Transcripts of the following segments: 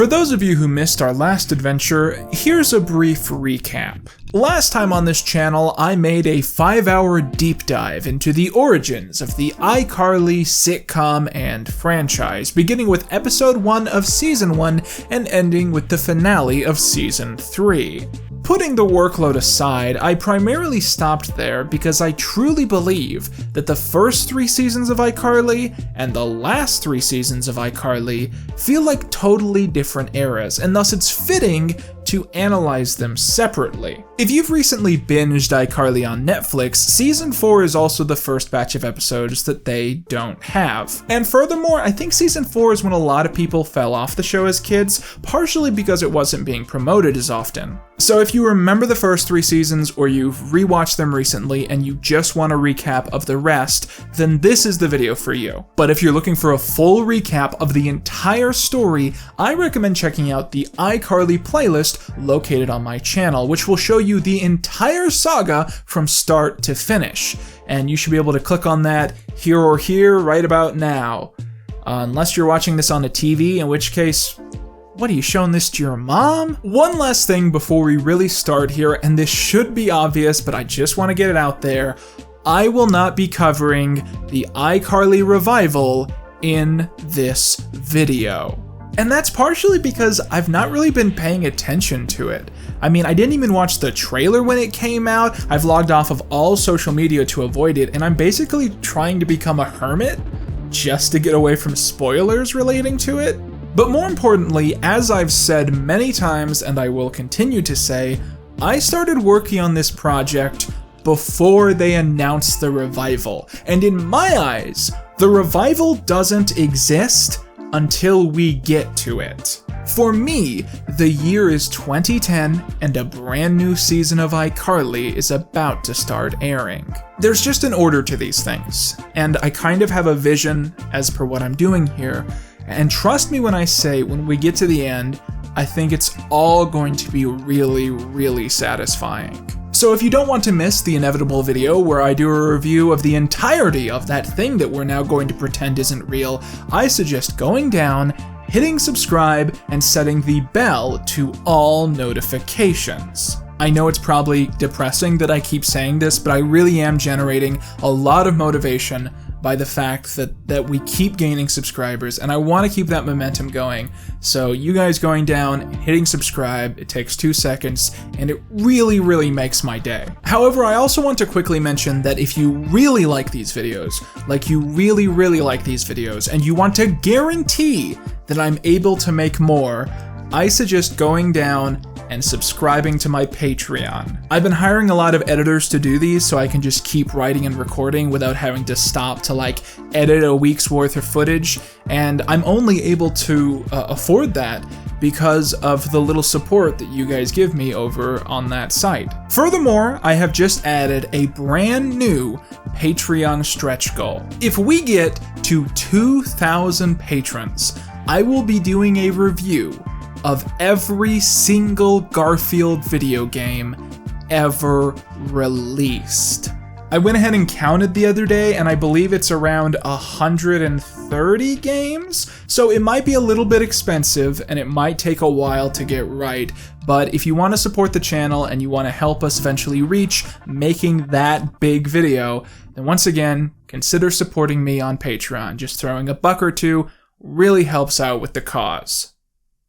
For those of you who missed our last adventure, here's a brief recap. Last time on this channel, I made a 5-hour deep dive into the origins of the iCarly sitcom and franchise, beginning with episode 1 of season 1 and ending with the finale of season 3. Putting the workload aside, I primarily stopped there because I truly believe that the first 3 seasons of iCarly and the last 3 seasons of iCarly feel like totally different eras, and thus it's fitting to analyze them separately. If you've recently binged iCarly on Netflix, season 4 is also the first batch of episodes that they don't have. And furthermore, I think season 4 is when a lot of people fell off the show as kids, partially because it wasn't being promoted as often. So if you remember the first 3 seasons or you've rewatched them recently and you just want a recap of the rest, then this is the video for you. But if you're looking for a full recap of the entire story, I recommend checking out the iCarly playlist located on my channel, which will show you the entire saga from start to finish. And you should be able to click on that here or here right about now. Unless you're watching this on a TV, in which case, what, are you showing this to your mom? One last thing before we really start here, and this should be obvious, but I just want to get it out there. I will not be covering the iCarly revival in this video. And that's partially because I've not really been paying attention to it. I mean, I didn't even watch the trailer when it came out. I've logged off of all social media to avoid it, and I'm basically trying to become a hermit just to get away from spoilers relating to it. But more importantly, as I've said many times, and I will continue to say, I started working on this project before they announced the revival. And in my eyes, the revival doesn't exist until we get to it. For me, the year is 2010 and a brand new season of iCarly is about to start airing. There's just an order to these things, and I kind of have a vision as per what I'm doing here, and trust me when I say when we get to the end, I think it's all going to be really, really satisfying. So if you don't want to miss the inevitable video where I do a review of the entirety of that thing that we're now going to pretend isn't real, I suggest going down, hitting subscribe, and setting the bell to all notifications. I know it's probably depressing that I keep saying this, but I really am generating a lot of motivation by the fact that we keep gaining subscribers, and I want to keep that momentum going. So you guys going down, hitting subscribe, it takes 2 seconds, and it really, really makes my day. However, I also want to quickly mention that if you really like these videos, and you want to guarantee that I'm able to make more, I suggest going down and subscribing to my Patreon. I've been hiring a lot of editors to do these so I can just keep writing and recording without having to stop to edit a week's worth of footage, and I'm only able to afford that because of the little support that you guys give me over on that site. Furthermore, I have just added a brand new Patreon stretch goal. If we get to 2,000 patrons, I will be doing a review of every single Garfield video game ever released. I went ahead and counted the other day, and I believe it's around 130 games, so it might be a little bit expensive and it might take a while to get right, but if you want to support the channel and you want to help us eventually reach making that big video, then once again, consider supporting me on Patreon. Just throwing $1 or $2 really helps out with the cause.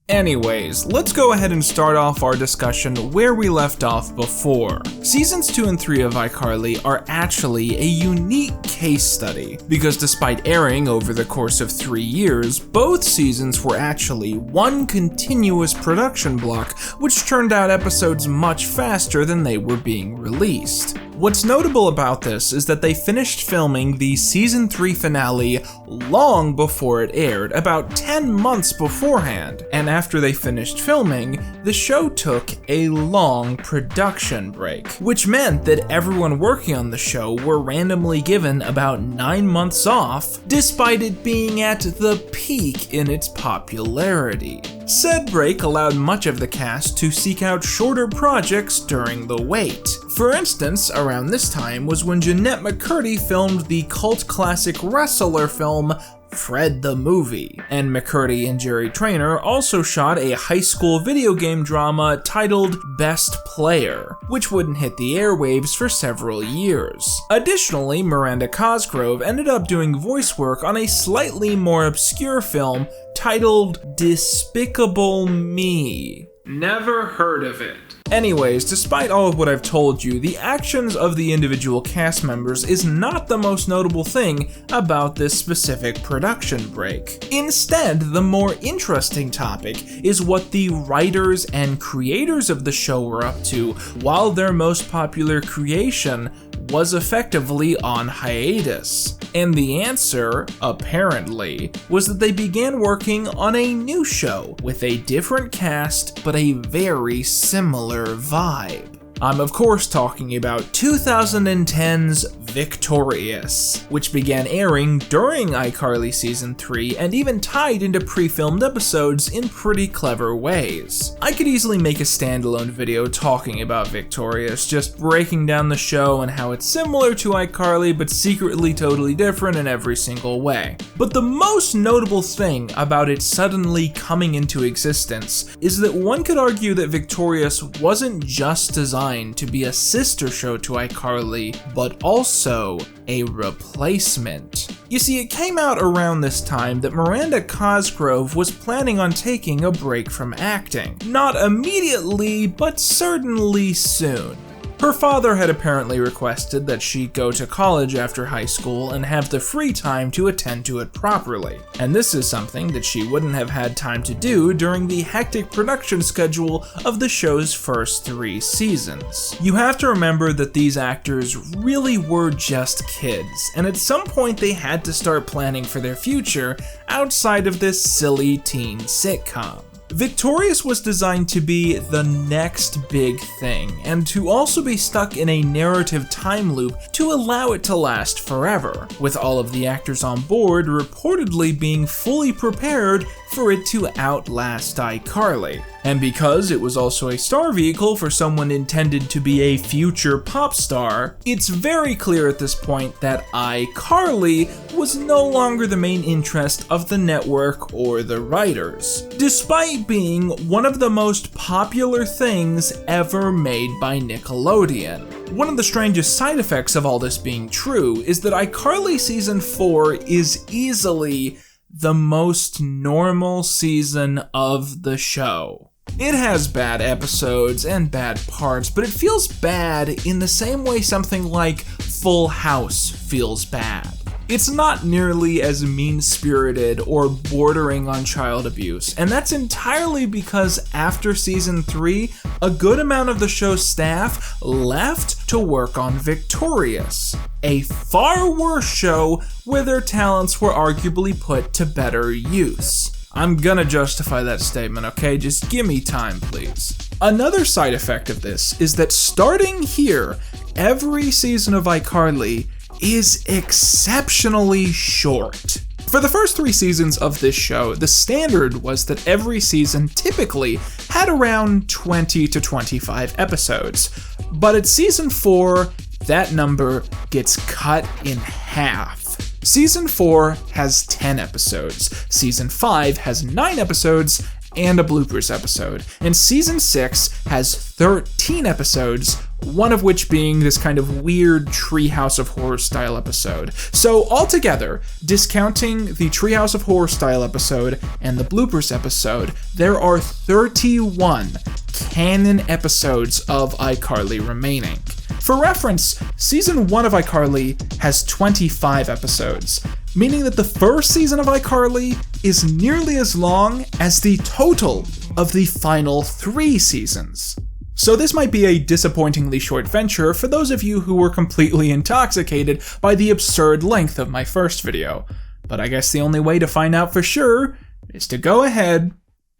Anyways, let's go ahead and start off our discussion where we left off before. Seasons 2 and 3 of iCarly are actually a unique case study, because despite airing over the course of 3 years, both seasons were actually one continuous production block, which turned out episodes much faster than they were being released. What's notable about this is that they finished filming the season 3 finale long before it aired, about 10 months beforehand, and after they finished filming, the show took a long production break, which meant that everyone working on the show were randomly given about 9 months off, despite it being at the peak in its popularity. Said break allowed much of the cast to seek out shorter projects during the wait. For instance, around this time was when Jeanette McCurdy filmed the cult classic wrestler film Fred the Movie, and McCurdy and Jerry Trainer also shot a high school video game drama titled Best Player, which wouldn't hit the airwaves for several years. Additionally, Miranda Cosgrove ended up doing voice work on a slightly more obscure film titled Despicable Me. Never heard of it. Anyways, despite all of what I've told you, the actions of the individual cast members is not the most notable thing about this specific production break. Instead, the more interesting topic is what the writers and creators of the show were up to while their most popular creation was effectively on hiatus. And the answer, apparently, was that they began working on a new show with a different cast but a very similar vibe. I'm of course talking about 2010's Victorious, which began airing during iCarly Season 3 and even tied into pre-filmed episodes in pretty clever ways. I could easily make a standalone video talking about Victorious, just breaking down the show and how it's similar to iCarly but secretly totally different in every single way. But the most notable thing about it suddenly coming into existence is that one could argue that Victorious wasn't just designed to be a sister show to iCarly, but also a replacement. You see, it came out around this time that Miranda Cosgrove was planning on taking a break from acting. Not immediately, but certainly soon. Her father had apparently requested that she go to college after high school and have the free time to attend to it properly, and this is something that she wouldn't have had time to do during the hectic production schedule of the show's first 3 seasons. You have to remember that these actors really were just kids, and at some point they had to start planning for their future outside of this silly teen sitcom. Victorious was designed to be the next big thing, and to also be stuck in a narrative time loop to allow it to last forever, with all of the actors on board reportedly being fully prepared for it to outlast iCarly. And because it was also a star vehicle for someone intended to be a future pop star, it's very clear at this point that iCarly was no longer the main interest of the network or the writers, despite being one of the most popular things ever made by Nickelodeon. One of the strangest side effects of all this being true is that iCarly Season 4 is easily the most normal season of the show. It has bad episodes and bad parts, but it feels bad in the same way something like Full House feels bad. It's not nearly as mean-spirited or bordering on child abuse, and that's entirely because after Season 3, a good amount of the show's staff left to work on Victorious, a far worse show where their talents were arguably put to better use. I'm gonna justify that statement, okay? Just give me time, please. Another side effect of this is that starting here, every season of iCarly is exceptionally short. For the first 3 seasons of this show, the standard was that every season typically had around 20 to 25 episodes, but at Season 4, that number gets cut in half. Season 4 has 10 episodes, Season 5 has 9 episodes and a bloopers episode, and Season 6 has 13 episodes, one of which being this kind of weird Treehouse of Horror style episode. So altogether, discounting the Treehouse of Horror style episode and the bloopers episode, there are 31 canon episodes of iCarly remaining. For reference, Season 1 of iCarly has 25 episodes, meaning that the first season of iCarly is nearly as long as the total of the final 3 seasons. So this might be a disappointingly short venture for those of you who were completely intoxicated by the absurd length of my first video, but I guess the only way to find out for sure is to go ahead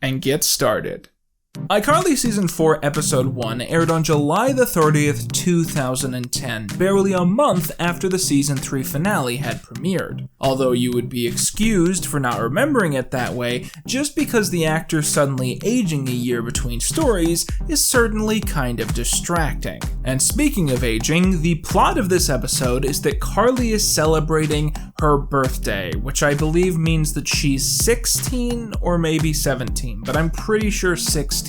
and get started. iCarly Season 4 Episode 1 aired on July the 30th, 2010, barely a month after the Season 3 finale had premiered. Although you would be excused for not remembering it that way, just because the actor suddenly aging a year between stories is certainly kind of distracting. And speaking of aging, the plot of this episode is that Carly is celebrating her birthday, which I believe means that she's 16 or maybe 17, but I'm pretty sure 16.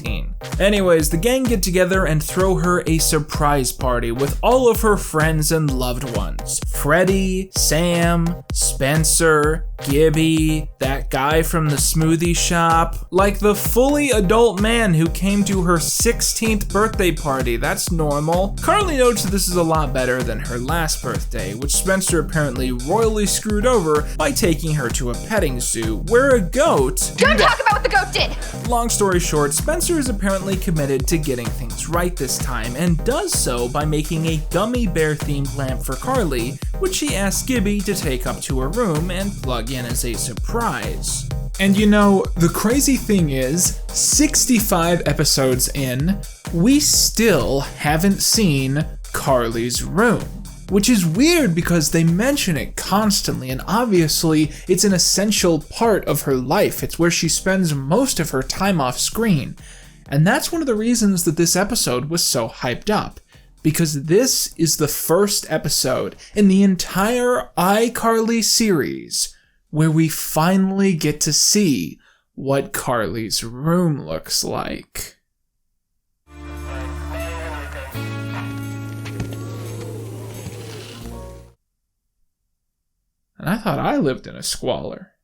Anyways, the gang get together and throw her a surprise party with all of her friends and loved ones. Freddie, Sam, Spencer, Gibby, that guy from the smoothie shop, like the fully adult man who came to her 16th birthday party. That's normal. Carly notes that this is a lot better than her last birthday, which Spencer apparently royally screwed over by taking her to a petting zoo, where a goat— Don't talk about what the goat did! Long story short, Spencer is apparently committed to getting things right this time, and does so by making a gummy bear themed lamp for Carly, which he asks Gibby to take up to her room and plug in as a surprise. And you know, the crazy thing is, 65 episodes in, we still haven't seen Carly's room. Which is weird because they mention it constantly, and obviously it's an essential part of her life. It's where she spends most of her time off screen. And that's one of the reasons that this episode was so hyped up. Because this is the first episode in the entire iCarly series where we finally get to see what Carly's room looks like. And I thought I lived in a squalor.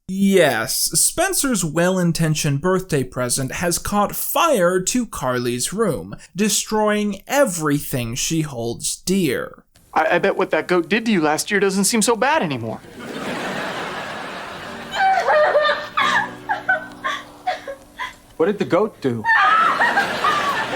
Yes, Spencer's well-intentioned birthday present has caught fire to Carly's room, destroying everything she holds dear. I bet what that goat did to you last year doesn't seem so bad anymore. What did the goat do?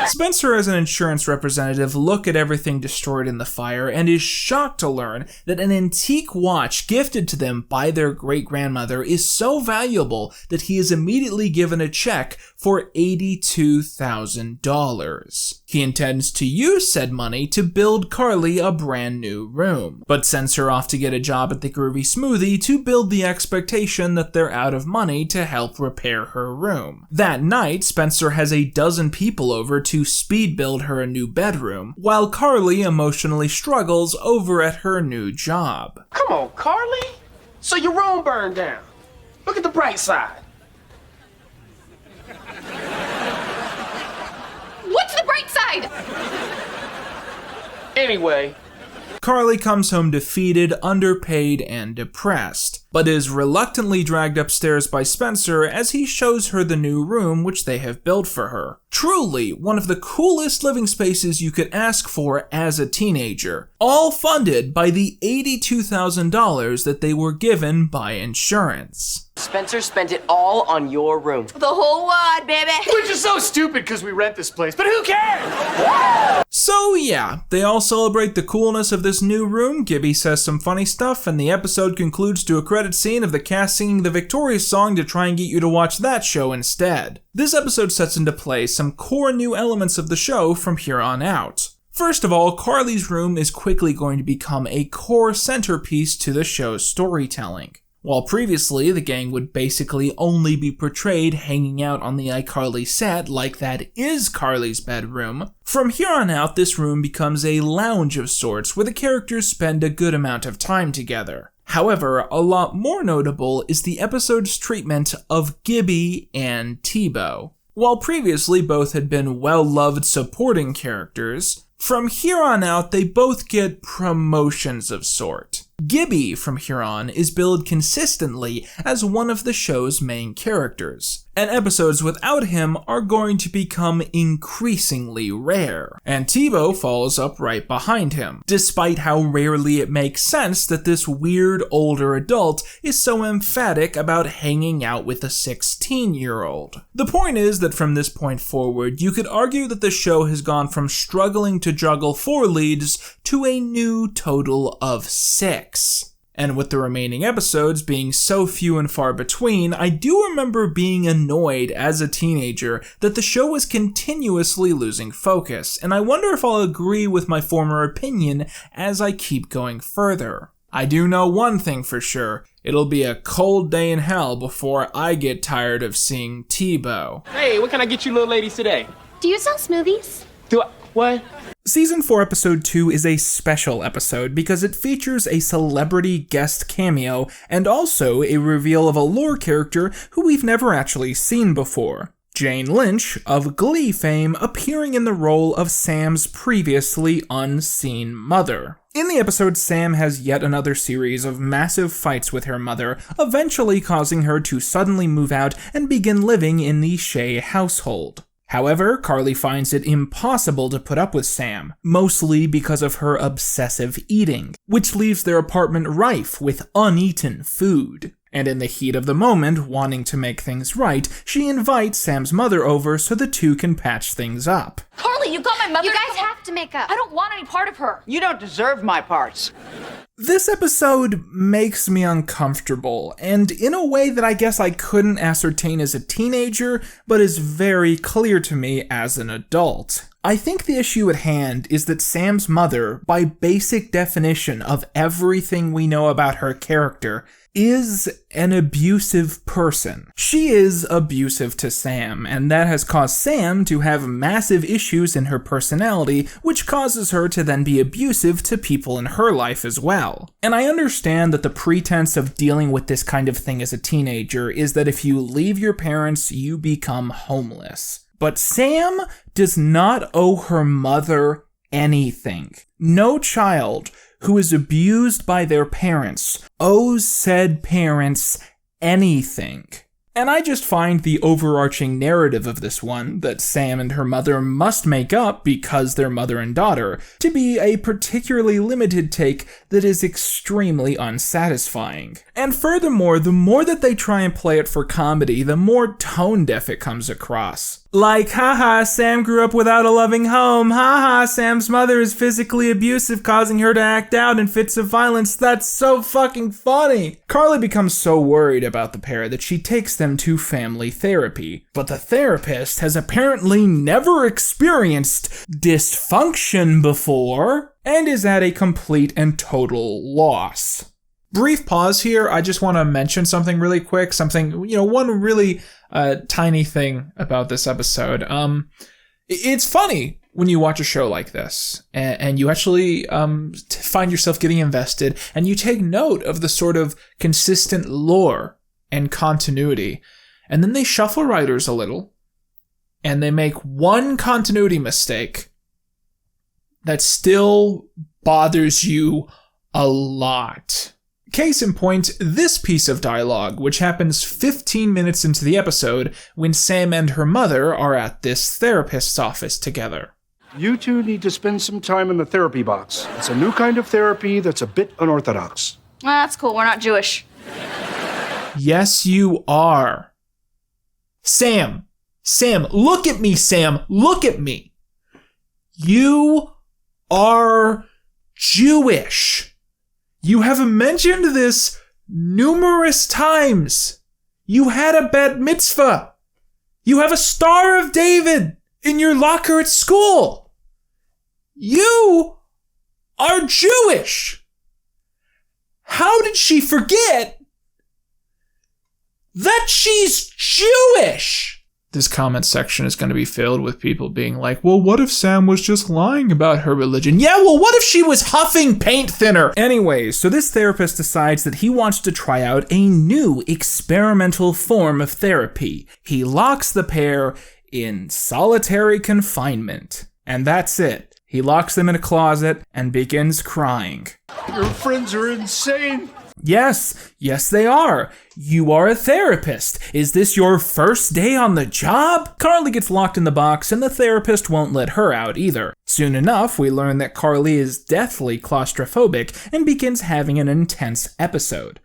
Spencer, as an insurance representative, look at everything destroyed in the fire and is shocked to learn that an antique watch gifted to them by their great-grandmother is so valuable that he is immediately given a check for $82,000. He intends to use said money to build Carly a brand new room, but sends her off to get a job at the Groovy Smoothie to build the expectation that they're out of money to help repair her room. That night, Spencer has a dozen people over to speed build her a new bedroom, while Carly emotionally struggles over at her new job. Come on, Carly. So your room burned down. Look at the bright side. What's the bright side? Anyway, Carly comes home defeated, underpaid, and depressed, but is reluctantly dragged upstairs by Spencer as he shows her the new room which they have built for her. Truly, one of the coolest living spaces you could ask for as a teenager, all funded by the $82,000 that they were given by insurance. Spencer spent it all on your room. The whole wad, baby! Which is so stupid because we rent this place, but who cares? So yeah, they all celebrate the coolness of this new room, Gibby says some funny stuff, and the episode concludes to a credit scene of the cast singing the Victorious song to try and get you to watch that show instead. This episode sets into play some core new elements of the show from here on out. First of all, Carly's room is quickly going to become a core centerpiece to the show's storytelling. While previously, the gang would basically only be portrayed hanging out on the iCarly set like that is Carly's bedroom, from here on out this room becomes a lounge of sorts where the characters spend a good amount of time together. However, a lot more notable is the episode's treatment of Gibby and T-Bo. While previously both had been well-loved supporting characters, from here on out they both get promotions of sort. Gibby, from here on, is billed consistently as one of the show's main characters, and episodes without him are going to become increasingly rare, and T-Bo follows up right behind him, despite how rarely it makes sense that this weird older adult is so emphatic about hanging out with a 16-year-old. The point is that from this point forward, you could argue that the show has gone from struggling to juggle 4 leads to a new total of 6. And with the remaining episodes being so few and far between, I do remember being annoyed as a teenager that the show was continuously losing focus, and I wonder if I'll agree with my former opinion as I keep going further. I do know one thing for sure, it'll be a cold day in hell before I get tired of seeing T-Bo. Hey, what can I get you little ladies today? Do you sell smoothies? Do I? What? Season 4 episode 2 is a special episode because it features a celebrity guest cameo and also a reveal of a lore character who we've never actually seen before. Jane Lynch of Glee fame appearing in the role of Sam's previously unseen mother. In the episode, Sam has yet another series of massive fights with her mother, eventually causing her to suddenly move out and begin living in the Shea household. However, Carly finds it impossible to put up with Sam, mostly because of her obsessive eating, which leaves their apartment rife with uneaten food. And in the heat of the moment, wanting to make things right, she invites Sam's mother over so the two can patch things up. Carly, you got my mother. You guys have to make up. I don't want any part of her. You don't deserve my parts. This episode makes me uncomfortable, and in a way that I guess I couldn't ascertain as a teenager, but is very clear to me as an adult. I think the issue at hand is that Sam's mother, by basic definition of everything we know about her character, is an abusive person. She is abusive to Sam, and that has caused Sam to have massive issues in her personality, which causes her to then be abusive to people in her life as well. And I understand that the pretense of dealing with this kind of thing as a teenager is that if you leave your parents, you become homeless. But Sam does not owe her mother anything. No child who is abused by their parents owes said parents anything. And I just find the overarching narrative of this one, that Sam and her mother must make up because they're mother and daughter, to be a particularly limited take that is extremely unsatisfying. And furthermore, the more that they try and play it for comedy, the more tone deaf it comes across. Like, haha, Sam grew up without a loving home, haha, Sam's mother is physically abusive, causing her to act out in fits of violence, that's so fucking funny! Carly becomes so worried about the pair that she takes them to family therapy, but the therapist has apparently never experienced dysfunction before, and is at a complete and total loss. Brief pause here, I just want to mention something really quick, one really tiny thing about this episode. It's funny when you watch a show like this, and you actually find yourself getting invested, and you take note of the sort of consistent lore and continuity, and then they shuffle writers a little, and they make one continuity mistake that still bothers you a lot. Case in point, this piece of dialogue, which happens 15 minutes into the episode when Sam and her mother are at this therapist's office together. You two need to spend some time in the therapy box. It's a new kind of therapy that's a bit unorthodox. That's cool, we're not Jewish. Yes, you are. Sam, look at me, Sam, look at me. You are Jewish. You have mentioned this numerous times. You had a bat mitzvah. You have a Star of David in your locker at school. You are Jewish. How did she forget that she's Jewish? This comment section is going to be filled with people being like, well, what if Sam was just lying about her religion? Yeah, well, what if she was huffing paint thinner? Anyways, so this therapist decides that he wants to try out a new experimental form of therapy. He locks the pair in solitary confinement. And that's it. He locks them in a closet and begins crying. Your friends are insane. Yes, they are. You are a therapist. Is this your first day on the job? Carly gets locked in the box and the therapist won't let her out either. Soon enough, we learn that Carly is deathly claustrophobic and begins having an intense episode.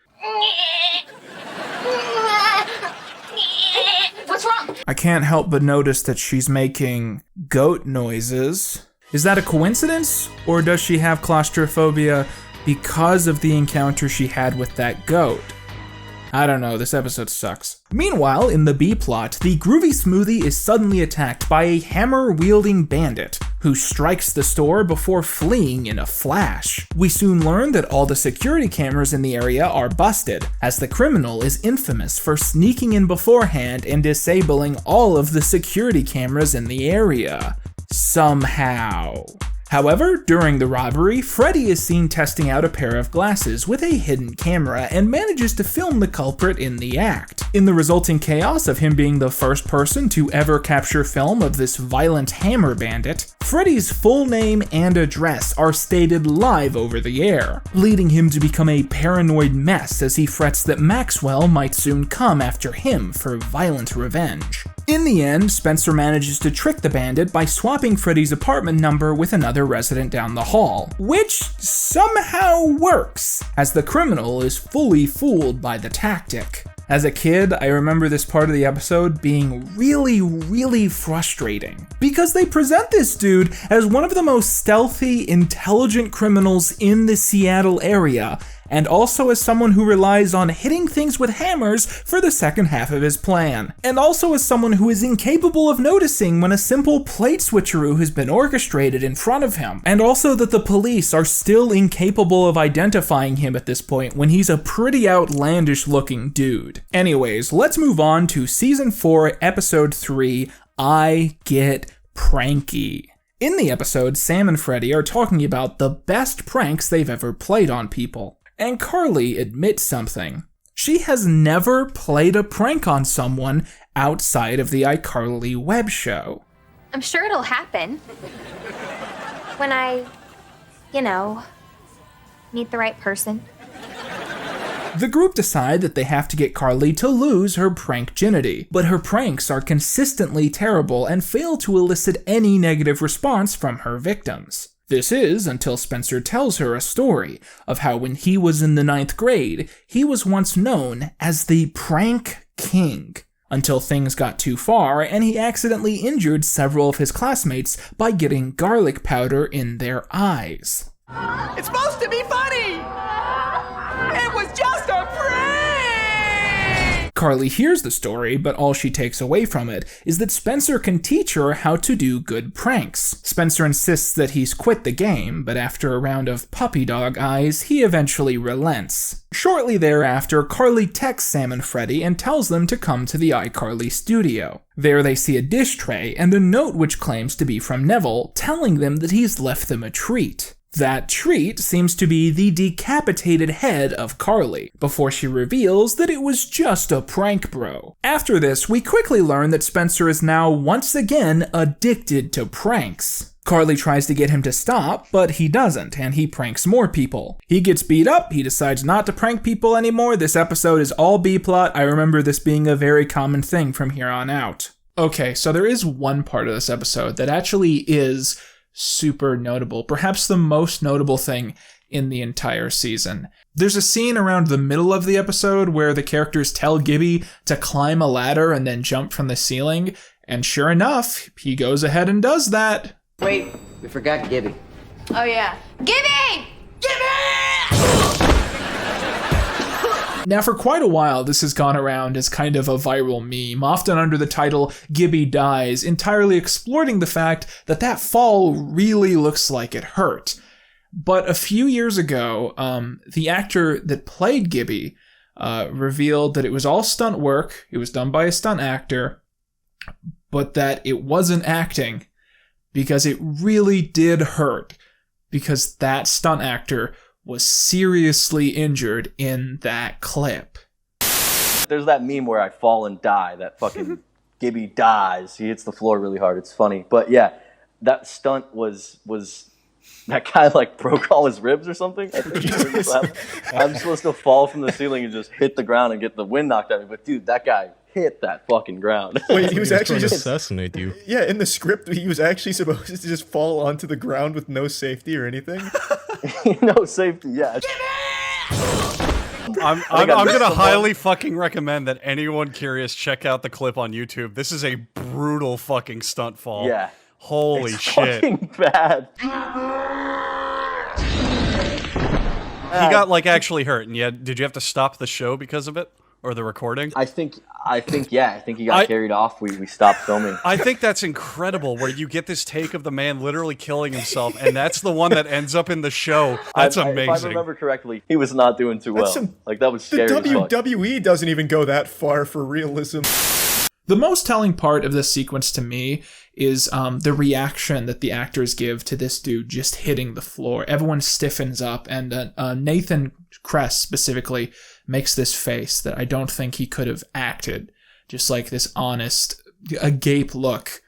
What's wrong? I can't help but notice that she's making goat noises. Is that a coincidence? Or does she have claustrophobia because of the encounter she had with that goat. I don't know, this episode sucks. Meanwhile, in the B-plot, the Groovy Smoothie is suddenly attacked by a hammer-wielding bandit who strikes the store before fleeing in a flash. We soon learn that all the security cameras in the area are busted, as the criminal is infamous for sneaking in beforehand and disabling all of the security cameras in the area. Somehow. However, during the robbery, Freddie is seen testing out a pair of glasses with a hidden camera and manages to film the culprit in the act. In the resulting chaos of him being the first person to ever capture film of this violent hammer bandit, Freddie's full name and address are stated live over the air, leading him to become a paranoid mess as he frets that Maxwell might soon come after him for violent revenge. In the end, Spencer manages to trick the bandit by swapping Freddie's apartment number with another resident down the hall, which somehow works, as the criminal is fully fooled by the tactic. As a kid, I remember this part of the episode being really frustrating, because they present this dude as one of the most stealthy, intelligent criminals in the Seattle area, and also as someone who relies on hitting things with hammers for the second half of his plan, and also as someone who is incapable of noticing when a simple plate switcheroo has been orchestrated in front of him, and also that the police are still incapable of identifying him at this point when he's a pretty outlandish looking dude. Anyways, let's move on to Season 4, Episode 3, I Get Pranky. In the episode, Sam and Freddie are talking about the best pranks they've ever played on people. And Carly admits something. She has never played a prank on someone outside of the iCarly web show. I'm sure it'll happen. When I, meet the right person. The group decide that they have to get Carly to lose her prankginity, but her pranks are consistently terrible and fail to elicit any negative response from her victims. This is until Spencer tells her a story of how when he was in the 9th grade, he was once known as the Prank King, until things got too far and he accidentally injured several of his classmates by getting garlic powder in their eyes. It's supposed to be funny! It was just a prank! Carly hears the story, but all she takes away from it is that Spencer can teach her how to do good pranks. Spencer insists that he's quit the game, but after a round of puppy dog eyes, he eventually relents. Shortly thereafter, Carly texts Sam and Freddie and tells them to come to the iCarly studio. There they see a dish tray and a note which claims to be from Neville, telling them that he's left them a treat. That treat seems to be the decapitated head of Carly, before she reveals that it was just a prank bro. After this, we quickly learn that Spencer is now once again addicted to pranks. Carly tries to get him to stop, but he doesn't, and he pranks more people. He gets beat up, he decides not to prank people anymore. This episode is all B-plot. I remember this being a very common thing from here on out. Okay, so there is one part of this episode that actually is super notable, perhaps the most notable thing in the entire season. There's a scene around the middle of the episode where the characters tell Gibby to climb a ladder and then jump from the ceiling, and sure enough, he goes ahead and does that. Wait, we forgot Gibby. Oh yeah. Gibby! Now, for quite a while, this has gone around as kind of a viral meme, often under the title Gibby Dies, entirely exploiting the fact that that fall really looks like it hurt. But a few years ago, the actor that played Gibby revealed that it was all stunt work, it was done by a stunt actor, but that it wasn't acting, because it really did hurt, because that stunt actor was seriously injured in that clip. There's that meme where I fall and die, that fucking Gibby dies. He hits the floor really hard. It's funny. But yeah, that stunt was that guy like broke all his ribs or something. I'm supposed to fall from the ceiling and just hit the ground and get the wind knocked out of me. But dude, that guy hit that fucking ground. Wait, he was actually trying to just assassinate you. Yeah, in the script, he was actually supposed to just fall onto the ground with no safety or anything. No safety, yeah. I'm gonna highly fucking recommend that anyone curious check out the clip on YouTube. This is a brutal fucking stunt fall. Yeah. Holy it's shit. Fucking bad. He got like actually hurt, and did you have to stop the show because of it? Or the recording? I think he got carried off. We stopped filming. I think that's incredible, where you get this take of the man literally killing himself, and that's the one that ends up in the show. That's amazing. If I remember correctly, he was not doing too well. That was scary. The WWE doesn't even go that far for realism. The most telling part of this sequence to me is the reaction that the actors give to this dude just hitting the floor. Everyone stiffens up, and Nathan Kress specifically makes this face that I don't think he could have acted. Just like this honest, agape look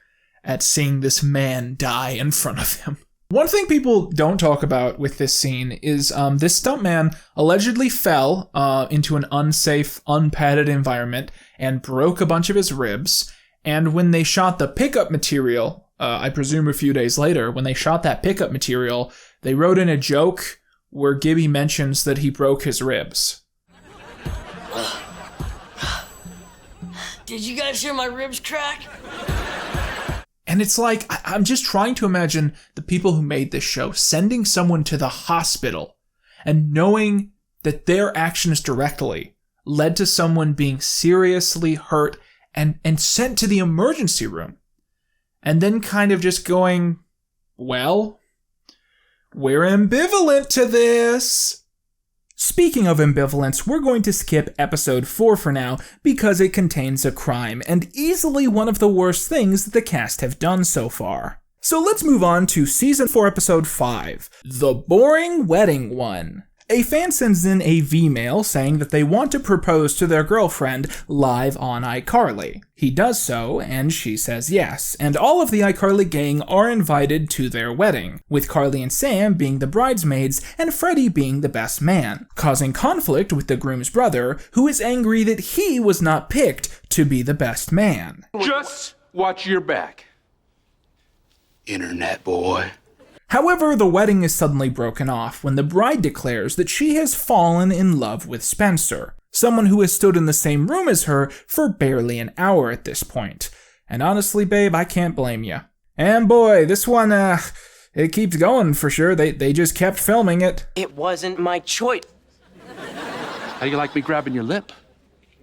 at seeing this man die in front of him. One thing people don't talk about with this scene is this stuntman allegedly fell into an unsafe, unpadded environment and broke a bunch of his ribs. And when they shot the pickup material, I presume a few days later, when they shot that pickup material, they wrote in a joke where Gibby mentions that he broke his ribs. Did you guys hear my ribs crack? And it's like, I'm just trying to imagine the people who made this show sending someone to the hospital and knowing that their actions directly led to someone being seriously hurt and sent to the emergency room. And then kind of just going, well, we're ambivalent to this. Speaking of ambivalence, we're going to skip episode 4 for now because it contains a crime and easily one of the worst things that the cast have done so far. So let's move on to season 4 episode 5, The Boring Wedding One. A fan sends in a V-mail saying that they want to propose to their girlfriend live on iCarly. He does so, and she says yes, and all of the iCarly gang are invited to their wedding, with Carly and Sam being the bridesmaids and Freddie being the best man, causing conflict with the groom's brother, who is angry that he was not picked to be the best man. Just watch your back, internet boy. However, the wedding is suddenly broken off when the bride declares that she has fallen in love with Spencer, someone who has stood in the same room as her for barely an hour at this point. And honestly, babe, I can't blame you. And boy, this one, it keeps going for sure. They just kept filming it. It wasn't my choice. How do you like me grabbing your lip?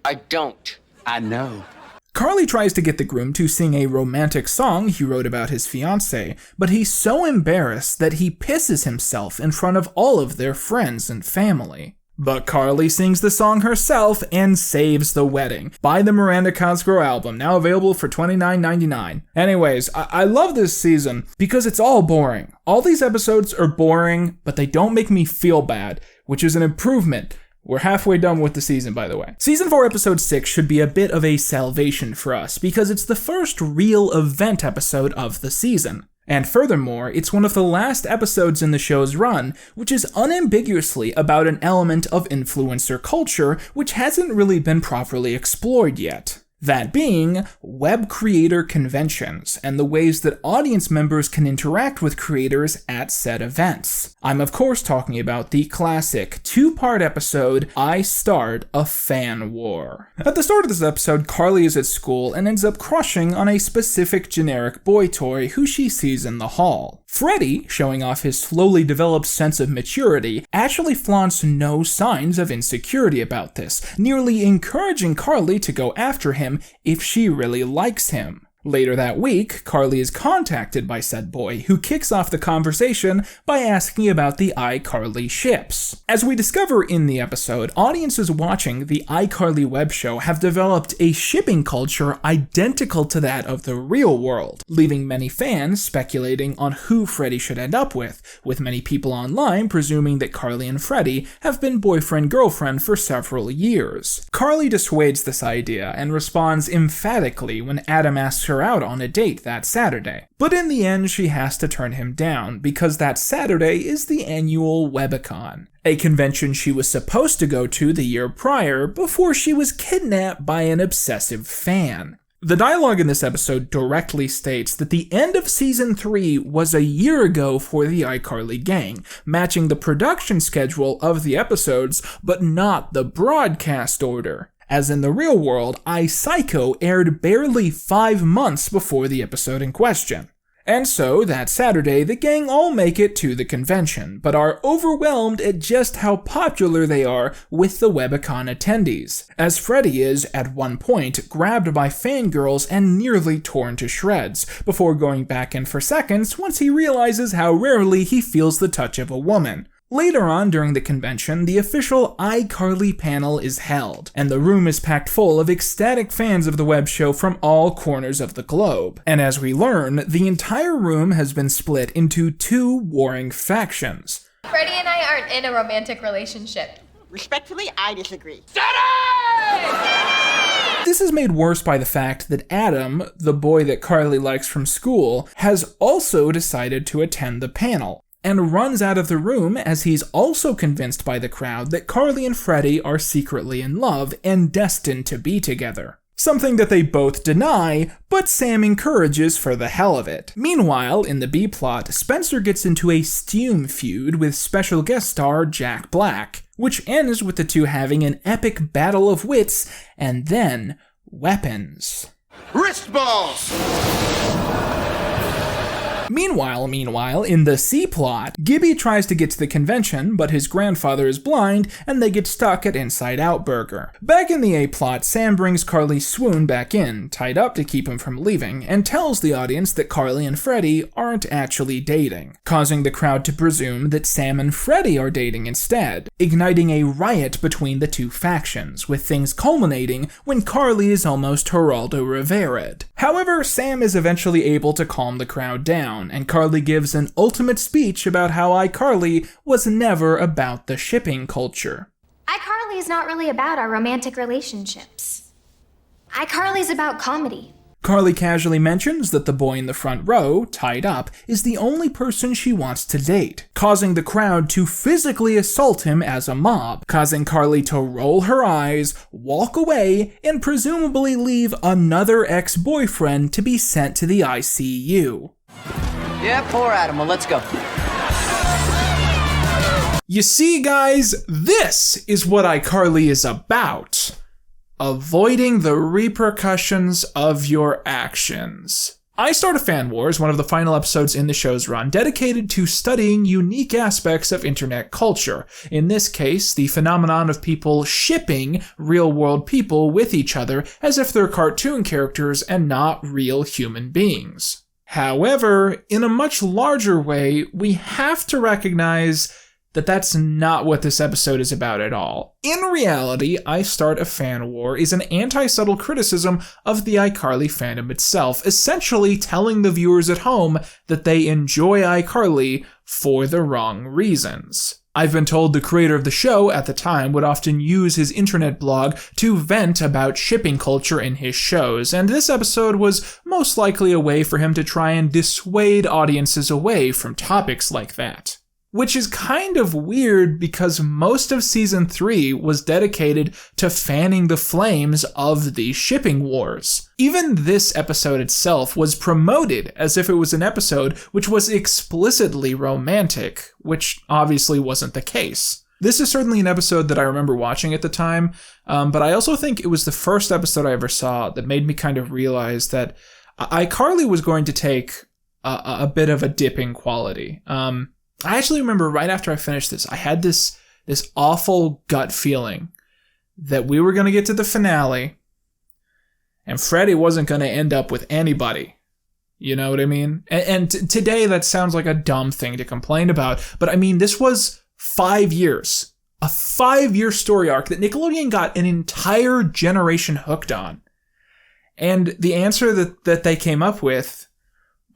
I don't. I know. Carly tries to get the groom to sing a romantic song he wrote about his fiancée, but he's so embarrassed that he pisses himself in front of all of their friends and family. But Carly sings the song herself and saves the wedding. Buy the Miranda Cosgrove album, now available for $29.99. Anyways, I love this season because it's all boring. All these episodes are boring, but they don't make me feel bad, which is an improvement. We're halfway done with the season, by the way. Season 4, episode 6 should be a bit of a salvation for us because it's the first real event episode of the season. And furthermore, it's one of the last episodes in the show's run, which is unambiguously about an element of influencer culture which hasn't really been properly explored yet. That being, web creator conventions and the ways that audience members can interact with creators at said events. I'm of course talking about the classic 2-part episode, I Start a Fan War. At the start of this episode, Carly is at school and ends up crushing on a specific generic boy toy who she sees in the hall. Freddie, showing off his slowly developed sense of maturity, actually flaunts no signs of insecurity about this, nearly encouraging Carly to go after him if she really likes him. Later that week, Carly is contacted by said boy, who kicks off the conversation by asking about the iCarly ships. As we discover in the episode, audiences watching the iCarly web show have developed a shipping culture identical to that of the real world, leaving many fans speculating on who Freddie should end up with many people online presuming that Carly and Freddie have been boyfriend-girlfriend for several years. Carly dissuades this idea and responds emphatically when Adam asks her out on a date that Saturday. But in the end, she has to turn him down because that Saturday is the annual Webicon, a convention she was supposed to go to the year prior before she was kidnapped by an obsessive fan. The dialogue in this episode directly states that the end of season 3 was a year ago for the iCarly gang, matching the production schedule of the episodes, but not the broadcast order. As in the real world, iPsycho aired barely 5 months before the episode in question. And so, that Saturday, the gang all make it to the convention, but are overwhelmed at just how popular they are with the Webicon attendees, as Freddie is, at one point, grabbed by fangirls and nearly torn to shreds, before going back in for seconds once he realizes how rarely he feels the touch of a woman. Later on during the convention, the official iCarly panel is held, and the room is packed full of ecstatic fans of the web show from all corners of the globe. And as we learn, the entire room has been split into two warring factions. Freddie and I aren't in a romantic relationship. Respectfully, I disagree. This is made worse by the fact that Adam, the boy that Carly likes from school, has also decided to attend the panel, and runs out of the room as he's also convinced by the crowd that Carly and Freddie are secretly in love and destined to be together. Something that they both deny, but Sam encourages for the hell of it. Meanwhile, in the B-plot, Spencer gets into a steam feud with special guest star Jack Black, which ends with the two having an epic battle of wits, and then weapons. Wrist balls! Meanwhile, in the C-plot, Gibby tries to get to the convention, but his grandfather is blind, and they get stuck at Inside Out Burger. Back in the A-plot, Sam brings Carly Swoon back in, tied up to keep him from leaving, and tells the audience that Carly and Freddie aren't actually dating, causing the crowd to presume that Sam and Freddie are dating instead, igniting a riot between the two factions, with things culminating when Carly is almost Geraldo Rivera-ed. However, Sam is eventually able to calm the crowd down, and Carly gives an ultimate speech about how iCarly was never about the shipping culture. iCarly is not really about our romantic relationships. iCarly's about comedy. Carly casually mentions that the boy in the front row, tied up, is the only person she wants to date, causing the crowd to physically assault him as a mob, causing Carly to roll her eyes, walk away, and presumably leave another ex-boyfriend to be sent to the ICU. Yeah, poor Adam. Well, let's go. You see, guys, this is what iCarly is about. Avoiding the repercussions of your actions. I Start a Fan War is one of the final episodes in the show's run dedicated to studying unique aspects of internet culture. In this case, the phenomenon of people shipping real-world people with each other as if they're cartoon characters and not real human beings. However, in a much larger way, we have to recognize that that's not what this episode is about at all. In reality, I Start a Fan War is an anti-subtle criticism of the iCarly fandom itself, essentially telling the viewers at home that they enjoy iCarly for the wrong reasons. I've been told the creator of the show at the time would often use his internet blog to vent about shipping culture in his shows, and this episode was most likely a way for him to try and dissuade audiences away from topics like that. Which is kind of weird because most of season 3 was dedicated to fanning the flames of the shipping wars. Even this episode itself was promoted as if it was an episode which was explicitly romantic, which obviously wasn't the case. This is certainly an episode that I remember watching at the time, but I also think it was the first episode I ever saw that made me kind of realize that iCarly was going to take a bit of a dip in quality. I actually remember right after I finished this, I had this awful gut feeling that we were going to get to the finale and Freddie wasn't going to end up with anybody. You know what I mean? And today that sounds like a dumb thing to complain about, but I mean, this was 5 years. A 5-year story arc that Nickelodeon got an entire generation hooked on. And the answer that they came up with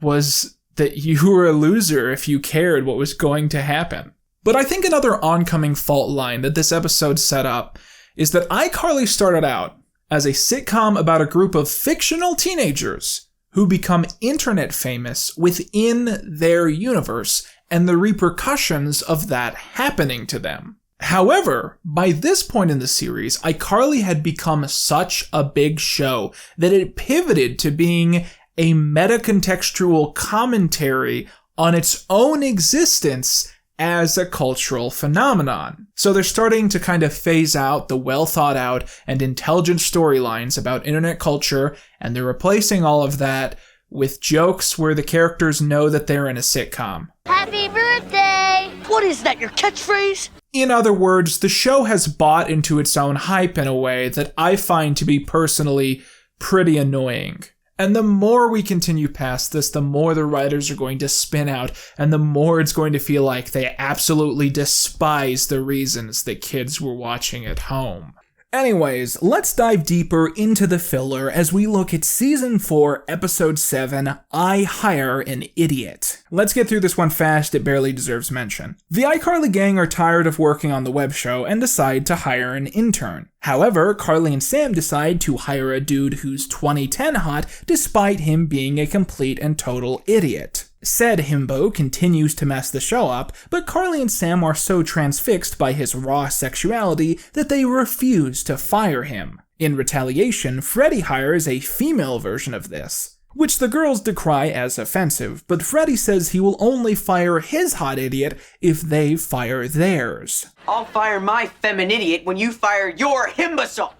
was that you were a loser if you cared what was going to happen. But I think another oncoming fault line that this episode set up is that iCarly started out as a sitcom about a group of fictional teenagers who become internet famous within their universe and the repercussions of that happening to them. However, by this point in the series, iCarly had become such a big show that it pivoted to being a meta-contextual commentary on its own existence as a cultural phenomenon. So they're starting to kind of phase out the well-thought-out and intelligent storylines about internet culture, and they're replacing all of that with jokes where the characters know that they're in a sitcom. Happy birthday! What is that, your catchphrase? In other words, the show has bought into its own hype in a way that I find to be personally pretty annoying. And the more we continue past this, the more the writers are going to spin out, and the more it's going to feel like they absolutely despise the reasons that kids were watching at home. Anyways, let's dive deeper into the filler as we look at Season 4, Episode 7, I Hire an Idiot. Let's get through this one fast, it barely deserves mention. The iCarly gang are tired of working on the web show and decide to hire an intern. However, Carly and Sam decide to hire a dude who's 2010 hot despite him being a complete and total idiot. Said himbo continues to mess the show up, but Carly and Sam are so transfixed by his raw sexuality that they refuse to fire him. In retaliation, Freddie hires a female version of this, which the girls decry as offensive, but Freddie says he will only fire his hot idiot if they fire theirs. I'll fire my feminine when you fire your imbecile.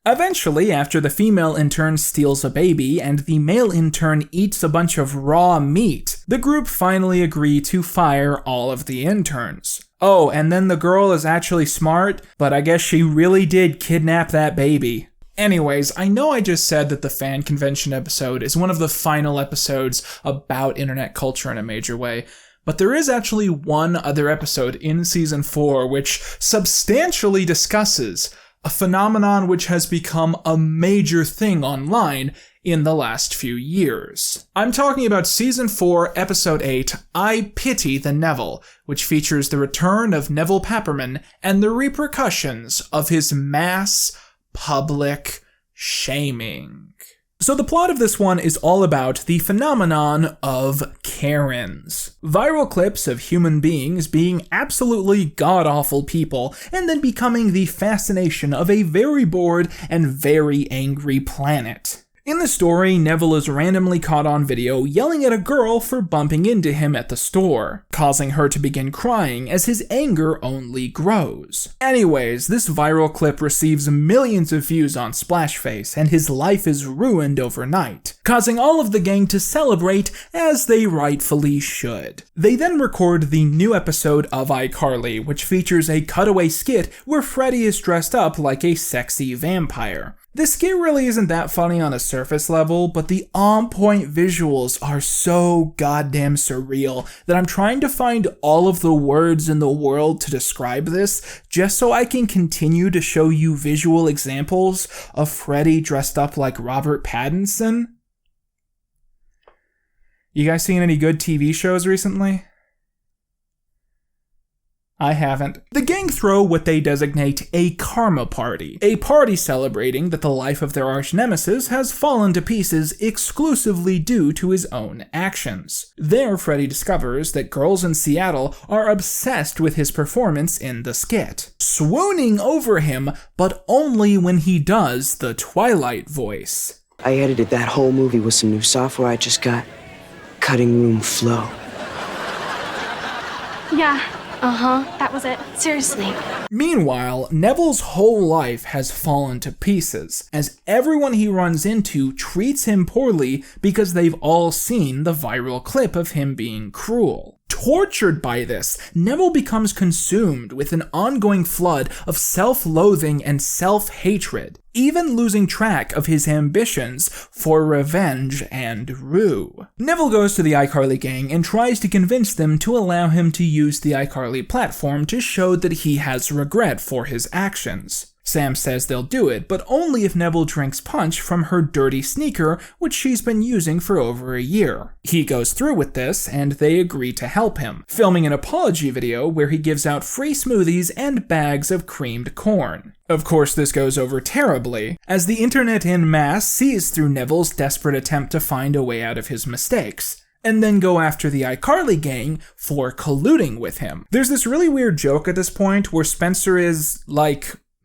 Eventually, after the female intern steals a baby and the male intern eats a bunch of raw meat, the group finally agree to fire all of the interns. Oh, and then the girl is actually smart, but I guess she really did kidnap that baby. Anyways, I know I just said that the fan convention episode is one of the final episodes about internet culture in a major way, but there is actually one other episode in Season 4 which substantially discusses a phenomenon which has become a major thing online in the last few years. I'm talking about Season 4, Episode 8, I Pity the Neville, which features the return of Neville Pepperman and the repercussions of his mass public shaming. So the plot of this one is all about the phenomenon of Karens. Viral clips of human beings being absolutely god-awful people and then becoming the fascination of a very bored and very angry planet. In the story, Neville is randomly caught on video yelling at a girl for bumping into him at the store, causing her to begin crying as his anger only grows. Anyways, this viral clip receives millions of views on Splashface, and his life is ruined overnight, causing all of the gang to celebrate as they rightfully should. They then record the new episode of iCarly, which features a cutaway skit where Freddie is dressed up like a sexy vampire. This skit really isn't that funny on a surface level, but the on-point visuals are so goddamn surreal that I'm trying to find all of the words in the world to describe this, just so I can continue to show you visual examples of Freddie dressed up like Robert Pattinson. You guys seen any good TV shows recently? I haven't. The gang throw what they designate a karma party, a party celebrating that the life of their arch-nemesis has fallen to pieces exclusively due to his own actions. There, Freddie discovers that girls in Seattle are obsessed with his performance in the skit, swooning over him, but only when he does the Twilight voice. I edited that whole movie with some new software I just got. Cutting room flow. Yeah. That was it. Seriously. Meanwhile, Neville's whole life has fallen to pieces, as everyone he runs into treats him poorly because they've all seen the viral clip of him being cruel. Tortured by this, Neville becomes consumed with an ongoing flood of self-loathing and self-hatred, even losing track of his ambitions for revenge and rue. Neville goes to the iCarly gang and tries to convince them to allow him to use the iCarly platform to show that he has regret for his actions. Sam says they'll do it, but only if Neville drinks punch from her dirty sneaker, which she's been using for over a year. He goes through with this, and they agree to help him, filming an apology video where he gives out free smoothies and bags of creamed corn. Of course, this goes over terribly, as the internet en masse sees through Neville's desperate attempt to find a way out of his mistakes, and then go after the iCarly gang for colluding with him. There's this really weird joke at this point where Spencer is,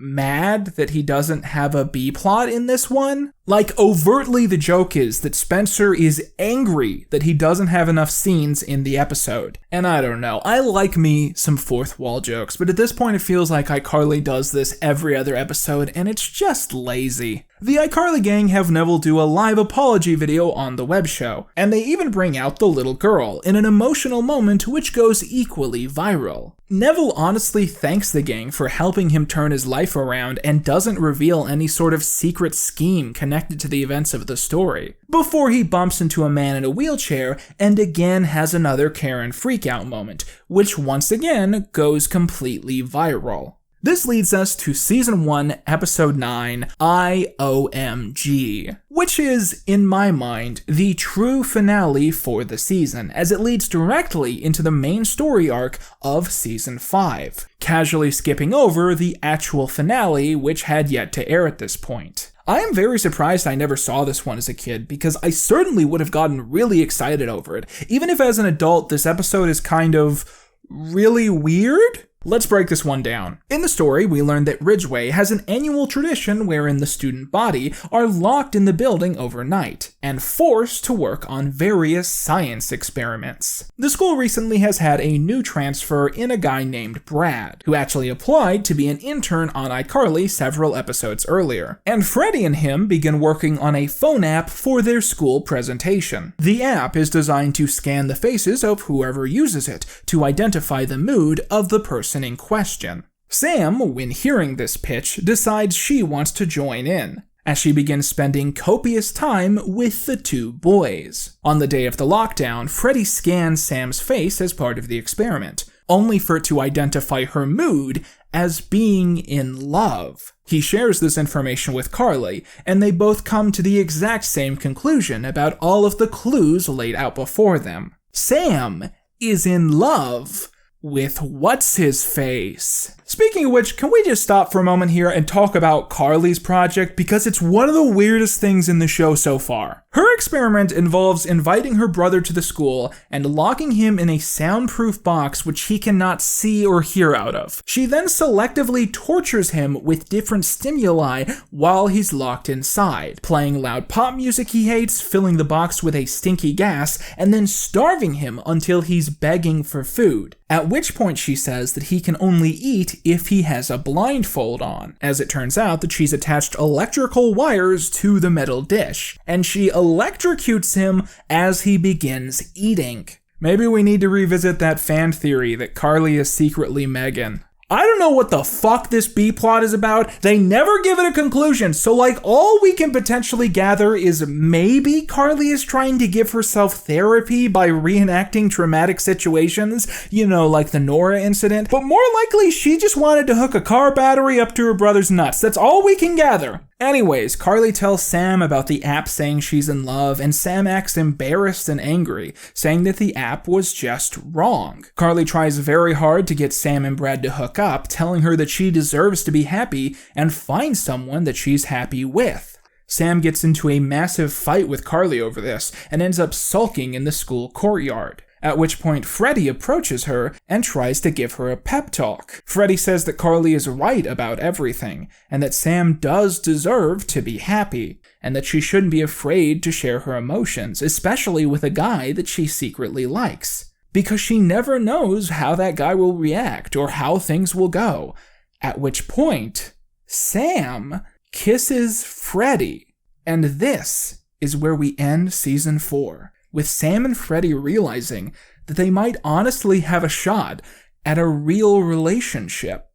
mad that he doesn't have a B-plot in this one, Like, overtly the joke is that Spencer is angry that he doesn't have enough scenes in the episode. And I don't know, I like me some fourth wall jokes, but at this point it feels like iCarly does this every other episode, and it's just lazy. The iCarly gang have Neville do a live apology video on the web show, and they even bring out the little girl in an emotional moment which goes equally viral. Neville honestly thanks the gang for helping him turn his life around and doesn't reveal any sort of secret scheme connected to the events of the story, before he bumps into a man in a wheelchair and again has another Karen freakout moment, which once again goes completely viral. This leads us to Season 1, Episode 9, IOMG, which is, in my mind, the true finale for the season, as it leads directly into the main story arc of Season 5, casually skipping over the actual finale, which had yet to air at this point. I am very surprised I never saw this one as a kid, because I certainly would have gotten really excited over it, even if as an adult this episode is kind of really weird. Let's break this one down. In the story, we learn that Ridgeway has an annual tradition wherein the student body are locked in the building overnight and forced to work on various science experiments. The school recently has had a new transfer in a guy named Brad, who actually applied to be an intern on iCarly several episodes earlier. And Freddie and him begin working on a phone app for their school presentation. The app is designed to scan the faces of whoever uses it to identify the mood of the person in question. Sam, when hearing this pitch, decides she wants to join in, as she begins spending copious time with the two boys. On the day of the lockdown, Freddie scans Sam's face as part of the experiment, only for it to identify her mood as being in love. He shares this information with Carly, and they both come to the exact same conclusion about all of the clues laid out before them. Sam is in love with what's-his-face. Speaking of which, can we just stop for a moment here and talk about Carly's project, because it's one of the weirdest things in the show so far. Her experiment involves inviting her brother to the school and locking him in a soundproof box which he cannot see or hear out of. She then selectively tortures him with different stimuli while he's locked inside, playing loud pop music he hates, filling the box with a stinky gas, and then starving him until he's begging for food. At which point she says that he can only eat if he has a blindfold on, as it turns out that she's attached electrical wires to the metal dish, and she electrocutes him as he begins eating. Maybe we need to revisit that fan theory that Carly is secretly Megan. I don't know what the fuck this B-plot is about. They never give it a conclusion, so like all we can potentially gather is maybe Carly is trying to give herself therapy by reenacting traumatic situations, you know, like the Nora incident, but more likely she just wanted to hook a car battery up to her brother's nuts. That's all we can gather. Anyways, Carly tells Sam about the app saying she's in love, and Sam acts embarrassed and angry, saying that the app was just wrong. Carly tries very hard to get Sam and Brad to hook up, telling her that she deserves to be happy and find someone that she's happy with. Sam gets into a massive fight with Carly over this and ends up sulking in the school courtyard. At which point Freddie approaches her and tries to give her a pep talk. Freddie says that Carly is right about everything, and that Sam does deserve to be happy, and that she shouldn't be afraid to share her emotions, especially with a guy that she secretly likes, because she never knows how that guy will react or how things will go. At which point, Sam kisses Freddie, and this is where we end Season 4. With Sam and Freddie realizing that they might honestly have a shot at a real relationship.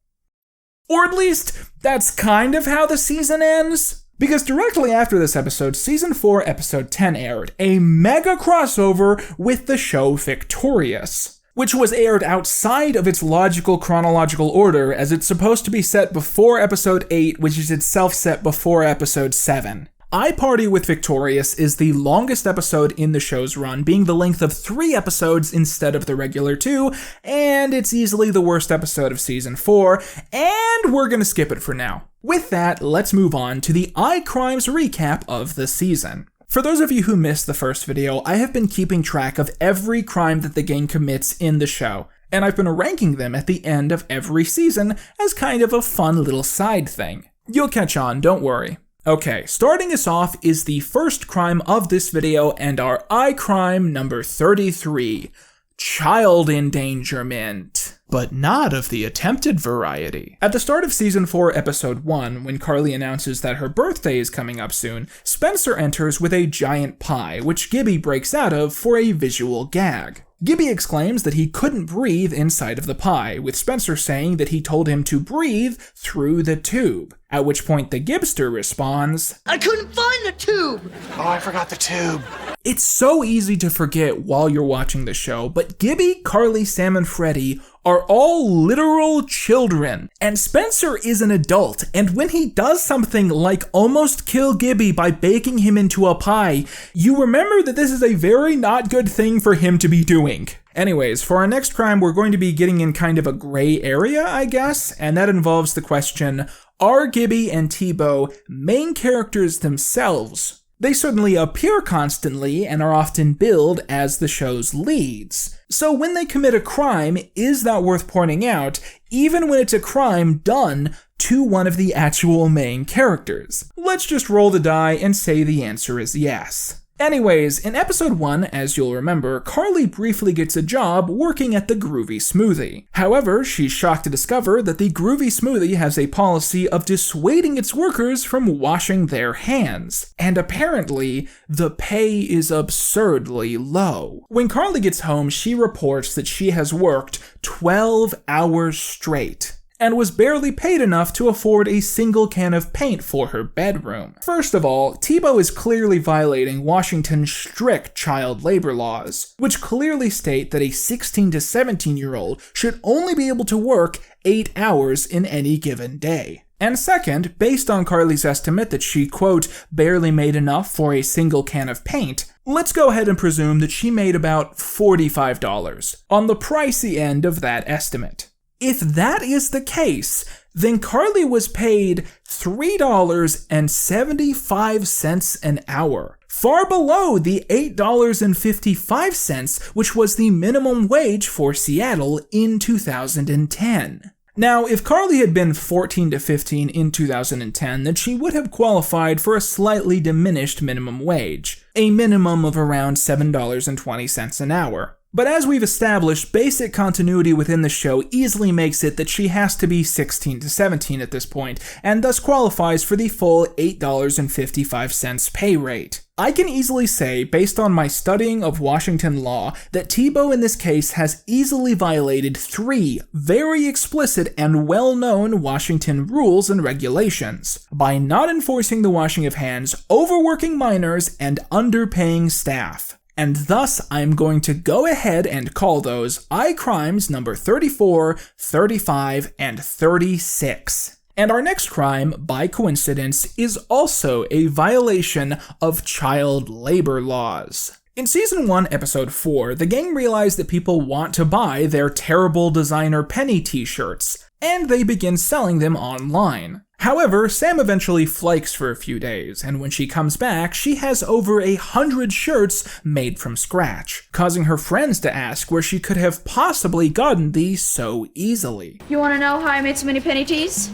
Or at least, that's kind of how the season ends. Because directly after this episode, Season 4, Episode 10 aired, a mega crossover with the show Victorious, which was aired outside of its logical chronological order, as it's supposed to be set before Episode 8, which is itself set before Episode 7. iParty with Victorious is the longest episode in the show's run, being the length of 3 episodes instead of the regular 2, and it's easily the worst episode of Season 4, and we're gonna skip it for now. With that, let's move on to the iCrimes recap of the season. For those of you who missed the first video, I have been keeping track of every crime that the gang commits in the show, and I've been ranking them at the end of every season as kind of a fun little side thing. You'll catch on, don't worry. Okay, starting us off is the first crime of this video and our iCrime number 33, child endangerment. But not of the attempted variety. At the start of Season 4, Episode 1, when Carly announces that her birthday is coming up soon, Spencer enters with a giant pie, which Gibby breaks out of for a visual gag. Gibby exclaims that he couldn't breathe inside of the pie, with Spencer saying that he told him to breathe through the tube. At which point the Gibster responds, I couldn't find the tube! Oh, I forgot the tube. It's so easy to forget while you're watching the show, but Gibby, Carly, Sam, and Freddie are all literal children. And Spencer is an adult, and when he does something like almost kill Gibby by baking him into a pie, you remember that this is a very not good thing for him to be doing. Anyways, for our next crime, we're going to be getting in kind of a gray area, I guess, and that involves the question, are Gibby and T-Bo main characters themselves? They certainly appear constantly and are often billed as the show's leads. So when they commit a crime, is that worth pointing out, even when it's a crime done to one of the actual main characters? Let's just roll the die and say the answer is yes. Anyways, in episode 1, as you'll remember, Carly briefly gets a job working at the Groovy Smoothie. However, she's shocked to discover that the Groovy Smoothie has a policy of dissuading its workers from washing their hands. And apparently, the pay is absurdly low. When Carly gets home, she reports that she has worked 12 hours straight and was barely paid enough to afford a single can of paint for her bedroom. First of all, T-Bo is clearly violating Washington's strict child labor laws, which clearly state that a 16 to 17-year-old should only be able to work 8 hours in any given day. And second, based on Carly's estimate that she, quote, barely made enough for a single can of paint, let's go ahead and presume that she made about $45, on the pricey end of that estimate. If that is the case, then Carly was paid $3.75 an hour, far below the $8.55, which was the minimum wage for Seattle in 2010. Now, if Carly had been 14 to 15 in 2010, then she would have qualified for a slightly diminished minimum wage, a minimum of around $7.20 an hour. But as we've established, basic continuity within the show easily makes it that she has to be 16 to 17 at this point, and thus qualifies for the full $8.55 pay rate. I can easily say, based on my studying of Washington law, that T-Bo in this case has easily violated 3 very explicit and well-known Washington rules and regulations, by not enforcing the washing of hands, overworking minors, and underpaying staff. And thus, I'm going to go ahead and call those iCrimes number 34, 35, and 36. And our next crime, by coincidence, is also a violation of child labor laws. In Season 1, Episode 4, the gang realized that people want to buy their terrible designer penny t-shirts, and they begin selling them online. However, Sam eventually flakes for a few days, and when she comes back, she has over 100 shirts made from scratch, causing her friends to ask where she could have possibly gotten these so easily. You want to know how I made so many penny tees?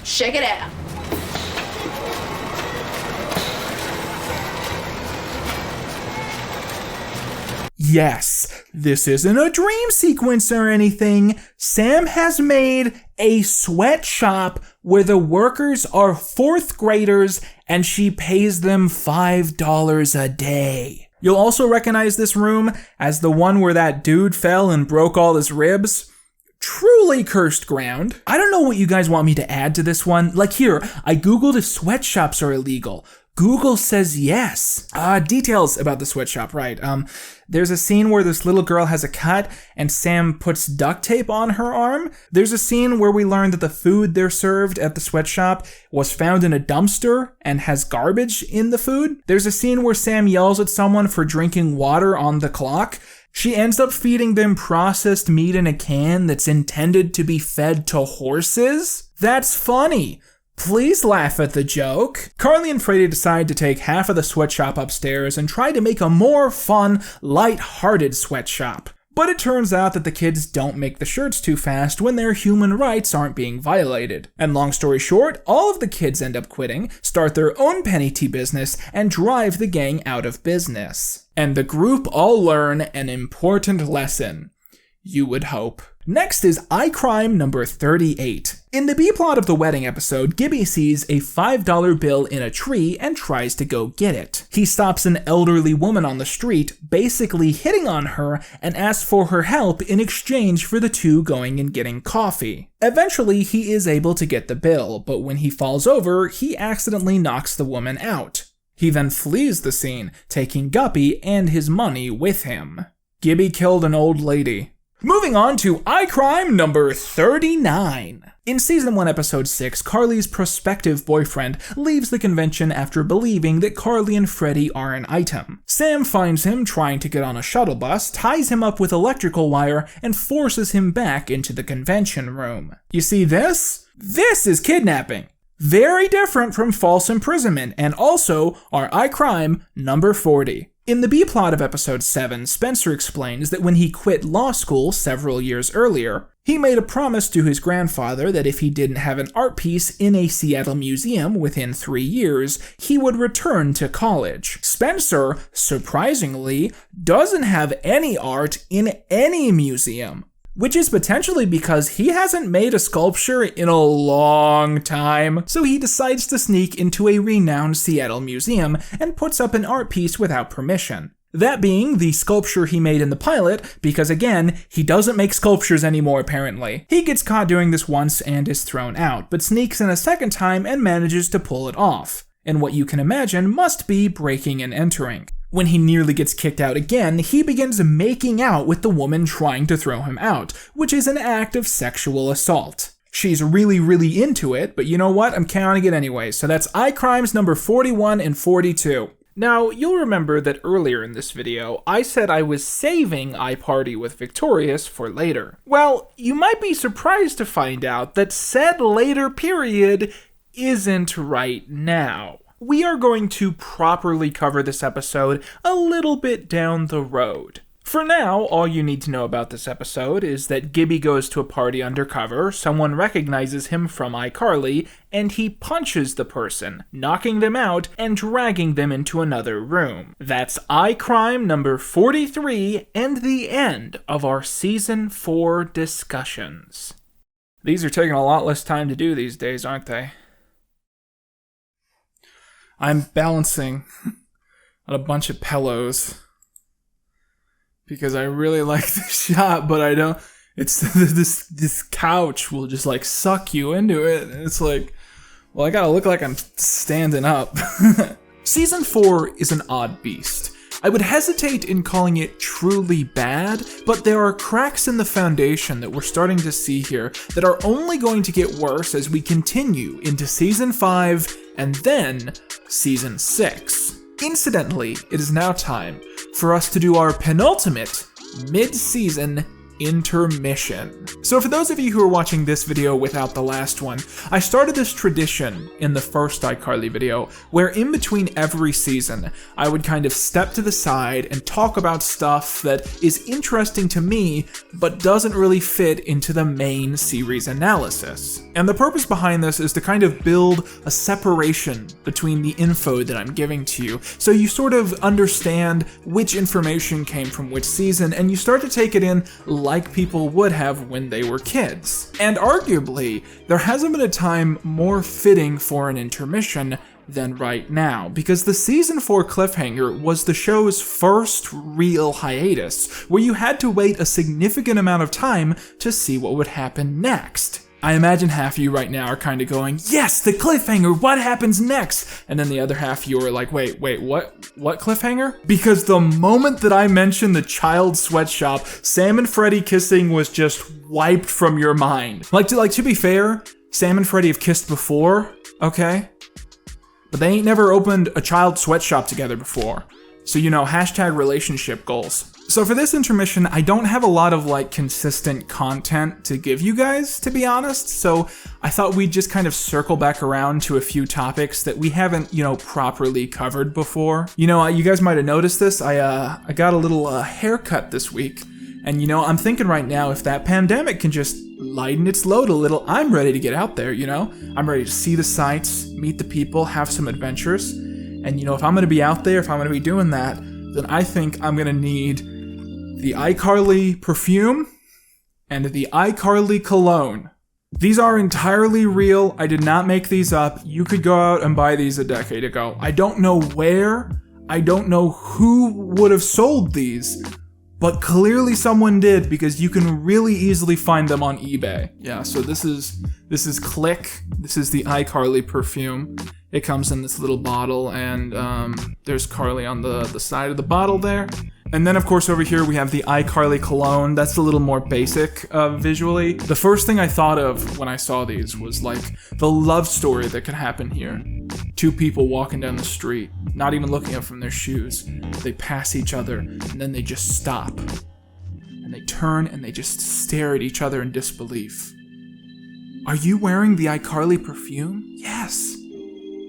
Check it out. Yes, this isn't a dream sequence or anything. Sam has made a sweatshop where the workers are 4th graders and she pays them $5 a day. You'll also recognize this room as the one where that dude fell and broke all his ribs. Truly cursed ground. I don't know what you guys want me to add to this one. Like here, I googled if sweatshops are illegal. Google says yes. Details about the sweatshop, right. There's a scene where this little girl has a cut and Sam puts duct tape on her arm. There's a scene where we learn that the food they're served at the sweatshop was found in a dumpster and has garbage in the food. There's a scene where Sam yells at someone for drinking water on the clock. She ends up feeding them processed meat in a can that's intended to be fed to horses. That's funny. Please laugh at the joke. Carly and Freddie decide to take half of the sweatshop upstairs and try to make a more fun, light-hearted sweatshop. But it turns out that the kids don't make the shirts too fast when their human rights aren't being violated. And long story short, all of the kids end up quitting, start their own penny tea business, and drive the gang out of business. And the group all learn an important lesson. You would hope. Next is iCrime number 38. In the B-plot of the wedding episode, Gibby sees a $5 bill in a tree and tries to go get it. He stops an elderly woman on the street, basically hitting on her, and asks for her help in exchange for the two going and getting coffee. Eventually, he is able to get the bill, but when he falls over, he accidentally knocks the woman out. He then flees the scene, taking Guppy and his money with him. Gibby killed an old lady. Moving on to iCrime number 39. In Season 1, Episode 6, Carly's prospective boyfriend leaves the convention after believing that Carly and Freddie are an item. Sam finds him trying to get on a shuttle bus, ties him up with electrical wire, and forces him back into the convention room. You see this? This is kidnapping. Very different from false imprisonment, and also our iCrime number 40. In the B-plot of episode 7, Spencer explains that when he quit law school several years earlier, he made a promise to his grandfather that if he didn't have an art piece in a Seattle museum within 3 years, he would return to college. Spencer, surprisingly, doesn't have any art in any museum, which is potentially because he hasn't made a sculpture in a long time. So he decides to sneak into a renowned Seattle museum and puts up an art piece without permission. That being the sculpture he made in the pilot, because again, he doesn't make sculptures anymore apparently. He gets caught doing this once and is thrown out, but sneaks in a second time and manages to pull it off. And what you can imagine must be breaking and entering. When he nearly gets kicked out again, he begins making out with the woman trying to throw him out, which is an act of sexual assault. She's really into it, but you know what? I'm counting it anyway, so that's iCrimes number 41 and 42. Now, you'll remember that earlier in this video, I said I was saving iParty with Victorious for later. Well, you might be surprised to find out that said later period isn't right now. We are going to properly cover this episode a little bit down the road. For now, all you need to know about this episode is that Gibby goes to a party undercover, someone recognizes him from iCarly, and he punches the person, knocking them out and dragging them into another room. That's iCrime number 43 and the end of our Season 4 discussions. These are taking a lot less time to do these days, aren't they? I'm balancing on a bunch of pillows because I really like the shot, but I don't. It's this couch will just like suck you into it, and it's like, well, I gotta look like I'm standing up. Season 4 is an odd beast. I would hesitate in calling it truly bad, but there are cracks in the foundation that we're starting to see here that are only going to get worse as we continue into Season 5 and then Season 6. Incidentally, it is now time for us to do our penultimate mid-season intermission. So for those of you who are watching this video without the last one, I started this tradition in the first iCarly video where in between every season, I would kind of step to the side and talk about stuff that is interesting to me, but doesn't really fit into the main series analysis. And the purpose behind this is to kind of build a separation between the info that I'm giving to you, so you sort of understand which information came from which season, and you start to take it in like people would have when they were kids. And arguably, there hasn't been a time more fitting for an intermission than right now, because the Season 4 cliffhanger was the show's first real hiatus, where you had to wait a significant amount of time to see what would happen next. I imagine half of you right now are kind of going, yes, the cliffhanger, what happens next? And then the other half of you are like, wait, what cliffhanger? Because the moment that I mentioned the child sweatshop, Sam and Freddie kissing was just wiped from your mind. To be fair, Sam and Freddie have kissed before, okay? But they ain't never opened a child sweatshop together before. So, you know, hashtag relationship goals. So for this intermission, I don't have a lot of consistent content to give you guys, to be honest, so I thought we'd just kind of circle back around to a few topics that we haven't, properly covered before. You guys might have noticed this, I got a little haircut this week, And you know, I'm thinking right now, if that pandemic can just lighten its load a little, I'm ready to get out there, you know? I'm ready to see the sights, meet the people, have some adventures. And you know, if I'm gonna be out there, if I'm gonna be doing that, then I think I'm gonna need the iCarly perfume and the iCarly cologne. These are entirely real. I did not make these up. You could go out and buy these a decade ago. I don't know where, I don't know who would have sold these, but clearly someone did, because you can really easily find them on eBay. Yeah, so this is Click. This is the iCarly perfume. It comes in this little bottle, and there's Carly on the side of the bottle there. And then, of course, over here we have the iCarly cologne. That's a little more basic visually. The first thing I thought of when I saw these was like the love story that could happen here. Two people walking down the street, not even looking up from their shoes. They pass each other, and then they just stop. And they turn and they just stare at each other in disbelief. Are you wearing the iCarly perfume? Yes.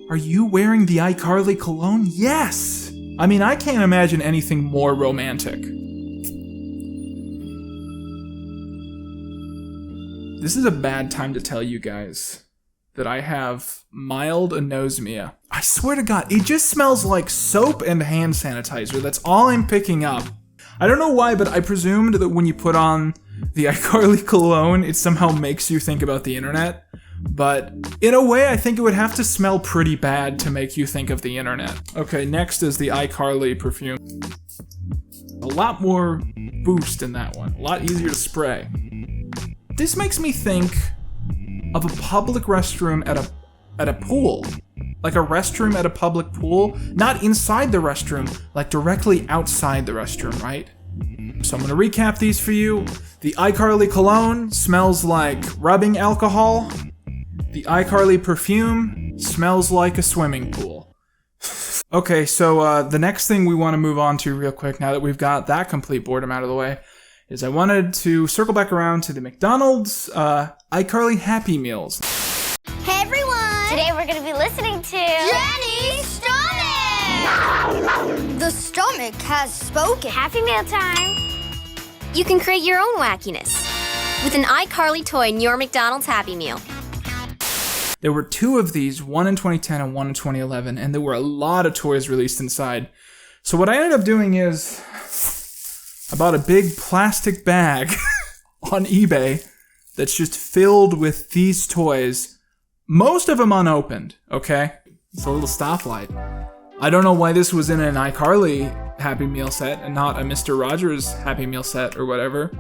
Are you wearing the iCarly cologne? Yes. I mean, I can't imagine anything more romantic. This is a bad time to tell you guys that I have mild anosmia. I swear to God, it just smells like soap and hand sanitizer. That's all I'm picking up. I don't know why, but I presumed that when you put on the iCarly cologne, it somehow makes you think about the internet. But in a way, I think it would have to smell pretty bad to make you think of the internet. Okay, next is the iCarly perfume. A lot more boost in that one. A lot easier to spray. This makes me think of a public restroom at a pool. Like a restroom at a public pool. Not inside the restroom, like directly outside the restroom, right? So I'm gonna recap these for you. The iCarly cologne smells like rubbing alcohol. The iCarly perfume smells like a swimming pool. Okay, so the next thing we want to move on to real quick, now that we've got that complete boredom out of the way, is I wanted to circle back around to the McDonald's iCarly Happy Meals. Hey everyone! Today we're going to be listening to Jenny's stomach! The stomach has spoken. Happy Meal Time. You can create your own wackiness with an iCarly toy in your McDonald's Happy Meal. There were two of these, one in 2010 and one in 2011, and there were a lot of toys released inside. So what I ended up doing is I bought a big plastic bag on eBay that's just filled with these toys, most of them unopened, okay? It's a little stoplight. I don't know why this was in an iCarly Happy Meal set and not a Mr. Rogers Happy Meal set or whatever,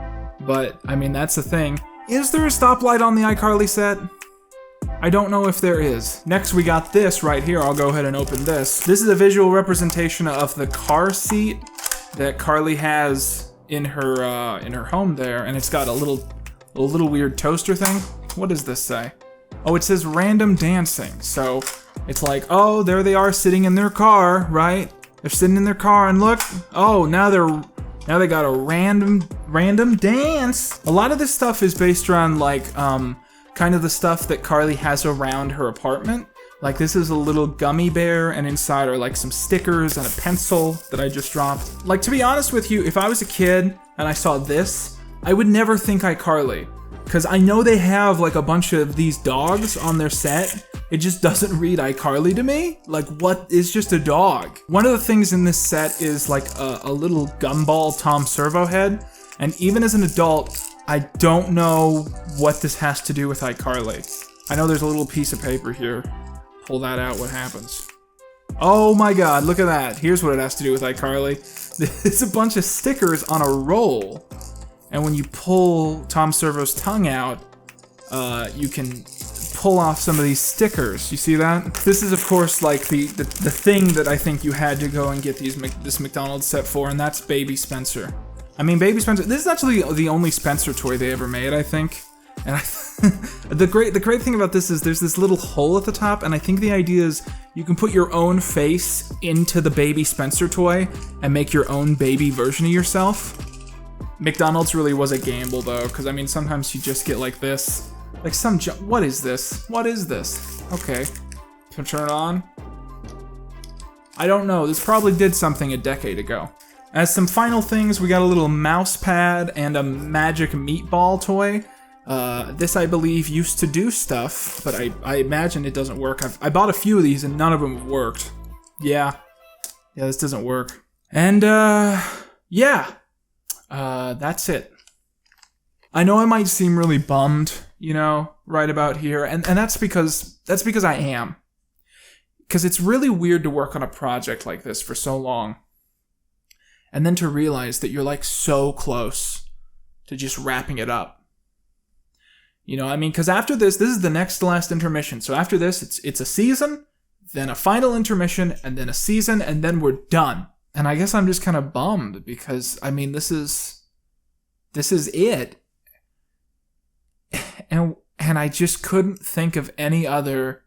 but I mean, that's the thing. Is there a stoplight on the iCarly set? I don't know if there is. Next we got this right here. I'll go ahead and open this. This is a visual representation of the car seat that Carly has in her home there, and it's got a little weird toaster thing. What does this say? Oh, it says random dancing. So it's like, oh, there they are sitting in their car, right? They're sitting in their car, and look, oh, now they got a random dance. A lot of this stuff is based around like kind of the stuff that Carly has around her apartment. Like this is a little gummy bear, and inside are like some stickers and a pencil that I just dropped. Like, to be honest with you, if I was a kid and I saw this, I would never think iCarly, because I know they have like a bunch of these dogs on their set. It just doesn't read iCarly to me. Like, what is just a dog? One of the things in this set is like a little gumball Tom Servo head, and even as an adult, I don't know what this has to do with iCarly. I know there's a little piece of paper here. Pull that out, what happens? Oh my God, look at that. Here's what it has to do with iCarly. It's a bunch of stickers on a roll. And when you pull Tom Servo's tongue out, you can pull off some of these stickers. You see that? This is, of course, like the thing that I think you had to go and get this McDonald's set for, and that's Baby Spencer. I mean, Baby Spencer, this is actually the only Spencer toy they ever made, I think. And the great thing about this is there's this little hole at the top, and I think the idea is you can put your own face into the Baby Spencer toy and make your own baby version of yourself. McDonald's really was a gamble, though, because, I mean, sometimes you just get like this. Like what is this? What is this? Okay. Can I turn it on? I don't know. This probably did something a decade ago. As some final things, we got a little mouse pad and a magic meatball toy. This, I believe, used to do stuff, but I imagine it doesn't work. I bought a few of these and none of them have worked. Yeah, this doesn't work. And, that's it. I know I might seem really bummed, right about here, and that's because I am. Because it's really weird to work on a project like this for so long, and then to realize that you're like so close to just wrapping it up. Because after this is the next to last intermission. So after this, it's a season, then a final intermission, and then a season, and then we're done. And I guess I'm just kind of bummed because, this is it. And I just couldn't think of any other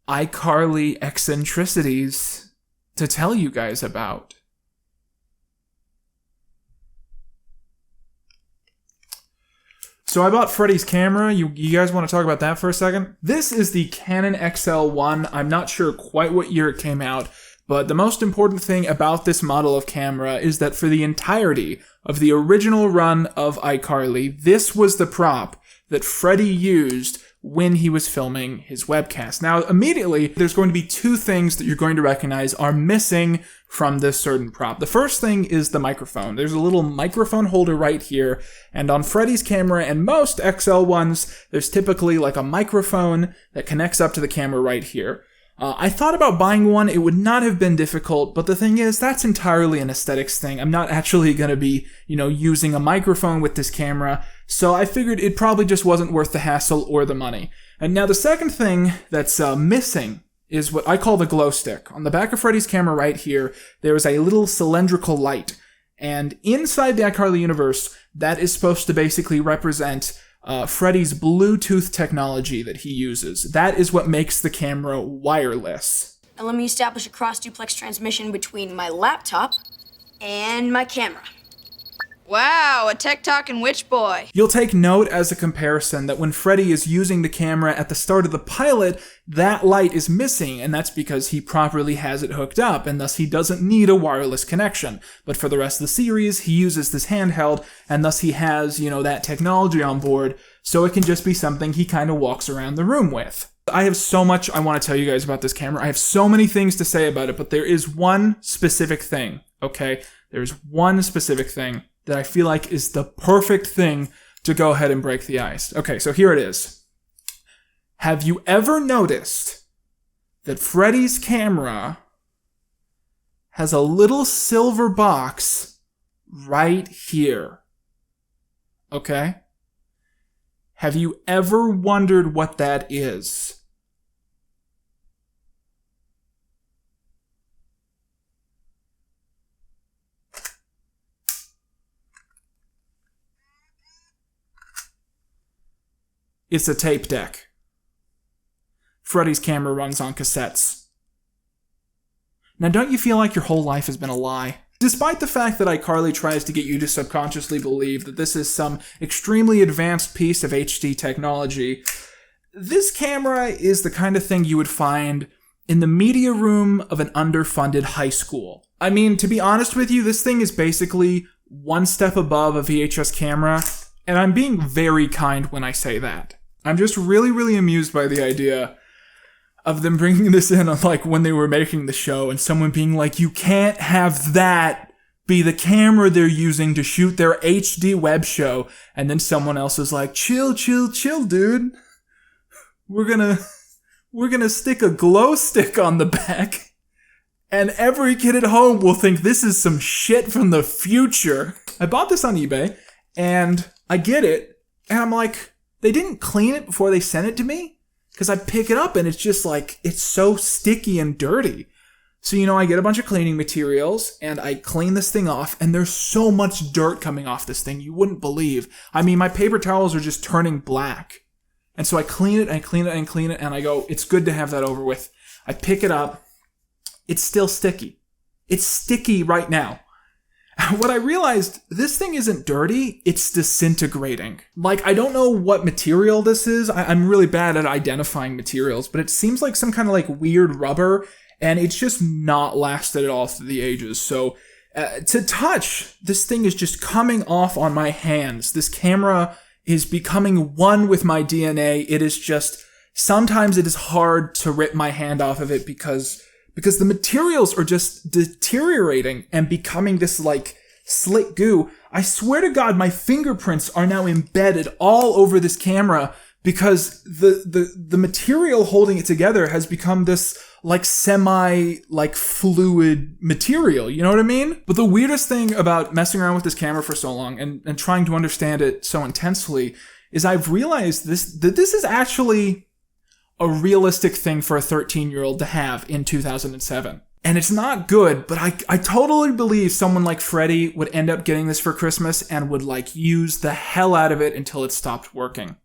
iCarly eccentricities to tell you guys about. So I bought Freddie's camera. You guys want to talk about that for a second? This is the Canon XL1. I'm not sure quite what year it came out, but the most important thing about this model of camera is that for the entirety of the original run of iCarly, this was the prop that Freddie used when he was filming his webcast. Now, immediately, there's going to be two things that you're going to recognize are missing from this certain prop. The first thing is the microphone. There's a little microphone holder right here, and on Freddie's camera and most XL ones, there's typically like a microphone that connects up to the camera right here. I thought about buying one. It would not have been difficult, but the thing is, that's entirely an aesthetics thing. I'm not actually going to be, using a microphone with this camera, so I figured it probably just wasn't worth the hassle or the money. And now the second thing that's missing is what I call the glow stick. On the back of Freddie's camera right here, there is a little cylindrical light, and inside the iCarly universe, that is supposed to basically represent Freddie's Bluetooth technology that he uses. That is what makes the camera wireless. Now let me establish a cross-duplex transmission between my laptop and my camera. Wow, a tech-talking witch boy. You'll take note as a comparison that when Freddie is using the camera at the start of the pilot, that light is missing, and that's because he properly has it hooked up, and thus he doesn't need a wireless connection. But for the rest of the series, he uses this handheld, and thus he has, that technology on board, so it can just be something he kind of walks around the room with. I have so much I want to tell you guys about this camera. I have so many things to say about it, but there is one specific thing, okay? There's one specific thing that I feel like is the perfect thing to go ahead and break the ice. Okay, so here it is. Have you ever noticed that Freddie's camera has a little silver box right here? Okay? Have you ever wondered what that is? It's a tape deck. Freddie's camera runs on cassettes. Now, don't you feel like your whole life has been a lie? Despite the fact that iCarly tries to get you to subconsciously believe that this is some extremely advanced piece of HD technology, this camera is the kind of thing you would find in the media room of an underfunded high school. I mean, to be honest with you, this thing is basically one step above a VHS camera, and I'm being very kind when I say that. I'm just really, really amused by the idea of them bringing this in on, like, when they were making the show and someone being like, you can't have that be the camera they're using to shoot their HD web show. And then someone else is like, chill, dude. We're gonna stick a glow stick on the back and every kid at home will think this is some shit from the future. I bought this on eBay and I get it and I'm like, they didn't clean it before they sent it to me? Because I pick it up and it's just like, it's so sticky and dirty. So, I get a bunch of cleaning materials and I clean this thing off and there's so much dirt coming off this thing you wouldn't believe. I mean, my paper towels are just turning black. And so I clean it and I clean it and clean it and I go, it's good to have that over with. I pick it up. It's still sticky. It's sticky right now. What I realized, this thing isn't dirty, it's disintegrating. Like, I don't know what material this is. I'm really bad at identifying materials, but it seems like some kind of like weird rubber, and it's just not lasted at all through the ages. So To touch, this thing is just coming off on my hands. This camera is becoming one with my DNA. It is just, sometimes it is hard to rip my hand off of it because the materials are just deteriorating and becoming this like slick goo. I swear to God, my fingerprints are now embedded all over this camera because the material holding it together has become this like like fluid material, you know what I mean? But the weirdest thing about messing around with this camera for so long and trying to understand it so intensely is I've realized that this is actually a realistic thing for a 13-year-old to have in 2007. And it's not good, but I totally believe someone like Freddie would end up getting this for Christmas and would like use the hell out of it until it stopped working.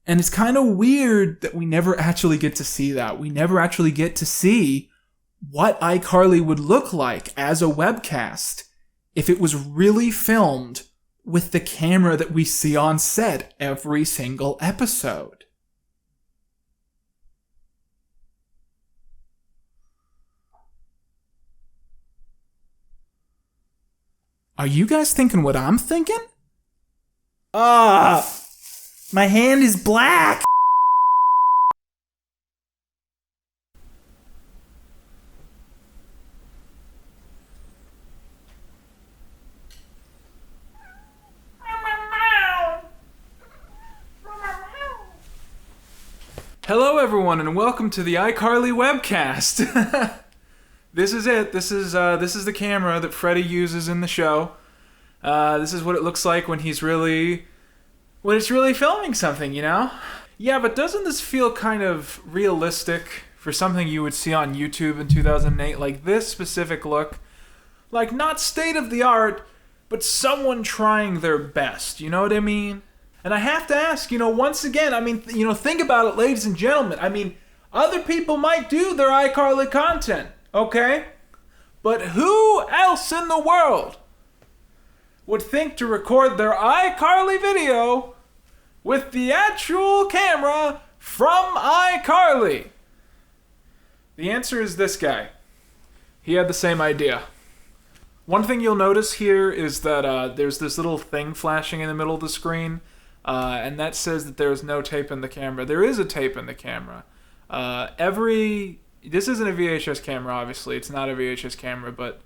And it's kind of weird that we never actually get to see that. We never actually get to see what iCarly would look like as a webcast if it was really filmed with the camera that we see on set every single episode. Are you guys thinking what I'm thinking? My hand is black! Hello everyone and welcome to the iCarly webcast. This is it. This is the camera that Freddie uses in the show. This is what it looks like when it's really filming something, you know? Yeah, but doesn't this feel kind of realistic for something you would see on YouTube in 2008? Like this specific look. Like not state of the art, but someone trying their best, you know what I mean? And I have to ask, once again, think about it, ladies and gentlemen. Other people might do their iCarly content, okay? But who else in the world would think to record their iCarly video with the actual camera from iCarly? The answer is this guy. He had the same idea. One thing you'll notice here is that there's this little thing flashing in the middle of the screen, and that says that there is no tape in the camera. There is a tape in the camera. This isn't a VHS camera, obviously. It's not a VHS camera, but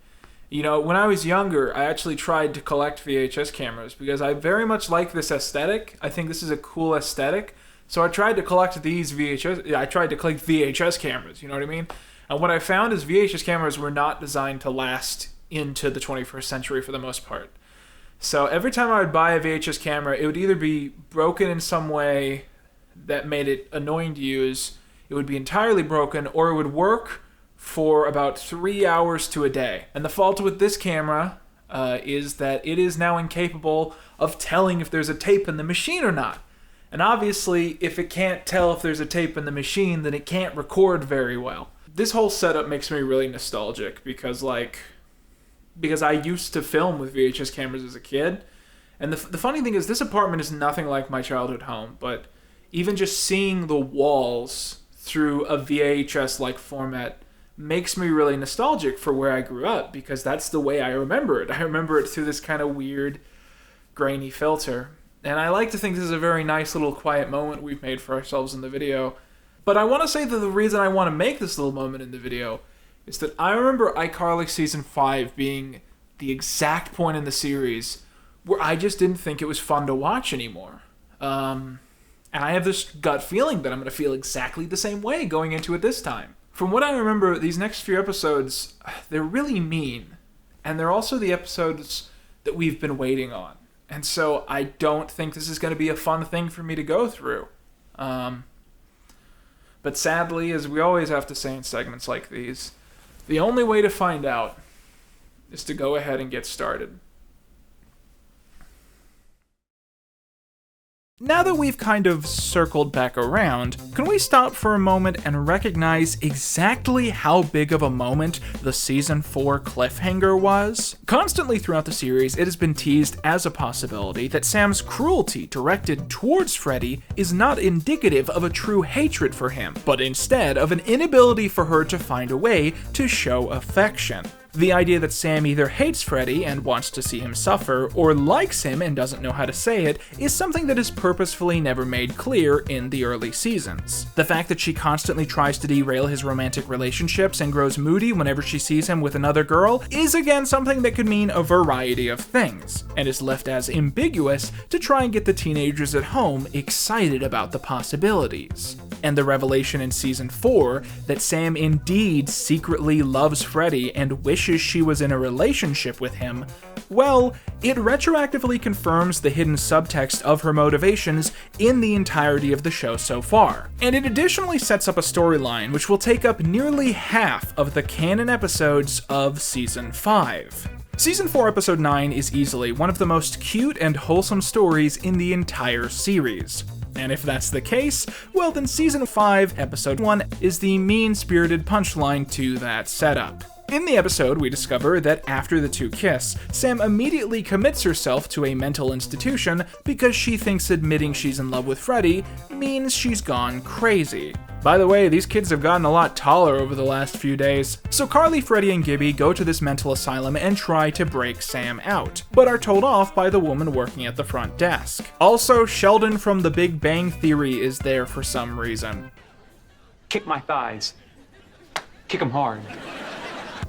when I was younger, I actually tried to collect VHS cameras because I very much like this aesthetic. I think this is a cool aesthetic. So I tried to collect VHS cameras, you know what I mean? And what I found is VHS cameras were not designed to last into the 21st century for the most part. So every time I would buy a VHS camera, it would either be broken in some way that made it annoying to use, it would be entirely broken, or it would work for about 3 hours to a day. And the fault with this camera is that it is now incapable of telling if there's a tape in the machine or not. And obviously, if it can't tell if there's a tape in the machine, then it can't record very well. This whole setup makes me really nostalgic because I used to film with VHS cameras as a kid. And the funny thing is, this apartment is nothing like my childhood home, but even just seeing the walls through a VHS-like format makes me really nostalgic for where I grew up, because that's the way I remember it. I remember it through this kind of weird, grainy filter. And I like to think this is a very nice little quiet moment we've made for ourselves in the video. But I want to say that the reason I want to make this little moment in the video is that I remember iCarly Season 5 being the exact point in the series where I just didn't think it was fun to watch anymore. And I have this gut feeling that I'm going to feel exactly the same way going into it this time. From what I remember, these next few episodes, they're really mean. And they're also the episodes that we've been waiting on. And so I don't think this is going to be a fun thing for me to go through. But sadly, as we always have to say in segments like these, the only way to find out is to go ahead and get started. Now that we've kind of circled back around, can we stop for a moment and recognize exactly how big of a moment the Season 4 cliffhanger was? Constantly throughout the series, it has been teased as a possibility that Sam's cruelty directed towards Freddie is not indicative of a true hatred for him, but instead of an inability for her to find a way to show affection. The idea that Sam either hates Freddie and wants to see him suffer, or likes him and doesn't know how to say it, is something that is purposefully never made clear in the early seasons. The fact that she constantly tries to derail his romantic relationships and grows moody whenever she sees him with another girl is again something that could mean a variety of things, and is left as ambiguous to try and get the teenagers at home excited about the possibilities. And the revelation in season 4 that Sam indeed secretly loves Freddie and wishes she was in a relationship with him, well, it retroactively confirms the hidden subtext of her motivations in the entirety of the show so far. And it additionally sets up a storyline which will take up nearly half of the canon episodes of season 5. Season 4 episode 9 is easily one of the most cute and wholesome stories in the entire series. And if that's the case, well then season 5 episode 1 is the mean-spirited punchline to that setup. In the episode, we discover that after the two kiss, Sam immediately commits herself to a mental institution because she thinks admitting she's in love with Freddie means she's gone crazy. By the way, these kids have gotten a lot taller over the last few days. So Carly, Freddie, and Gibby go to this mental asylum and try to break Sam out, but are told off by the woman working at the front desk. Also, Sheldon from The Big Bang Theory is there for some reason. Kick my thighs. Kick them hard.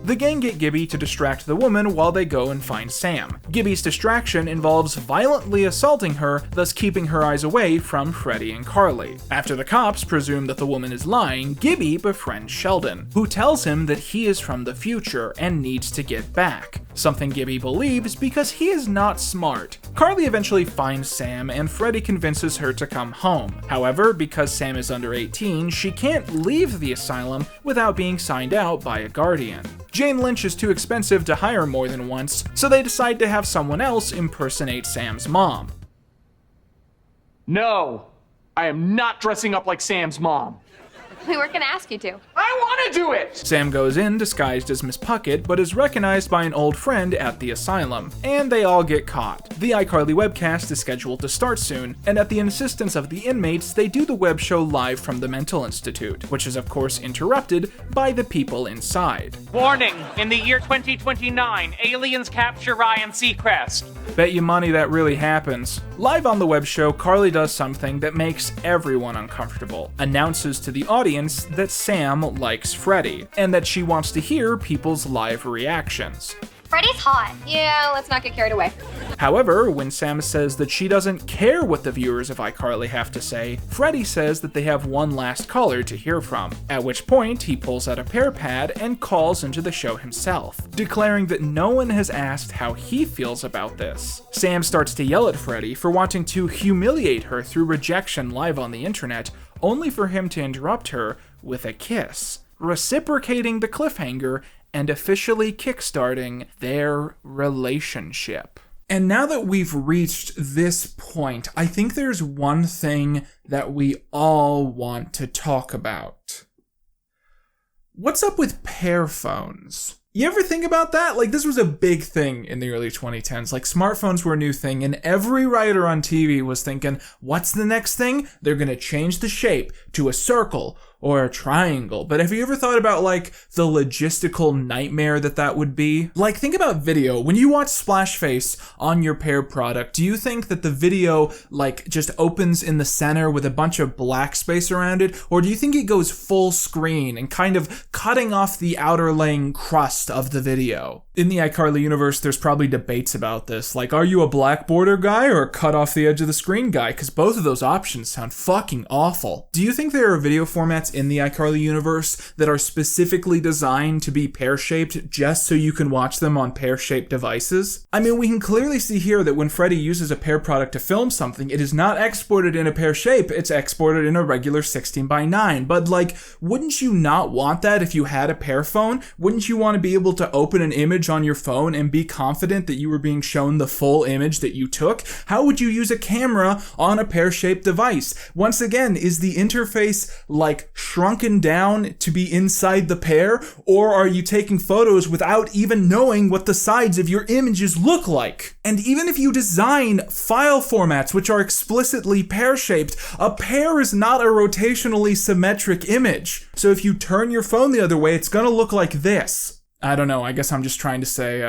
The gang get Gibby to distract the woman while they go and find Sam. Gibby's distraction involves violently assaulting her, thus keeping her eyes away from Freddie and Carly. After the cops presume that the woman is lying, Gibby befriends Sheldon, who tells him that he is from the future and needs to get back. Something Gibby believes because he is not smart. Carly eventually finds Sam and Freddie convinces her to come home. However, because Sam is under 18, she can't leave the asylum without being signed out by a guardian. Jane Lynch is too expensive to hire more than once, so they decide to have someone else impersonate Sam's mom. No, I am not dressing up like Sam's mom. We weren't gonna ask you to. I want to do it! Sam goes in disguised as Miss Puckett, but is recognized by an old friend at the asylum, and they all get caught. The iCarly webcast is scheduled to start soon, and at the insistence of the inmates, they do the web show live from the mental institute, which is of course interrupted by the people inside. Warning, in the year 2029, aliens capture Ryan Seacrest. Bet you money that really happens. Live on the web show, Carly does something that makes everyone uncomfortable, announces to the audience that Sam likes Freddie, and that she wants to hear people's live reactions. Freddie's hot. Yeah, let's not get carried away. However, when Sam says that she doesn't care what the viewers of iCarly have to say, Freddie says that they have one last caller to hear from, at which point he pulls out a pear pad and calls into the show himself, declaring that no one has asked how he feels about this. Sam starts to yell at Freddie for wanting to humiliate her through rejection live on the internet, only for him to interrupt her with a kiss, reciprocating the cliffhanger and officially kickstarting their relationship. And now that we've reached this point, I think there's one thing that we all want to talk about. What's up with pair phones? You ever think about that? Like, this was a big thing in the early 2010s. Like, smartphones were a new thing, and every writer on TV was thinking, what's the next thing? They're gonna change the shape to a circle or a triangle. But have you ever thought about, like, the logistical nightmare that would be? Like, think about video. When you watch Splash Face on your Pair product, do you think that the video, like, just opens in the center with a bunch of black space around it? Or do you think it goes full screen and kind of cutting off the outer laying crust of the video? In the iCarly universe, there's probably debates about this. Like, are you a black border guy or a cut off the edge of the screen guy? Because both of those options sound fucking awful. Do you think there are video formats in the iCarly universe that are specifically designed to be pear-shaped just so you can watch them on pear-shaped devices? I mean, we can clearly see here that when Freddie uses a Pair product to film something, it is not exported in a pear shape, it's exported in a regular 16:9. But like, wouldn't you not want that if you had a Pair phone? Wouldn't you want to be able to open an image on your phone and be confident that you were being shown the full image that you took? How would you use a camera on a pear-shaped device? Once again, is the interface like shrunken down to be inside the Pair, or are you taking photos without even knowing what the sides of your images look like? And even if you design file formats which are explicitly pear-shaped, a Pair is not a rotationally symmetric image. So if you turn your phone the other way, it's gonna look like this. I don't know, I guess I'm just trying to say,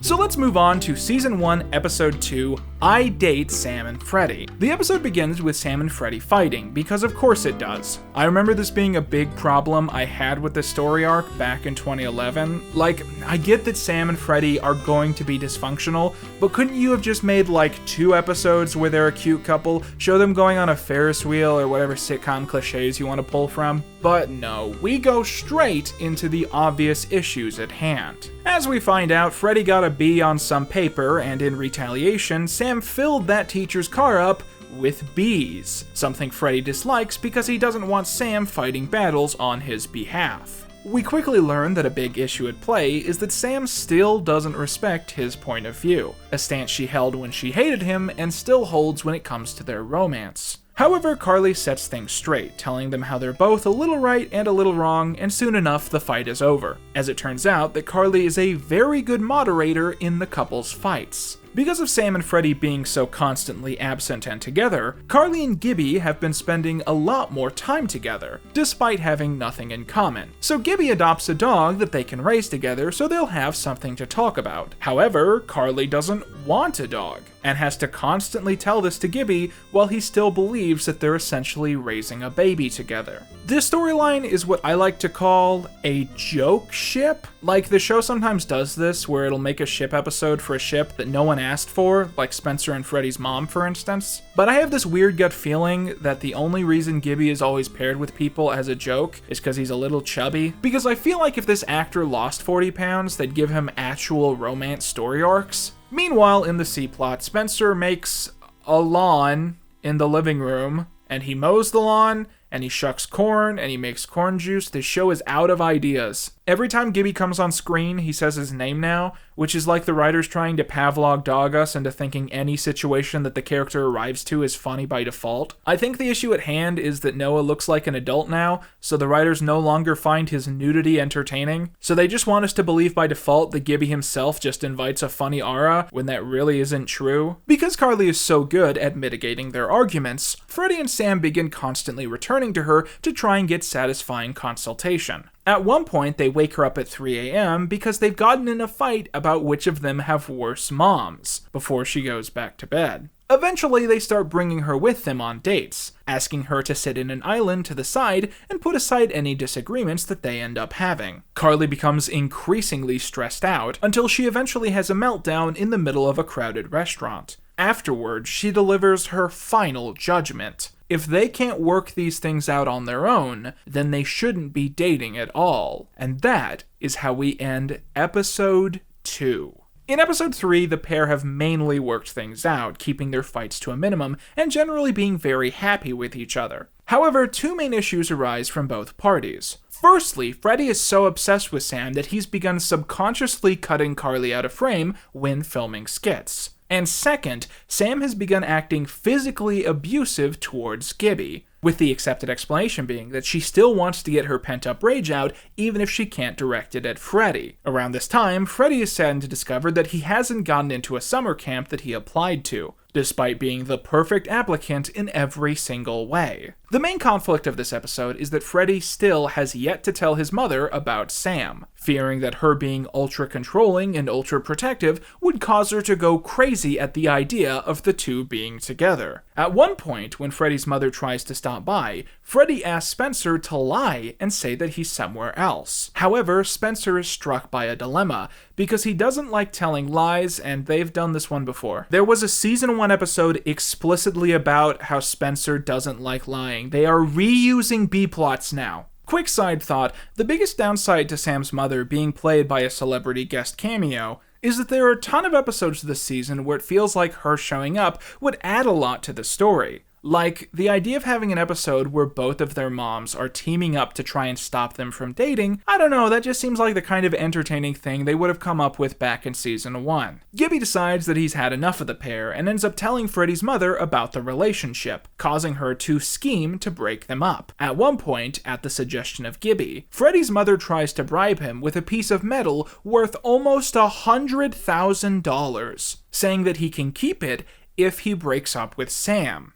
So let's move on to Season 1, Episode 2, I Date Sam and Freddie. The episode begins with Sam and Freddie fighting, because of course it does. I remember this being a big problem I had with the story arc back in 2011. Like, I get that Sam and Freddie are going to be dysfunctional, but couldn't you have just made like 2 episodes where they're a cute couple, show them going on a Ferris wheel or whatever sitcom cliches you want to pull from? But no, we go straight into the obvious issues at hand. As we find out, Freddie got a B on some paper, and in retaliation, Sam filled that teacher's car up with bees, something Freddie dislikes because he doesn't want Sam fighting battles on his behalf. We quickly learn that a big issue at play is that Sam still doesn't respect his point of view, a stance she held when she hated him and still holds when it comes to their romance. However, Carly sets things straight, telling them how they're both a little right and a little wrong, and soon enough the fight is over, as it turns out that Carly is a very good moderator in the couple's fights. Because of Sam and Freddie being so constantly absent and together, Carly and Gibby have been spending a lot more time together, despite having nothing in common. So Gibby adopts a dog that they can raise together so they'll have something to talk about. However, Carly doesn't want a dog, and has to constantly tell this to Gibby while he still believes that they're essentially raising a baby together. This storyline is what I like to call a joke ship. Like, the show sometimes does this, where it'll make a ship episode for a ship that no one asked for, like Spencer and Freddie's mom, for instance. But I have this weird gut feeling that the only reason Gibby is always paired with people as a joke is because he's a little chubby. Because I feel like if this actor lost 40 pounds, they'd give him actual romance story arcs. Meanwhile, in the C-plot, Spencer makes a lawn in the living room, and he mows the lawn, and he shucks corn, and he makes corn juice. This show is out of ideas. Every time Gibby comes on screen, he says his name now, which is like the writers trying to Pavlov dog us into thinking any situation that the character arrives to is funny by default. I think the issue at hand is that Noah looks like an adult now, so the writers no longer find his nudity entertaining. So they just want us to believe by default that Gibby himself just invites a funny aura, when that really isn't true. Because Carly is so good at mitigating their arguments, Freddie and Sam begin constantly returning to her to try and get satisfying consultation. At one point, they wake her up at 3 a.m. because they've gotten in a fight about which of them have worse moms, before she goes back to bed. Eventually, they start bringing her with them on dates, asking her to sit in an island to the side and put aside any disagreements that they end up having. Carly becomes increasingly stressed out until she eventually has a meltdown in the middle of a crowded restaurant. Afterwards, she delivers her final judgment. If they can't work these things out on their own, then they shouldn't be dating at all. And that is how we end Episode 2. In Episode 3, the pair have mainly worked things out, keeping their fights to a minimum, and generally being very happy with each other. However, 2 main issues arise from both parties. Firstly, Freddie is so obsessed with Sam that he's begun subconsciously cutting Carly out of frame when filming skits. And second, Sam has begun acting physically abusive towards Gibby, with the accepted explanation being that she still wants to get her pent-up rage out even if she can't direct it at Freddie. Around this time, Freddie is saddened to discover that he hasn't gotten into a summer camp that he applied to, despite being the perfect applicant in every single way. The main conflict of this episode is that Freddie still has yet to tell his mother about Sam, fearing that her being ultra-controlling and ultra-protective would cause her to go crazy at the idea of the two being together. At one point, when Freddie's mother tries to stop by, Freddie asks Spencer to lie and say that he's somewhere else. However, Spencer is struck by a dilemma, because he doesn't like telling lies, and they've done this one before. There was a Season 1 episode explicitly about how Spencer doesn't like lying. They are reusing B-plots now. Quick side thought, the biggest downside to Sam's mother being played by a celebrity guest cameo is that there are a ton of episodes this season where it feels like her showing up would add a lot to the story. Like, the idea of having an episode where both of their moms are teaming up to try and stop them from dating, I don't know, that just seems like the kind of entertaining thing they would have come up with back in Season 1. Gibby decides that he's had enough of the pair and ends up telling Freddie's mother about the relationship, causing her to scheme to break them up. At one point, at the suggestion of Gibby, Freddie's mother tries to bribe him with a piece of metal worth almost $100,000, saying that he can keep it if he breaks up with Sam.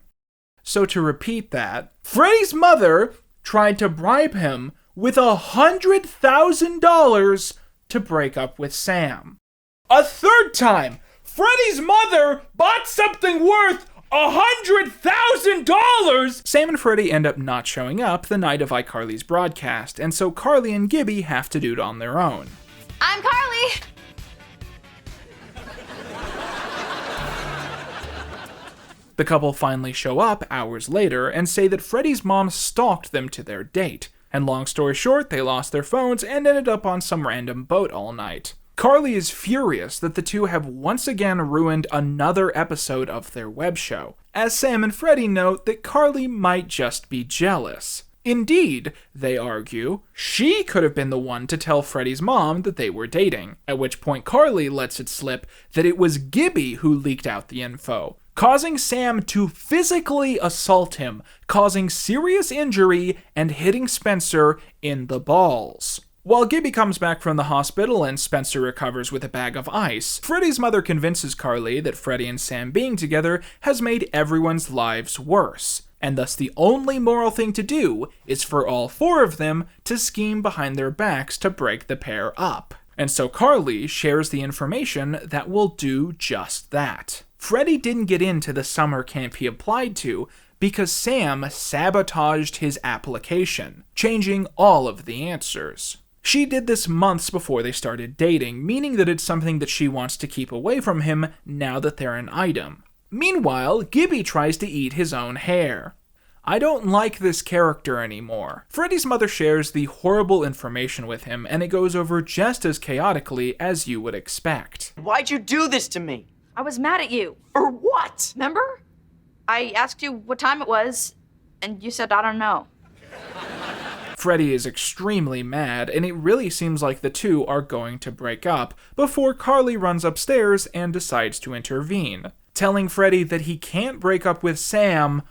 So to repeat that, Freddie's mother tried to bribe him with $100,000 to break up with Sam. A third time, Freddie's mother bought something worth $100,000! Sam and Freddie end up not showing up the night of iCarly's broadcast, and so Carly and Gibby have to do it on their own. I'm Carly! The couple finally show up hours later and say that Freddie's mom stalked them to their date. And long story short, they lost their phones and ended up on some random boat all night. Carly is furious that the two have once again ruined another episode of their web show, as Sam and Freddie note that Carly might just be jealous. Indeed, they argue, she could have been the one to tell Freddie's mom that they were dating, at which point Carly lets it slip that it was Gibby who leaked out the info, causing Sam to physically assault him, causing serious injury and hitting Spencer in the balls. While Gibby comes back from the hospital and Spencer recovers with a bag of ice, Freddie's mother convinces Carly that Freddie and Sam being together has made everyone's lives worse, and thus the only moral thing to do is for all four of them to scheme behind their backs to break the pair up. And so Carly shares the information that will do just that. Freddie didn't get into the summer camp he applied to because Sam sabotaged his application, changing all of the answers. She did this months before they started dating, meaning that it's something that she wants to keep away from him now that they're an item. Meanwhile, Gibby tries to eat his own hair. I don't like this character anymore. Freddie's mother shares the horrible information with him, and it goes over just as chaotically as you would expect. Why'd you do this to me? I was mad at you. For what? Remember? I asked you what time it was, and you said, I don't know. Freddie is extremely mad, and it really seems like the two are going to break up before Carly runs upstairs and decides to intervene, telling Freddie that he can't break up with Sam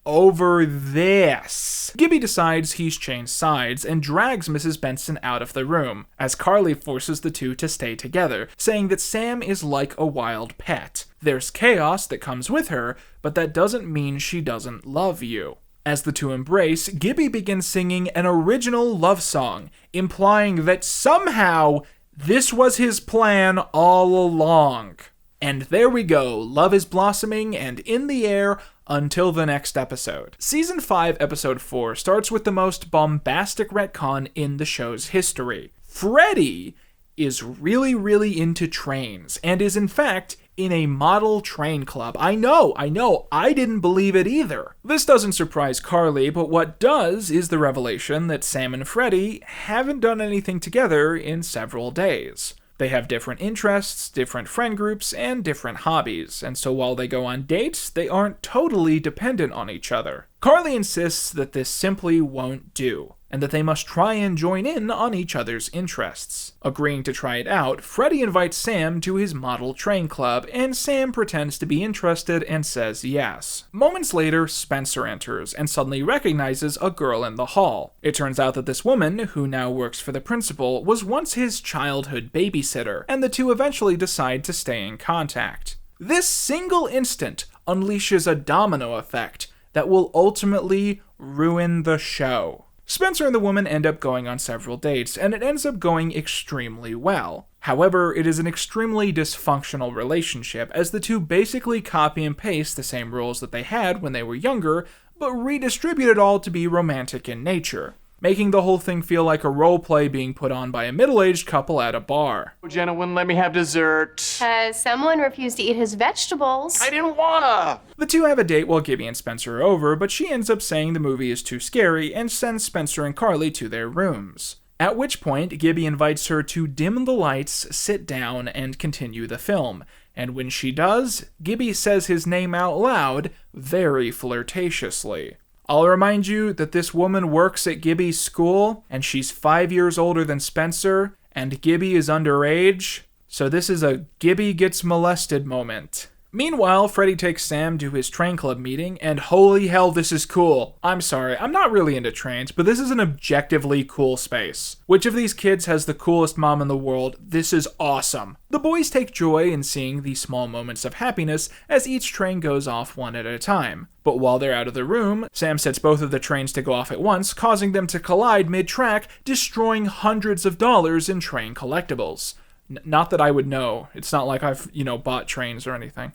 over this. Gibby decides he's changed sides and drags Mrs. Benson out of the room, as Carly forces the two to stay together, saying that Sam is like a wild pet. There's chaos that comes with her, but that doesn't mean she doesn't love you. As the two embrace, Gibby begins singing an original love song, implying that somehow this was his plan all along. And there we go, love is blossoming and in the air until the next episode. Season 5, Episode 4 starts with the most bombastic retcon in the show's history. Freddie is really into trains, and is in fact in a model train club. I know, I didn't believe it either. This doesn't surprise Carly, but what does is the revelation that Sam and Freddie haven't done anything together in several days. They have different interests, different friend groups, and different hobbies, and so while they go on dates, they aren't totally dependent on each other. Carly insists that this simply won't do, and that they must try and join in on each other's interests. Agreeing to try it out, Freddie invites Sam to his model train club, and Sam pretends to be interested and says yes. Moments later, Spencer enters and suddenly recognizes a girl in the hall. It turns out that this woman, who now works for the principal, was once his childhood babysitter, and the two eventually decide to stay in contact. This single instant unleashes a domino effect that will ultimately ruin the show. Spencer and the woman end up going on several dates, and it ends up going extremely well. However, it is an extremely dysfunctional relationship, as the two basically copy and paste the same rules that they had when they were younger, but redistribute it all to be romantic in nature, making the whole thing feel like a role play being put on by a middle-aged couple at a bar. Jenna wouldn't let me have dessert. Someone refused to eat his vegetables. I didn't wanna. The two have a date while Gibby and Spencer are over, but she ends up saying the movie is too scary and sends Spencer and Carly to their rooms. At which point, Gibby invites her to dim the lights, sit down, and continue the film. And when she does, Gibby says his name out loud, very flirtatiously. I'll remind you that this woman works at Gibby's school, and she's 5 years older than Spencer, and Gibby is underage, so this is a Gibby gets molested moment. Meanwhile, Freddie takes Sam to his train club meeting, and holy hell, this is cool. I'm sorry, I'm not really into trains, but this is an objectively cool space. Which of these kids has the coolest mom in the world? This is awesome. The boys take joy in seeing these small moments of happiness as each train goes off one at a time. But while they're out of the room, Sam sets both of the trains to go off at once, causing them to collide mid-track, destroying hundreds of dollars in train collectibles. Not that I would know. It's not like I've, bought trains or anything.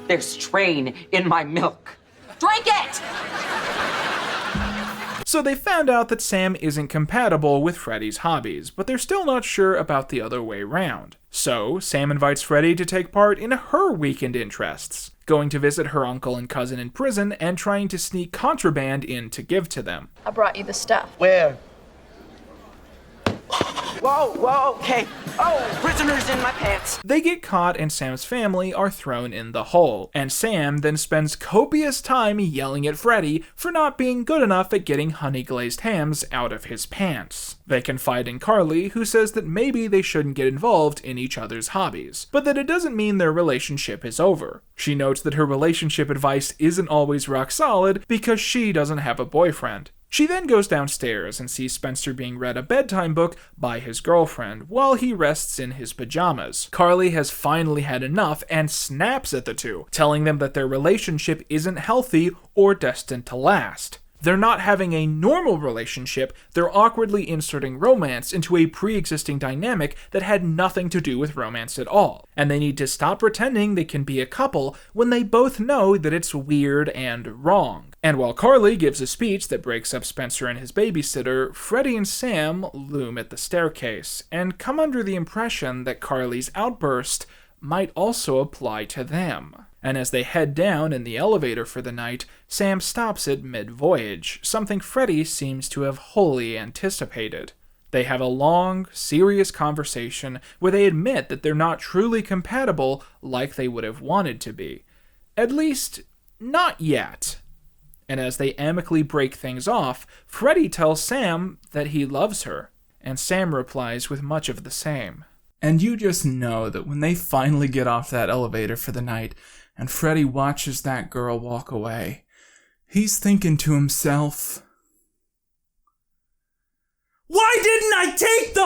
There's train in my milk. Drink it! So they found out that Sam isn't compatible with Freddie's hobbies, but they're still not sure about the other way round. So Sam invites Freddie to take part in her weekend interests, going to visit her uncle and cousin in prison and trying to sneak contraband in to give to them. I brought you the stuff. Where? Whoa, okay. Oh, prisoners in my pants. They get caught and Sam's family are thrown in the hole, and Sam then spends copious time yelling at Freddie for not being good enough at getting honey glazed hams out of his pants. They confide in Carly, who says that maybe they shouldn't get involved in each other's hobbies, but that it doesn't mean their relationship is over. She notes that her relationship advice isn't always rock solid because she doesn't have a boyfriend. She then goes downstairs and sees Spencer being read a bedtime book by his girlfriend while he rests in his pajamas. Carly has finally had enough and snaps at the two, telling them that their relationship isn't healthy or destined to last. They're not having a normal relationship, they're awkwardly inserting romance into a pre-existing dynamic that had nothing to do with romance at all. And they need to stop pretending they can be a couple when they both know that it's weird and wrong. And while Carly gives a speech that breaks up Spencer and his babysitter, Freddie and Sam loom at the staircase, and come under the impression that Carly's outburst might also apply to them. And as they head down in the elevator for the night, Sam stops it mid-voyage, something Freddie seems to have wholly anticipated. They have a long, serious conversation where they admit that they're not truly compatible like they would have wanted to be. At least, not yet. And as they amicably break things off, Freddie tells Sam that he loves her, and Sam replies with much of the same. And you just know that when they finally get off that elevator for the night, and Freddie watches that girl walk away, he's thinking to himself, why didn't I take the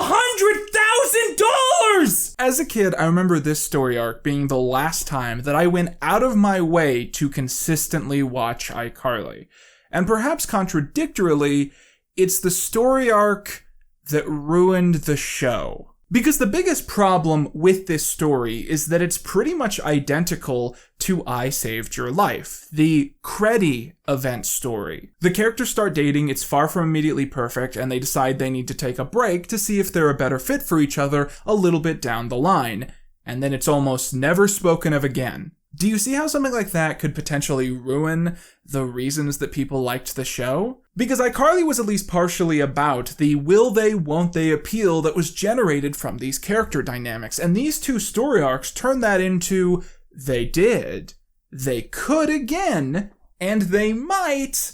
$100,000? As a kid, I remember this story arc being the last time that I went out of my way to consistently watch iCarly. And perhaps contradictorily, it's the story arc that ruined the show. Because the biggest problem with this story is that it's pretty much identical to I Saved Your Life, the Freddie event story. The characters start dating, it's far from immediately perfect, and they decide they need to take a break to see if they're a better fit for each other a little bit down the line. And then it's almost never spoken of again. Do you see how something like that could potentially ruin the reasons that people liked the show? Because iCarly was at least partially about the will they, won't they appeal that was generated from these character dynamics, and these two story arcs turn that into they did, they could again, and they might,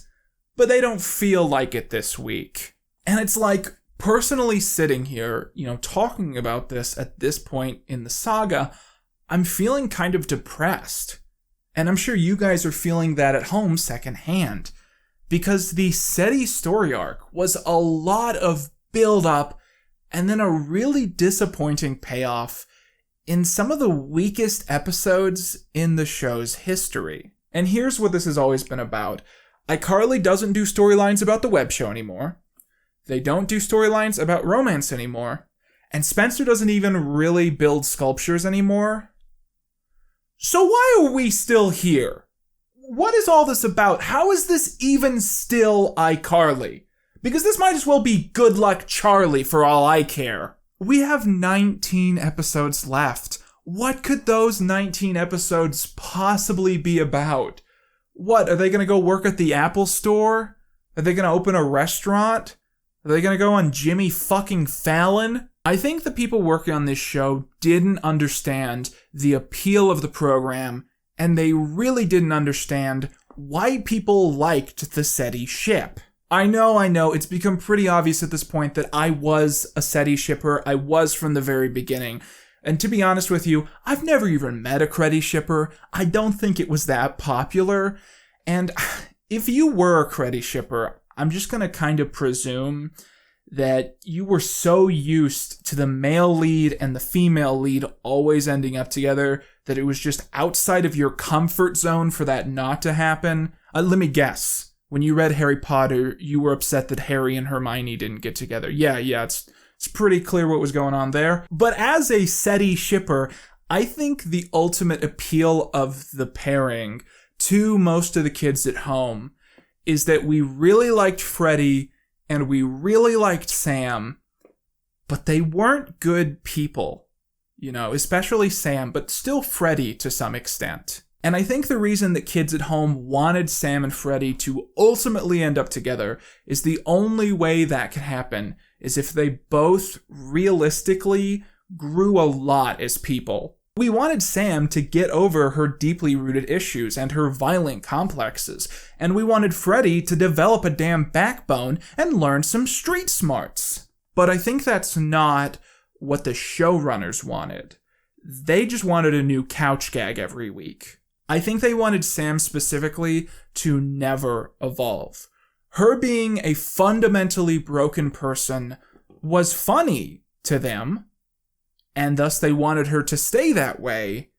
but they don't feel like it this week. And it's like, personally sitting here, talking about this at this point in the saga, I'm feeling kind of depressed. And I'm sure you guys are feeling that at home secondhand. Because the SETI story arc was a lot of build-up and then a really disappointing payoff in some of the weakest episodes in the show's history. And here's what this has always been about. iCarly doesn't do storylines about the web show anymore. They don't do storylines about romance anymore. And Spencer doesn't even really build sculptures anymore. So why are we still here? What is all this about? How is this even still iCarly? Because this might as well be Good Luck Charlie for all I care. We have 19 episodes left. What could those 19 episodes possibly be about? What, are they gonna go work at the Apple store? Are they gonna open a restaurant? Are they gonna go on Jimmy fucking Fallon? I think the people working on this show didn't understand the appeal of the program, and they really didn't understand why people liked the SETI ship. I know, it's become pretty obvious at this point that I was a SETI shipper. I was from the very beginning. And to be honest with you, I've never even met a Creddy shipper. I don't think it was that popular. And if you were a Creddy shipper, I'm just gonna kind of presume that you were so used to the male lead and the female lead always ending up together that it was just outside of your comfort zone for that not to happen. Let me guess. When you read Harry Potter, you were upset that Harry and Hermione didn't get together. Yeah, it's pretty clear what was going on there. But as a SETI shipper, I think the ultimate appeal of the pairing to most of the kids at home is that we really liked Freddie and we really liked Sam, but they weren't good people, especially Sam, but still Freddie to some extent. And I think the reason that kids at home wanted Sam and Freddie to ultimately end up together is the only way that can happen is if they both realistically grew a lot as people. We wanted Sam to get over her deeply rooted issues and her violent complexes, and we wanted Freddie to develop a damn backbone and learn some street smarts. But I think that's not what the showrunners wanted. They just wanted a new couch gag every week. I think they wanted Sam specifically to never evolve. Her being a fundamentally broken person was funny to them, and thus they wanted her to stay that way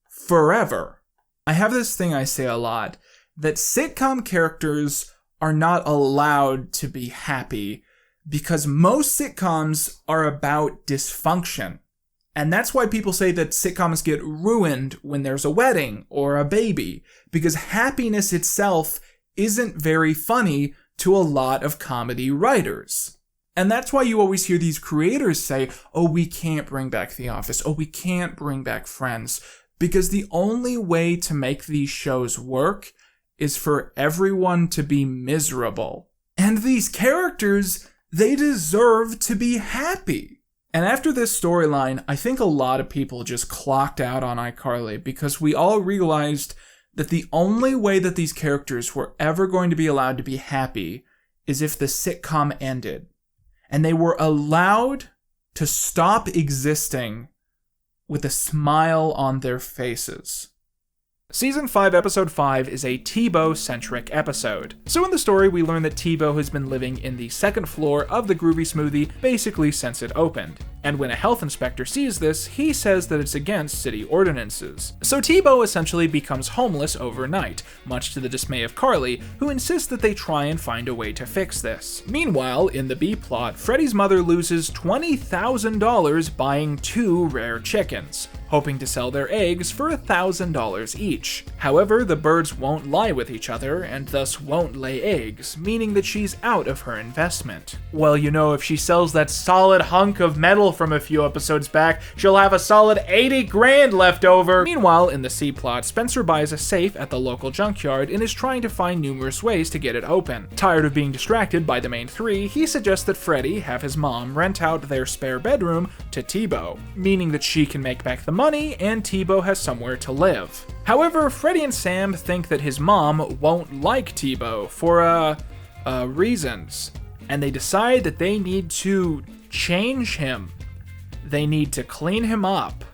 forever. I have this thing I say a lot, that sitcom characters are not allowed to be happy because most sitcoms are about dysfunction. And that's why people say that sitcoms get ruined when there's a wedding or a baby, because happiness itself isn't very funny to a lot of comedy writers. And that's why you always hear these creators say, oh, we can't bring back The Office. Oh, we can't bring back Friends. Because the only way to make these shows work is for everyone to be miserable. And these characters, they deserve to be happy. And after this storyline, I think a lot of people just clocked out on iCarly because we all realized that the only way that these characters were ever going to be allowed to be happy is if the sitcom ended. And they were allowed to stop existing with a smile on their faces. Season 5, Episode 5 is a T-Bo-centric episode. So in the story, we learn that T-Bo has been living in the second floor of the Groovy Smoothie basically since it opened. And when a health inspector sees this, he says that it's against city ordinances. So T-Bo essentially becomes homeless overnight, much to the dismay of Carly, who insists that they try and find a way to fix this. Meanwhile, in the B-plot, Freddie's mother loses $20,000 buying 2 rare chickens, hoping to sell their eggs for $1,000 each. However, the birds won't lie with each other, and thus won't lay eggs, meaning that she's out of her investment. Well, if she sells that solid hunk of metal from a few episodes back, she'll have a solid 80 grand left over. Meanwhile, in the C-plot, Spencer buys a safe at the local junkyard and is trying to find numerous ways to get it open. Tired of being distracted by the main 3, he suggests that Freddie have his mom rent out their spare bedroom to T-Bo, meaning that she can make back the money and T-Bo has somewhere to live. However, Freddie and Sam think that his mom won't like T-Bo for, reasons, and they decide that they need to change him. They need to clean him up.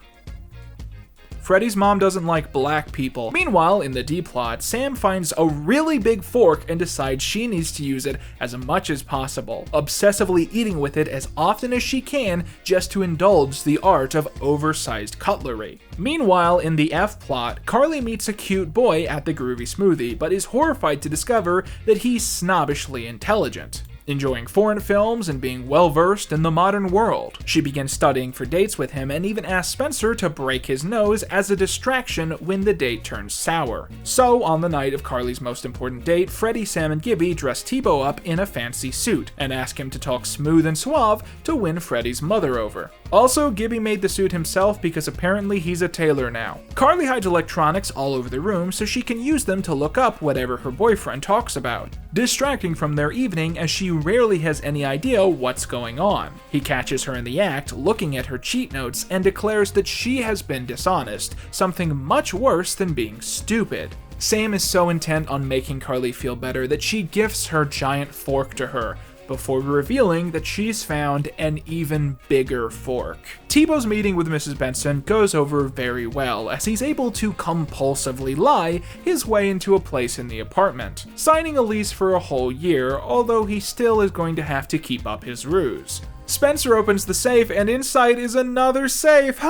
Freddie's mom doesn't like black people. Meanwhile, in the D-plot, Sam finds a really big fork and decides she needs to use it as much as possible, obsessively eating with it as often as she can just to indulge the art of oversized cutlery. Meanwhile, in the F-plot, Carly meets a cute boy at the Groovy Smoothie, but is horrified to discover that he's snobbishly intelligent, enjoying foreign films and being well-versed in the modern world. She begins studying for dates with him and even asks Spencer to break his nose as a distraction when the date turns sour. So, on the night of Carly's most important date, Freddie, Sam, and Gibby dress T-Bo up in a fancy suit and ask him to talk smooth and suave to win Freddie's mother over. Also, Gibby made the suit himself because apparently he's a tailor now. Carly hides electronics all over the room so she can use them to look up whatever her boyfriend talks about, distracting from their evening as she rarely has any idea what's going on. He catches her in the act, looking at her cheat notes, and declares that she has been dishonest, something much worse than being stupid. Sam is so intent on making Carly feel better that she gifts her giant fork to her, before revealing that she's found an even bigger fork. T-Bo's meeting with Mrs. Benson goes over very well, as he's able to compulsively lie his way into a place in the apartment, signing a lease for a whole year, although he still is going to have to keep up his ruse. Spencer opens the safe, and inside is another safe.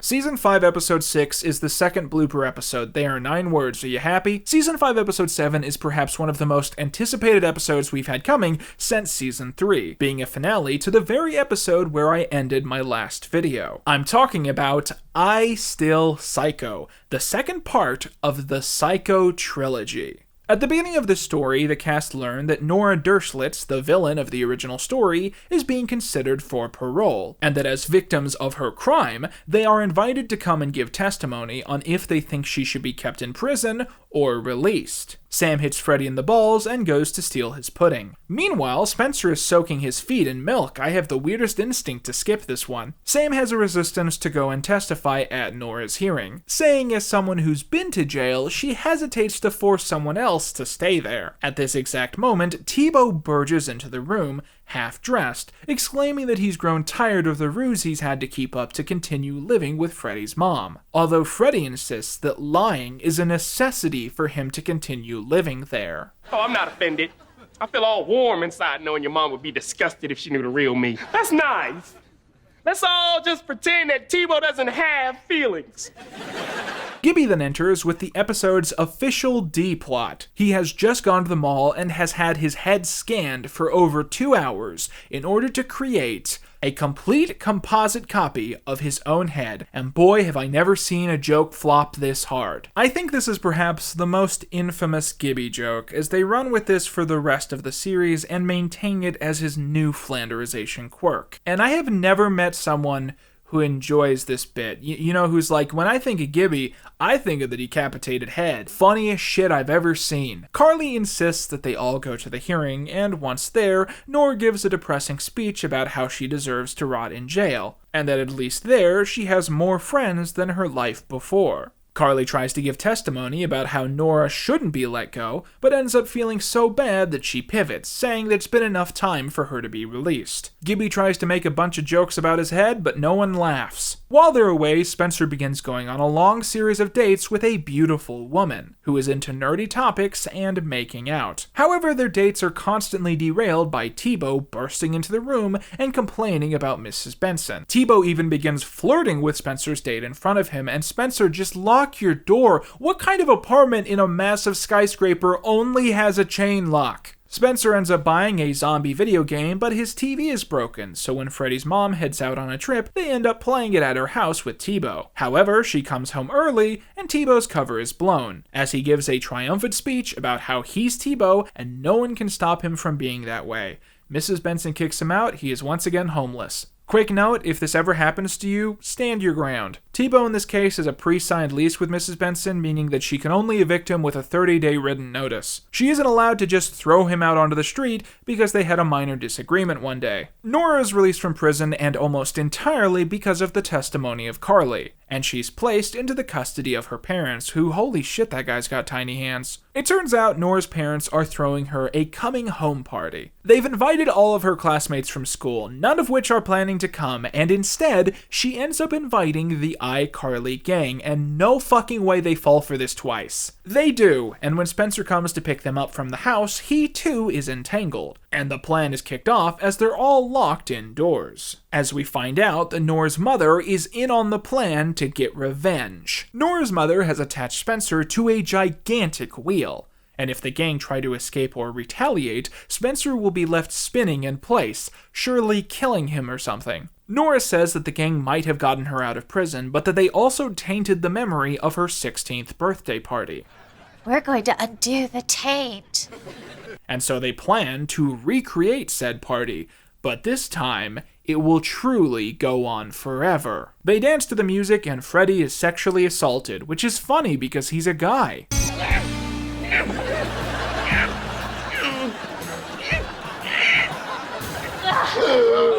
Season 5, Episode 6 is the second blooper episode. They are 9 words. Are you happy? Season 5, Episode 7 is perhaps one of the most anticipated episodes we've had coming since Season 3, being a finale to the very episode where I ended my last video. I'm talking about iPsycho, the second part of the Psycho trilogy. At the beginning of the story, the cast learned that Nora Dershowitz, the villain of the original story, is being considered for parole, and that as victims of her crime, they are invited to come and give testimony on if they think she should be kept in prison or released. Sam hits Freddie in the balls and goes to steal his pudding. Meanwhile, Spencer is soaking his feet in milk. I have the weirdest instinct to skip this one. Sam has a resistance to go and testify at Nora's hearing, saying as someone who's been to jail, she hesitates to force someone else to stay there. At this exact moment, T-Bo barges into the room, half-dressed, exclaiming that he's grown tired of the ruse he's had to keep up to continue living with Freddie's mom. Although Freddie insists that lying is a necessity for him to continue living there. Oh, I'm not offended. I feel all warm inside knowing your mom would be disgusted if she knew the real me. That's nice. Let's all just pretend that T-Bo doesn't have feelings. Gibby then enters with the episode's official D-plot. He has just gone to the mall and has had his head scanned for over 2 hours in order to create a complete composite copy of his own head, and boy have I never seen a joke flop this hard. I think this is perhaps the most infamous Gibby joke, as they run with this for the rest of the series and maintain it as his new Flanderization quirk. And I have never met someone who enjoys this bit. You know, who's like, when I think of Gibby, I think of the decapitated head. Funniest shit I've ever seen. Carly insists that they all go to the hearing, and once there, Nora gives a depressing speech about how she deserves to rot in jail, and that at least there, she has more friends than her life before. Carly tries to give testimony about how Nora shouldn't be let go, but ends up feeling so bad that she pivots, saying that it's been enough time for her to be released. Gibby tries to make a bunch of jokes about his head, but no one laughs. While they're away, Spencer begins going on a long series of dates with a beautiful woman, who is into nerdy topics and making out. However, their dates are constantly derailed by T-Bo bursting into the room and complaining about Mrs. Benson. T-Bo even begins flirting with Spencer's date in front of him, and Spencer just lock your door. What kind of apartment in a massive skyscraper only has a chain lock? Spencer ends up buying a zombie video game, but his TV is broken, so when Freddie's mom heads out on a trip, they end up playing it at her house with T-Bo. However, she comes home early, and T-Bo's cover is blown, as he gives a triumphant speech about how he's T-Bo, and no one can stop him from being that way. Mrs. Benson kicks him out, he is once again homeless. Quick note, if this ever happens to you, stand your ground. T-Bo in this case has a pre-signed lease with Mrs. Benson, meaning that she can only evict him with a 30-day written notice. She isn't allowed to just throw him out onto the street because they had a minor disagreement one day. Nora is released from prison and almost entirely because of the testimony of Carly, and she's placed into the custody of her parents, who, holy shit, that guy's got tiny hands. It turns out Nora's parents are throwing her a coming home party. They've invited all of her classmates from school, none of which are planning to come, and instead, she ends up inviting the iCarly gang, and no fucking way they fall for this twice. They do, and when Spencer comes to pick them up from the house, he too is entangled, and the plan is kicked off as they're all locked indoors. As we find out that Nora's mother is in on the plan to get revenge. Nora's mother has attached Spencer to a gigantic wheel, and if the gang try to escape or retaliate, Spencer will be left spinning in place, surely killing him or something. Nora says that the gang might have gotten her out of prison, but that they also tainted the memory of her 16th birthday party. We're going to undo the taint. And so they plan to recreate said party, but this time, it will truly go on forever. They dance to the music and Freddie is sexually assaulted, which is funny because he's a guy.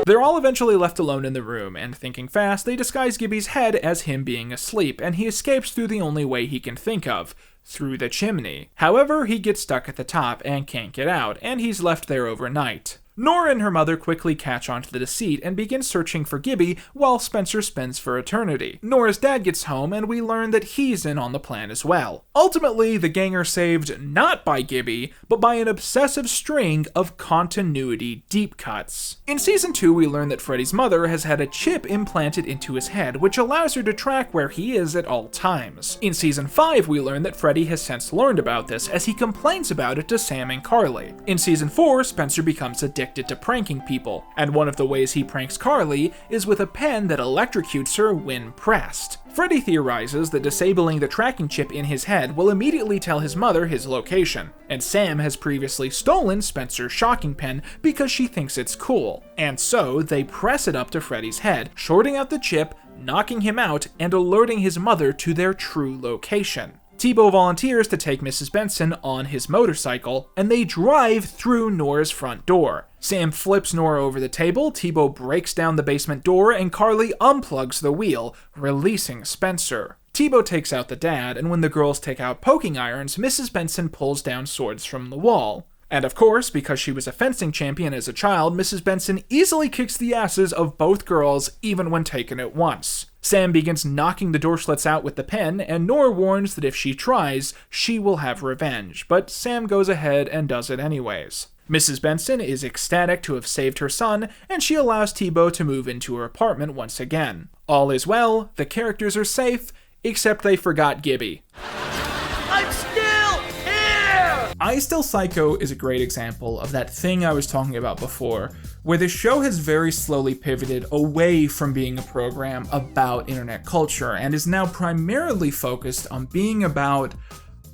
They're all eventually left alone in the room, and thinking fast, they disguise Gibby's head as him being asleep, and he escapes through the only way he can think of, through the chimney. However, he gets stuck at the top and can't get out, and he's left there overnight. Nora and her mother quickly catch on to the deceit and begin searching for Gibby while Spencer spins for eternity. Nora's dad gets home and we learn that he's in on the plan as well. Ultimately, the gang are saved not by Gibby, but by an obsessive string of continuity deep cuts. In season 2, we learn that Freddie's mother has had a chip implanted into his head, which allows her to track where he is at all times. In season 5, we learn that Freddie has since learned about this as he complains about it to Sam and Carly. In season 4, Spencer becomes addicted to pranking people, and one of the ways he pranks Carly is with a pen that electrocutes her when pressed. Freddie theorizes that disabling the tracking chip in his head will immediately tell his mother his location, and Sam has previously stolen Spencer's shocking pen because she thinks it's cool, and so they press it up to Freddie's head, shorting out the chip, knocking him out, and alerting his mother to their true location. T-Bo volunteers to take Mrs. Benson on his motorcycle, and they drive through Nora's front door. Sam flips Nora over the table, T-Bo breaks down the basement door, and Carly unplugs the wheel, releasing Spencer. T-Bo takes out the dad, and when the girls take out poking irons, Mrs. Benson pulls down swords from the wall. And of course, because she was a fencing champion as a child, Mrs. Benson easily kicks the asses of both girls, even when taken at once. Sam begins knocking the door slits out with the pen, and Nora warns that if she tries, she will have revenge, but Sam goes ahead and does it anyways. Mrs. Benson is ecstatic to have saved her son, and she allows T-Bo to move into her apartment once again. All is well, the characters are safe, except they forgot Gibby. I'm still here! iPsycho is a great example of that thing I was talking about before, where the show has very slowly pivoted away from being a program about internet culture and is now primarily focused on being about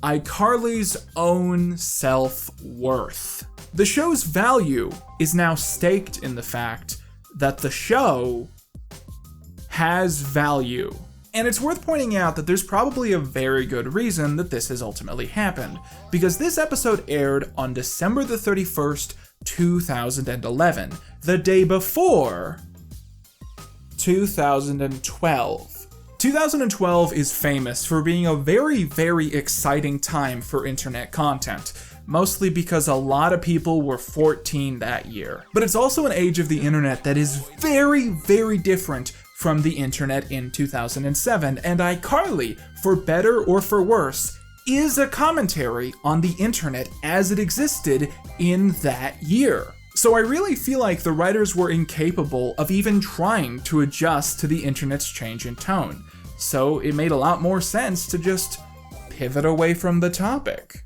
iCarly's own self-worth. The show's value is now staked in the fact that the show has value. And it's worth pointing out that there's probably a very good reason that this has ultimately happened, because this episode aired on December the 31st, 2011, the day before 2012. 2012 is famous for being a very, very exciting time for internet content, mostly because a lot of people were 14 that year. But it's also an age of the internet that is very, very different from the internet in 2007, and iCarly, for better or for worse, is a commentary on the internet as it existed in that year. So I really feel like the writers were incapable of even trying to adjust to the internet's change in tone. So it made a lot more sense to just pivot away from the topic.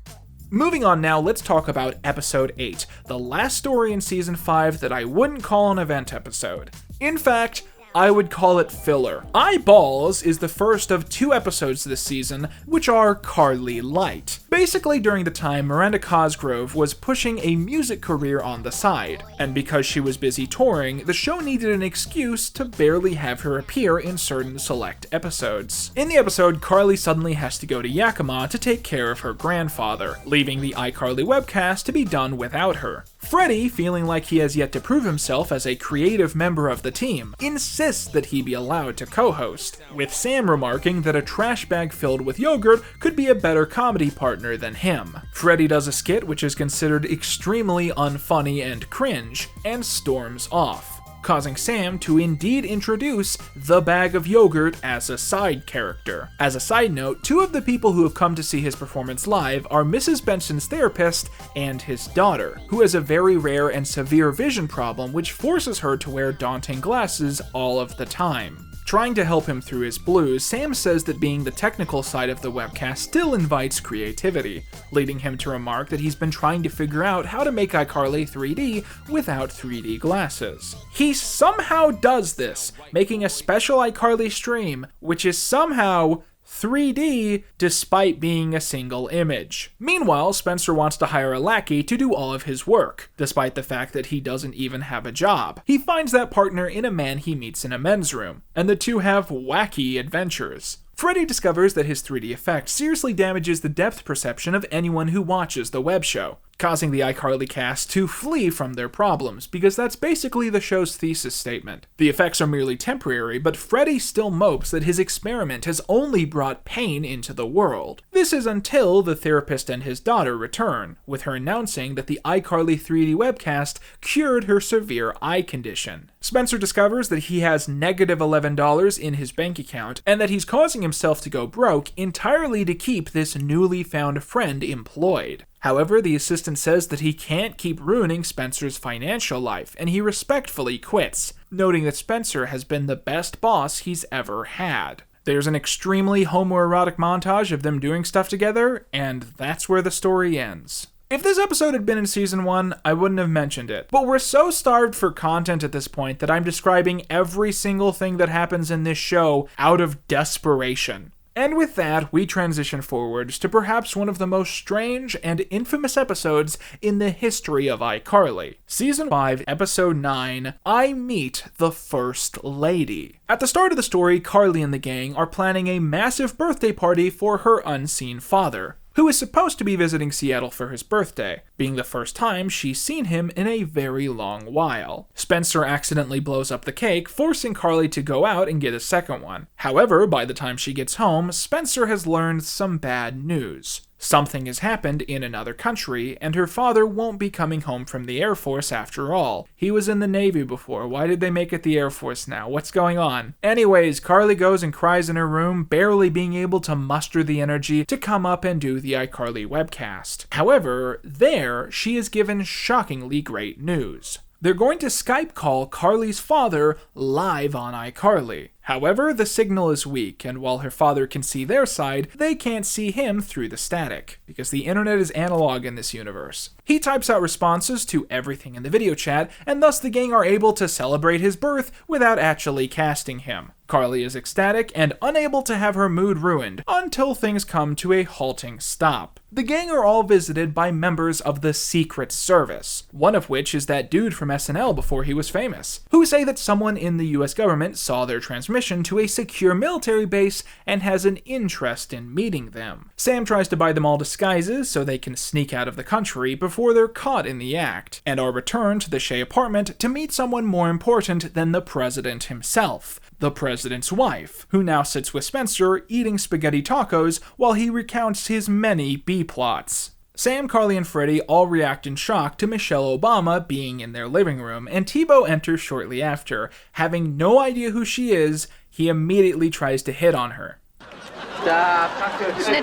Moving on now, let's talk about episode 8, the last story in season 5 that I wouldn't call an event episode. In fact, I would call it filler. Eyeballs is the first of 2 episodes this season, which are Carly Light. Basically, during the time, Miranda Cosgrove was pushing a music career on the side, and because she was busy touring, the show needed an excuse to barely have her appear in certain select episodes. In the episode, Carly suddenly has to go to Yakima to take care of her grandfather, leaving the iCarly webcast to be done without her. Freddie, feeling like he has yet to prove himself as a creative member of the team, insists that he be allowed to co-host, with Sam remarking that a trash bag filled with yogurt could be a better comedy partner than him. Freddie does a skit which is considered extremely unfunny and cringe, and storms off, causing Sam to indeed introduce the bag of yogurt as a side character. As a side note, 2 of the people who have come to see his performance live are Mrs. Benson's therapist and his daughter, who has a very rare and severe vision problem which forces her to wear daunting glasses all of the time. Trying to help him through his blues, Sam says that being the technical side of the webcast still invites creativity, leading him to remark that he's been trying to figure out how to make iCarly 3D without 3D glasses. He somehow does this, making a special iCarly stream, which is somehow 3D despite being a single image. Meanwhile, Spencer wants to hire a lackey to do all of his work, despite the fact that he doesn't even have a job. He finds that partner in a man he meets in a men's room, and the two have wacky adventures. Freddie discovers that his 3D effect seriously damages the depth perception of anyone who watches the web show. causing the iCarly cast to flee from their problems, because that's basically the show's thesis statement. The effects are merely temporary, but Freddie still mopes that his experiment has only brought pain into the world. This is until the therapist and his daughter return, with her announcing that the iCarly 3D webcast cured her severe eye condition. Spencer discovers that he has negative $11 in his bank account, and that he's causing himself to go broke entirely to keep this newly found friend employed. However, the assistant says that he can't keep ruining Spencer's financial life, and he respectfully quits, noting that Spencer has been the best boss he's ever had. There's an extremely homoerotic montage of them doing stuff together, and that's where the story ends. If this episode had been in season 1, I wouldn't have mentioned it, but we're so starved for content at this point that I'm describing every single thing that happens in this show out of desperation. And with that, we transition forwards to perhaps one of the most strange and infamous episodes in the history of iCarly. Season 5, Episode 9, I Meet the First Lady. At the start of the story, Carly and the gang are planning a massive birthday party for her unseen father, who is supposed to be visiting Seattle for his birthday, being the first time she's seen him in a very long while. Spencer accidentally blows up the cake, forcing Carly to go out and get a second one. However, by the time she gets home, Spencer has learned some bad news. Something has happened in another country, and her father won't be coming home from the Air Force after all. He was in the Navy before. Why did they make it the Air Force now? What's going on? Anyways, Carly goes and cries in her room, barely being able to muster the energy to come up and do the iCarly webcast. However, there, she is given shockingly great news. They're going to Skype call Carly's father live on iCarly. However, the signal is weak, and while her father can see their side, they can't see him through the static, because the internet is analog in this universe. He types out responses to everything in the video chat, and thus the gang are able to celebrate his birth without actually casting him. Carly is ecstatic and unable to have her mood ruined, until things come to a halting stop. The gang are all visited by members of the Secret Service, one of which is that dude from SNL before he was famous, who say that someone in the US government saw their transmission to a secure military base and has an interest in meeting them. Sam tries to buy them all disguises so they can sneak out of the country before they're caught in the act, and are returned to the Shea apartment to meet someone more important than the president himself, the president's wife, who now sits with Spencer eating spaghetti tacos while he recounts his many B-plots. Sam, Carly, and Freddie all react in shock to Michelle Obama being in their living room, and T-Bo enters shortly after. Having no idea who she is, he immediately tries to hit on her.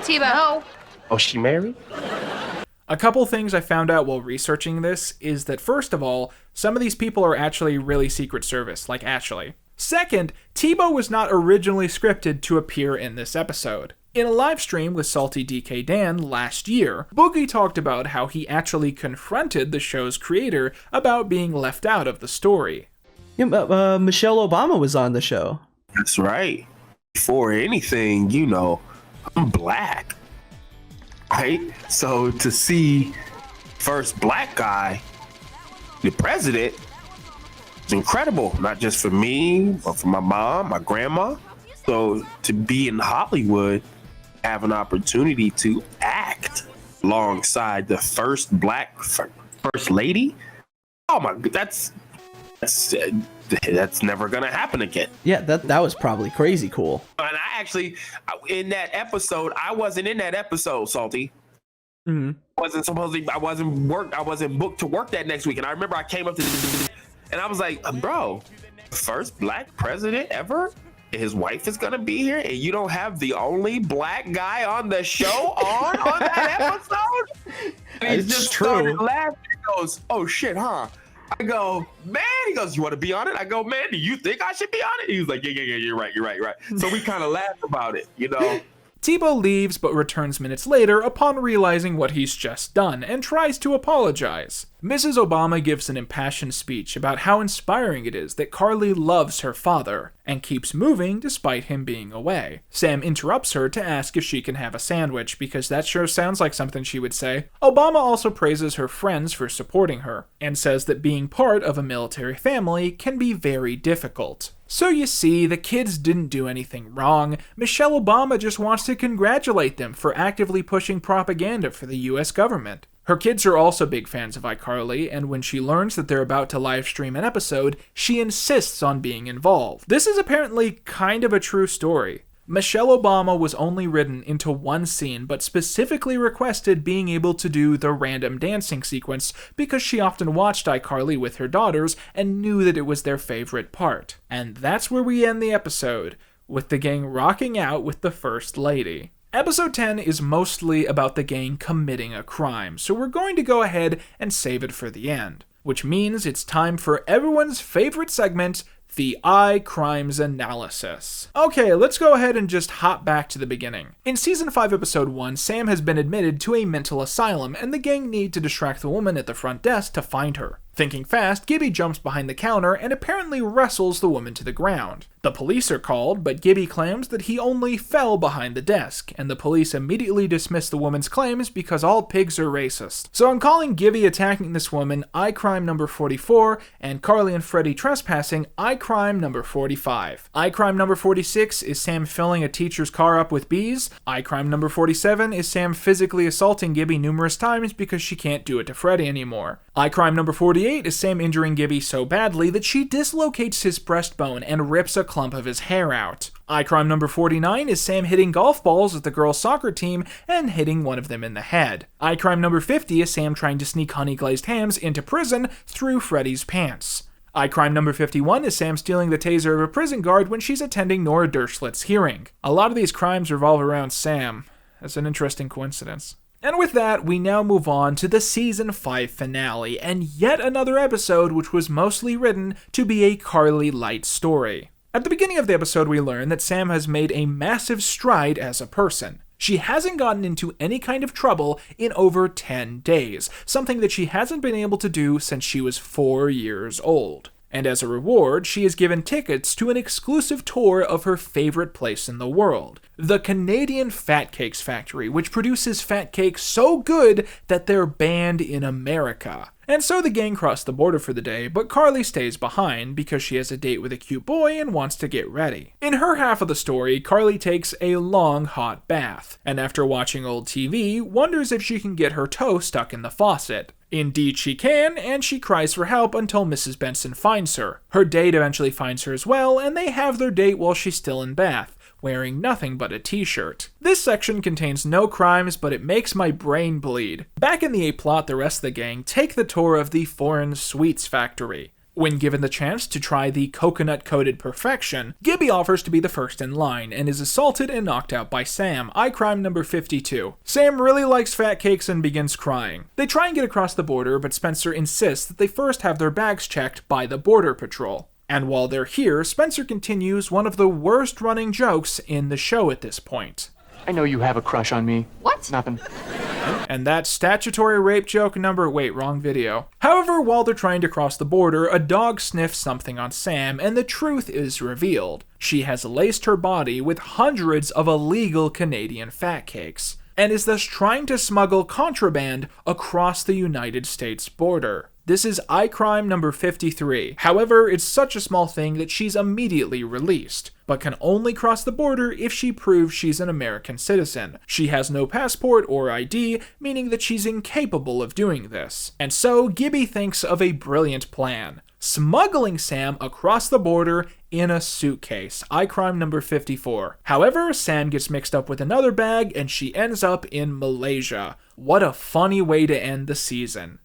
T-Bo. Oh, she married? A couple things I found out while researching this is that, first of all, some of these people are actually really Secret Service, like Ashley. Second, T-Bo was not originally scripted to appear in this episode. In a live stream with SaltyDKDan last year, Boogie talked about how he actually confronted the show's creator about being left out of the story. Yeah, but Michelle Obama was on the show. That's right. Before anything, you know, I'm black. Right? So to see first black guy, the president, is incredible. Not just for me, but for my mom, my grandma. So to be in Hollywood, have an opportunity to act alongside the first black first lady. Oh my, that's never gonna happen again. Yeah, that was probably crazy cool. And I actually, in that episode, I wasn't in that episode, Salty. Mm-hmm. I wasn't booked to work that next week. And I remember I came up to and I was like, bro, first black president ever? His wife is gonna be here, and you don't have the only black guy on the show on that episode? And he just started laughing. He goes, "Oh shit, huh?" I go, "Man," he goes, "You want to be on it?" I go, "Man, do you think I should be on it?" He was like, "Yeah, you're right." So we kind of laughed about it, you know. T-Bo leaves but returns minutes later upon realizing what he's just done and tries to apologize. Mrs. Obama gives an impassioned speech about how inspiring it is that Carly loves her father and keeps moving despite him being away. Sam interrupts her to ask if she can have a sandwich because that sure sounds like something she would say. Obama also praises her friends for supporting her and says that being part of a military family can be very difficult. So you see, the kids didn't do anything wrong. Michelle Obama just wants to congratulate them for actively pushing propaganda for the US government. Her kids are also big fans of iCarly, and when she learns that they're about to live stream an episode, she insists on being involved. This is apparently kind of a true story. Michelle Obama was only written into one scene, but specifically requested being able to do the random dancing sequence because she often watched iCarly with her daughters and knew that it was their favorite part. And that's where we end the episode, with the gang rocking out with the First Lady. Episode 10 is mostly about the gang committing a crime, so we're going to go ahead and save it for the end, which means it's time for everyone's favorite segment, the iCrimes analysis. Okay, let's go ahead and just hop back to the beginning. In Season 5, Episode 1, Sam has been admitted to a mental asylum, and the gang need to distract the woman at the front desk to find her. Thinking fast, Gibby jumps behind the counter and apparently wrestles the woman to the ground. The police are called, but Gibby claims that he only fell behind the desk, and the police immediately dismiss the woman's claims because all pigs are racist. So I'm calling Gibby attacking this woman iCrime number 44, and Carly and Freddie trespassing iCrime number 45. iCrime number 46 is Sam filling a teacher's car up with bees. iCrime number 47 is Sam physically assaulting Gibby numerous times because she can't do it to Freddie anymore. iCrime number 48 is Sam injuring Gibby so badly that she dislocates his breastbone and rips a clump of his hair out. iCrime number 49 is Sam hitting golf balls at the girls' soccer team and hitting one of them in the head. iCrime number 50 is Sam trying to sneak honey glazed hams into prison through Freddie's pants. iCrime number 51 is Sam stealing the taser of a prison guard when she's attending Nora Derschlitt's hearing. A lot of these crimes revolve around Sam. That's an interesting coincidence. And with that, we now move on to the Season 5 finale, and yet another episode which was mostly written to be a Carly-light story. At the beginning of the episode, we learn that Sam has made a massive stride as a person. She hasn't gotten into any kind of trouble in over 10 days, something that she hasn't been able to do since she was 4 years old. And as a reward, she is given tickets to an exclusive tour of her favorite place in the world, the Canadian Fat Cakes Factory, which produces fat cakes so good that they're banned in America. And so the gang cross the border for the day, but Carly stays behind because she has a date with a cute boy and wants to get ready. In her half of the story, Carly takes a long, hot bath, and after watching old TV, wonders if she can get her toe stuck in the faucet. Indeed she can, and she cries for help until Mrs. Benson finds her. Her date eventually finds her as well, and they have their date while she's still in bath, wearing nothing but a t-shirt. This section contains no crimes, but it makes my brain bleed. Back in the A-plot, the rest of the gang take the tour of the foreign sweets factory. When given the chance to try the coconut-coated perfection, Gibby offers to be the first in line and is assaulted and knocked out by Sam, iCrime number 52. Sam really likes fat cakes and begins crying. They try and get across the border, but Spencer insists that they first have their bags checked by the Border Patrol. And while they're here, Spencer continues one of the worst running jokes in the show at this point. I know you have a crush on me. What? Nothing. And that's statutory rape joke number... wait, wrong video. However, while they're trying to cross the border, a dog sniffs something on Sam, and the truth is revealed. She has laced her body with hundreds of illegal Canadian fat cakes, and is thus trying to smuggle contraband across the United States border. This is iCrime number 53. However, it's such a small thing that she's immediately released, but can only cross the border if she proves she's an American citizen. She has no passport or ID, meaning that she's incapable of doing this. And so, Gibby thinks of a brilliant plan: smuggling Sam across the border in a suitcase, iCrime number 54. However, Sam gets mixed up with another bag and she ends up in Malaysia. What a funny way to end the season.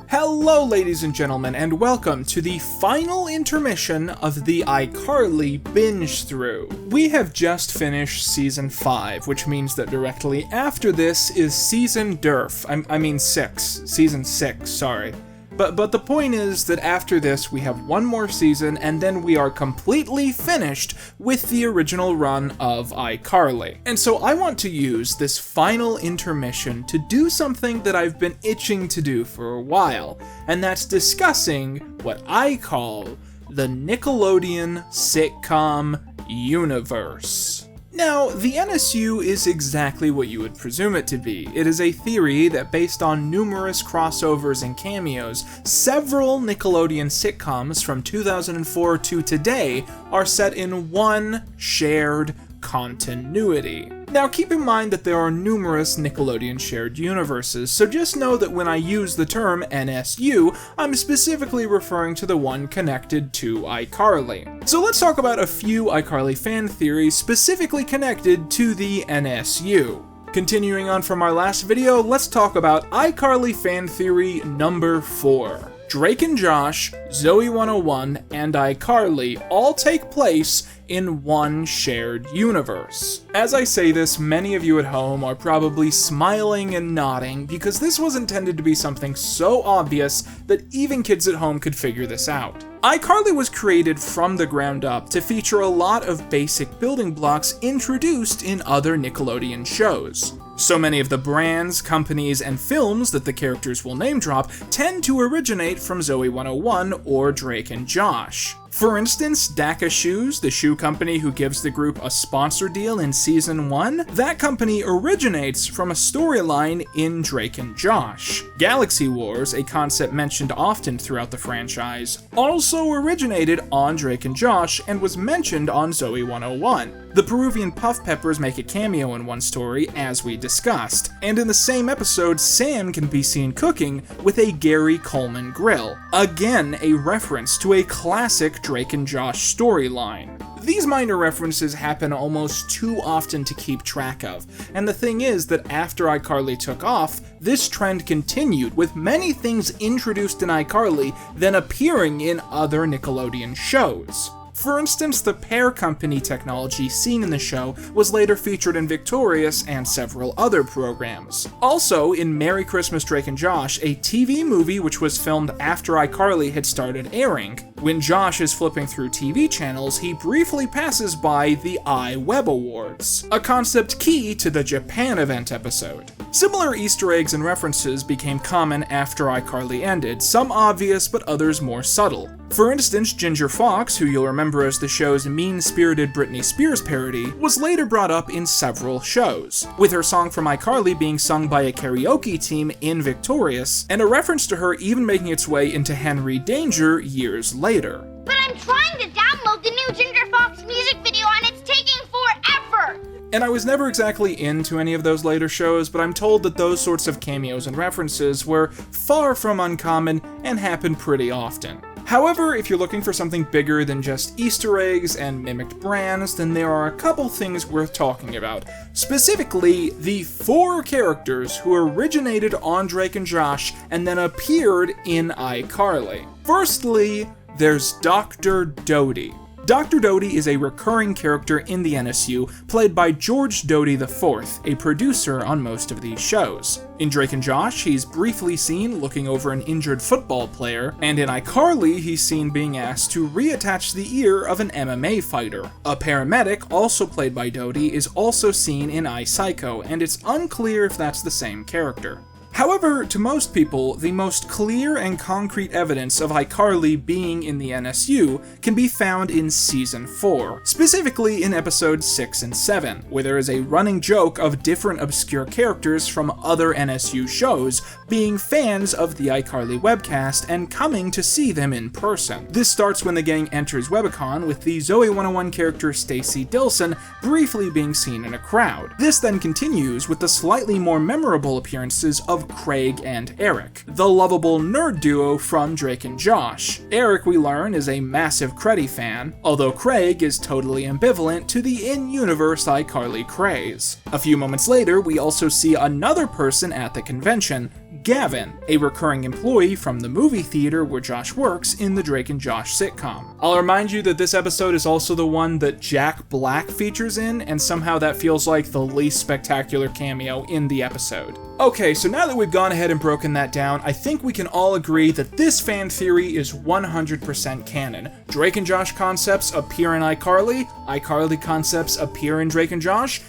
Hello ladies and gentlemen, and welcome to the final intermission of the iCarly Binge-through. We have just finished Season 5, which means that directly after this is Season 6. Season 6, sorry. But the point is that after this we have one more season, and then we are completely finished with the original run of iCarly. And so I want to use this final intermission to do something that I've been itching to do for a while, and that's discussing what I call the Nickelodeon sitcom universe. Now, the NSU is exactly what you would presume it to be. It is a theory that, based on numerous crossovers and cameos, several Nickelodeon sitcoms from 2004 to today are set in one shared continuity. Now keep in mind that there are numerous Nickelodeon shared universes, so just know that when I use the term NSU, I'm specifically referring to the one connected to iCarly. So let's talk about a few iCarly fan theories specifically connected to the NSU. Continuing on from our last video, let's talk about iCarly fan theory number 4. Drake and Josh, Zoe 101, and iCarly all take place in one shared universe. As I say this, many of you at home are probably smiling and nodding because this was intended to be something so obvious that even kids at home could figure this out. iCarly was created from the ground up to feature a lot of basic building blocks introduced in other Nickelodeon shows. So many of the brands, companies, and films that the characters will name drop tend to originate from Zoe 101 or Drake and Josh. For instance, Daka Shoes, the shoe company who gives the group a sponsor deal in Season 1, that company originates from a storyline in Drake and Josh. Galaxy Wars, a concept mentioned often throughout the franchise, also originated on Drake and Josh and was mentioned on Zoe 101. The Peruvian Puff Peppers make a cameo in one story, as we discussed, and in the same episode, Sam can be seen cooking with a Gary Coleman grill. Again, a reference to a classic Drake and Josh storyline. These minor references happen almost too often to keep track of, and the thing is that after iCarly took off, this trend continued, with many things introduced in iCarly then appearing in other Nickelodeon shows. For instance, the pear company technology seen in the show was later featured in Victorious and several other programs. Also, in Merry Christmas Drake and Josh, a TV movie which was filmed after iCarly had started airing. When Josh is flipping through TV channels, he briefly passes by the iWeb Awards, a concept key to the Japan event episode. Similar Easter eggs and references became common after iCarly ended, some obvious but others more subtle. For instance, Ginger Fox, who you'll remember as the show's mean-spirited Britney Spears parody, was later brought up in several shows, with her song from iCarly being sung by a karaoke team in Victorious, and a reference to her even making its way into Henry Danger years later. But I'm trying to download the new Ginger Fox music video and it's taking forever! And I was never exactly into any of those later shows, but I'm told that those sorts of cameos and references were far from uncommon and happened pretty often. However, if you're looking for something bigger than just Easter eggs and mimicked brands, then there are a couple things worth talking about. Specifically, the 4 characters who originated on Drake and Josh and then appeared in iCarly. Firstly, there's Dr. Doty. Dr. Doty is a recurring character in the NSU, played by George Doty IV, a producer on most of these shows. In Drake and Josh, he's briefly seen looking over an injured football player, and in iCarly, he's seen being asked to reattach the ear of an MMA fighter. A paramedic, also played by Doty, is also seen in iPsycho, and it's unclear if that's the same character. However, to most people, the most clear and concrete evidence of iCarly being in the NSU can be found in Season 4, specifically in episodes 6 and 7, where there is a running joke of different obscure characters from other NSU shows being fans of the iCarly webcast and coming to see them in person. This starts when the gang enters Webicon, with the Zoe 101 character Stacy Dilson briefly being seen in a crowd. This then continues with the slightly more memorable appearances of Craig and Eric, the lovable nerd duo from Drake and Josh. Eric, we learn, is a massive Freddie fan, although Craig is totally ambivalent to the in-universe iCarly craze. A few moments later, we also see another person at the convention, Gavin, a recurring employee from the movie theater where Josh works in the Drake and Josh sitcom. I'll remind you that this episode is also the one that Jack Black features in, and somehow that feels like the least spectacular cameo in the episode. Okay, so now that we've gone ahead and broken that down, I think we can all agree that this fan theory is 100% canon. Drake and Josh concepts appear in iCarly, iCarly concepts appear in Drake and Josh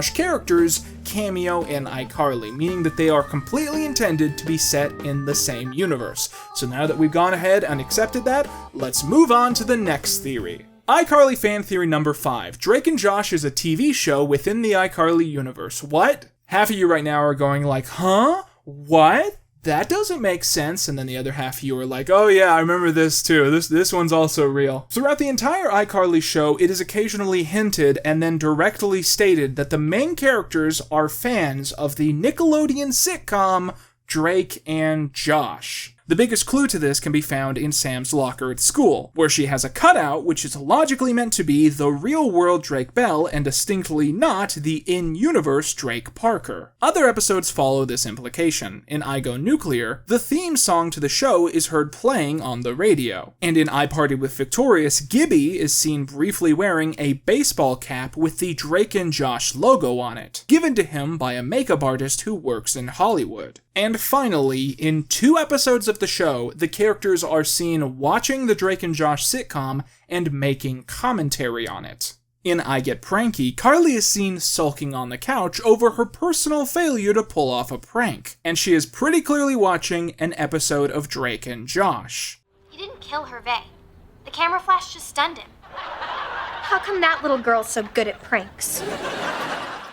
Josh characters cameo in iCarly, meaning that they are completely intended to be set in the same universe. So now that we've gone ahead and accepted that, let's move on to the next theory. iCarly fan theory number 5. Drake and Josh is a TV show within the iCarly universe. What? Half of you right now are going like, huh? What? that doesn't make sense, and then the other half of you are like, oh yeah, I remember this too, this one's also real. Throughout the entire iCarly show, it is occasionally hinted and then directly stated that the main characters are fans of the Nickelodeon sitcom Drake and Josh. The biggest clue to this can be found in Sam's locker at school, where she has a cutout which is logically meant to be the real-world Drake Bell and distinctly not the in-universe Drake Parker. Other episodes follow this implication. In I Go Nuclear, the theme song to the show is heard playing on the radio. And in I Party with Victorious, Gibby is seen briefly wearing a baseball cap with the Drake and Josh logo on it, given to him by a makeup artist who works in Hollywood. And finally, in 2 episodes of the show, the characters are seen watching the Drake and Josh sitcom and making commentary on it. In I Get Pranky, Carly is seen sulking on the couch over her personal failure to pull off a prank, and she is pretty clearly watching an episode of Drake and Josh. You didn't kill Hervé. The camera flash just stunned him. How come that little girl's so good at pranks?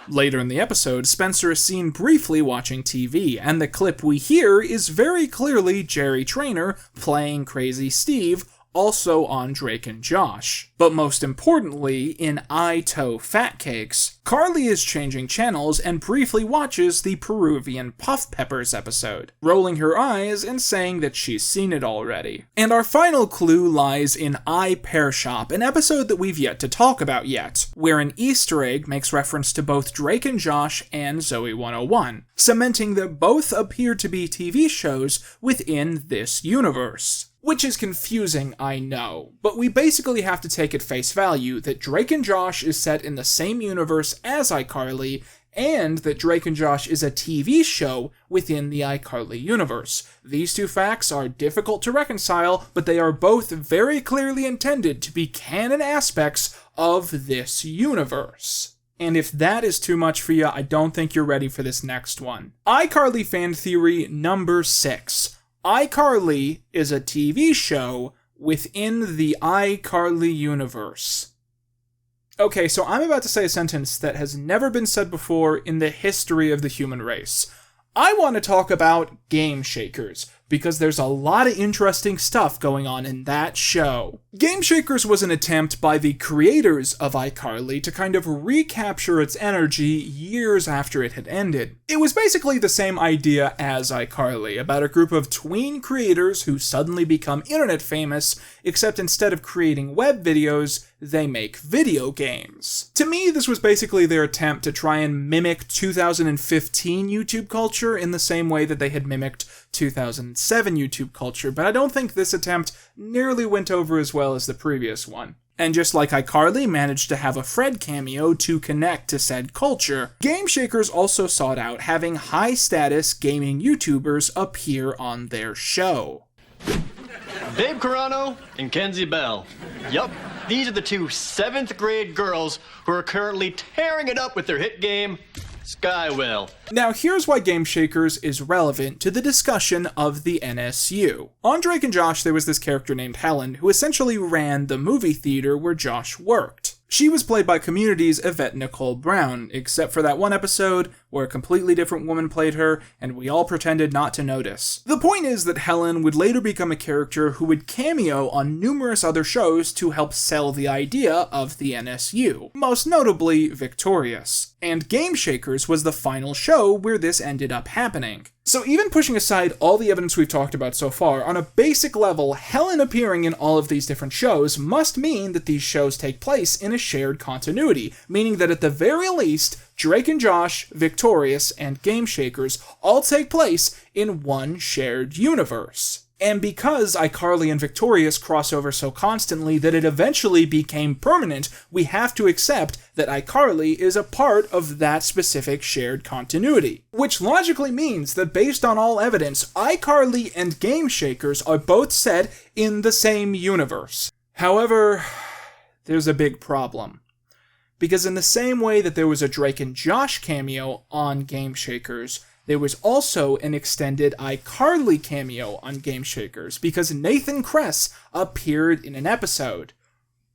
Later in the episode, Spencer is seen briefly watching TV, and the clip we hear is very clearly Jerry Trainer playing Crazy Steve, also on Drake and Josh. But most importantly, in I Toe Fat Cakes, Carly is changing channels and briefly watches the Peruvian Puff Peppers episode, rolling her eyes and saying that she's seen it already. And our final clue lies in I Pear Shop, an episode that we've yet to talk about yet, where an Easter egg makes reference to both Drake and Josh and Zoe 101, cementing that both appear to be TV shows within this universe. Which is confusing, I know, but we basically have to take at face value that Drake and Josh is set in the same universe as iCarly, and that Drake and Josh is a TV show within the iCarly universe. These 2 facts are difficult to reconcile, but they are both very clearly intended to be canon aspects of this universe. And if that is too much for you, I don't think you're ready for this next one. iCarly fan theory number 6. iCarly is a TV show within the iCarly universe. Okay, so I'm about to say a sentence that has never been said before in the history of the human race. I want to talk about Game Shakers, because there's a lot of interesting stuff going on in that show. Game Shakers was an attempt by the creators of iCarly to kind of recapture its energy years after it had ended. It was basically the same idea as iCarly, about a group of tween creators who suddenly become internet famous, except instead of creating web videos, they make video games. To me, this was basically their attempt to try and mimic 2015 YouTube culture in the same way that they had mimicked 2007 YouTube culture, but I don't think this attempt nearly went over as well as the previous one. And just like iCarly managed to have a Fred cameo to connect to said culture, Game Shakers also sought out having high-status gaming YouTubers appear on their show. Babe Carano and Kenzie Bell. Yup, these are the 2 7th grade girls who are currently tearing it up with their hit game, Skywell. Now here's why Game Shakers is relevant to the discussion of the NSU. On Drake and Josh, there was this character named Helen who essentially ran the movie theater where Josh worked. She was played by Community's Yvette Nicole Brown, except for that one episode where a completely different woman played her, and we all pretended not to notice. The point is that Helen would later become a character who would cameo on numerous other shows to help sell the idea of the NSU, most notably Victorious. And Game Shakers was the final show where this ended up happening. So even pushing aside all the evidence we've talked about so far, on a basic level, Helen appearing in all of these different shows must mean that these shows take place in a shared continuity, meaning that at the very least, Drake and Josh, Victorious, and Game Shakers all take place in one shared universe. And because iCarly and Victorious cross over so constantly that it eventually became permanent, we have to accept that iCarly is a part of that specific shared continuity. Which logically means that based on all evidence, iCarly and Game Shakers are both set in the same universe. However, there's a big problem. Because in the same way that there was a Drake and Josh cameo on Game Shakers, there was also an extended iCarly cameo on Game Shakers, because Nathan Kress appeared in an episode.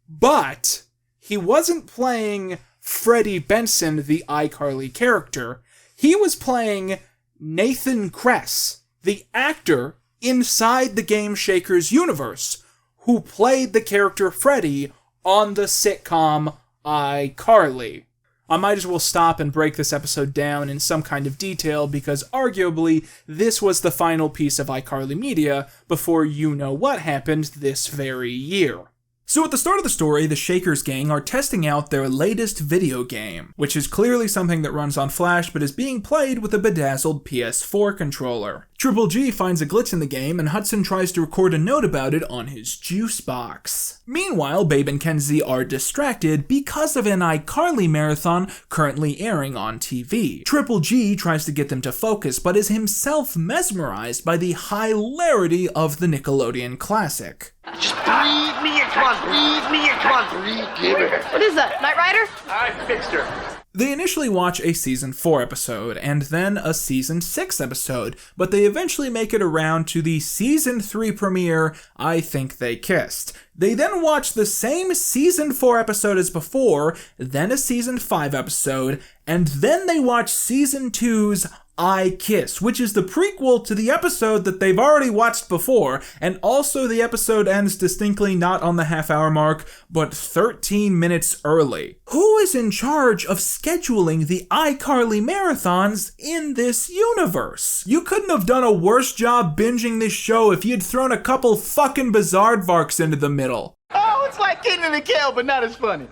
But he wasn't playing Freddie Benson, the iCarly character. He was playing Nathan Kress, the actor inside the Game Shakers universe who played the character Freddie on the sitcom iCarly. I might as well stop and break this episode down in some kind of detail because arguably this was the final piece of iCarly media before you know what happened this very year. So at the start of the story, the Shakers gang are testing out their latest video game, which is clearly something that runs on Flash but is being played with a bedazzled PS4 controller. Triple G finds a glitch in the game and Hudson tries to record a note about it on his juice box. Meanwhile, Babe and Kenzie are distracted because of an iCarly marathon currently airing on TV. Triple G tries to get them to focus but is himself mesmerized by the hilarity of the Nickelodeon classic. Just breathe me in, come on, breathe me in, come on, breathe me in. What is that, Knight Rider? I fixed her. They initially watch a Season 4 episode, and then a Season 6 episode, but they eventually make it around to the Season 3 premiere, I Think They Kissed. They then watch the same Season 4 episode as before, then a Season 5 episode, and then they watch Season 2's I Kiss, which is the prequel to the episode that they've already watched before, and also the episode ends distinctly not on the half-hour mark, but 13 minutes early. Who is in charge of scheduling the iCarly marathons in this universe? You couldn't have done a worse job binging this show if you'd thrown a couple fucking Bizarrevarks into the middle. Oh, it's like Quinton and Kale, but not as funny.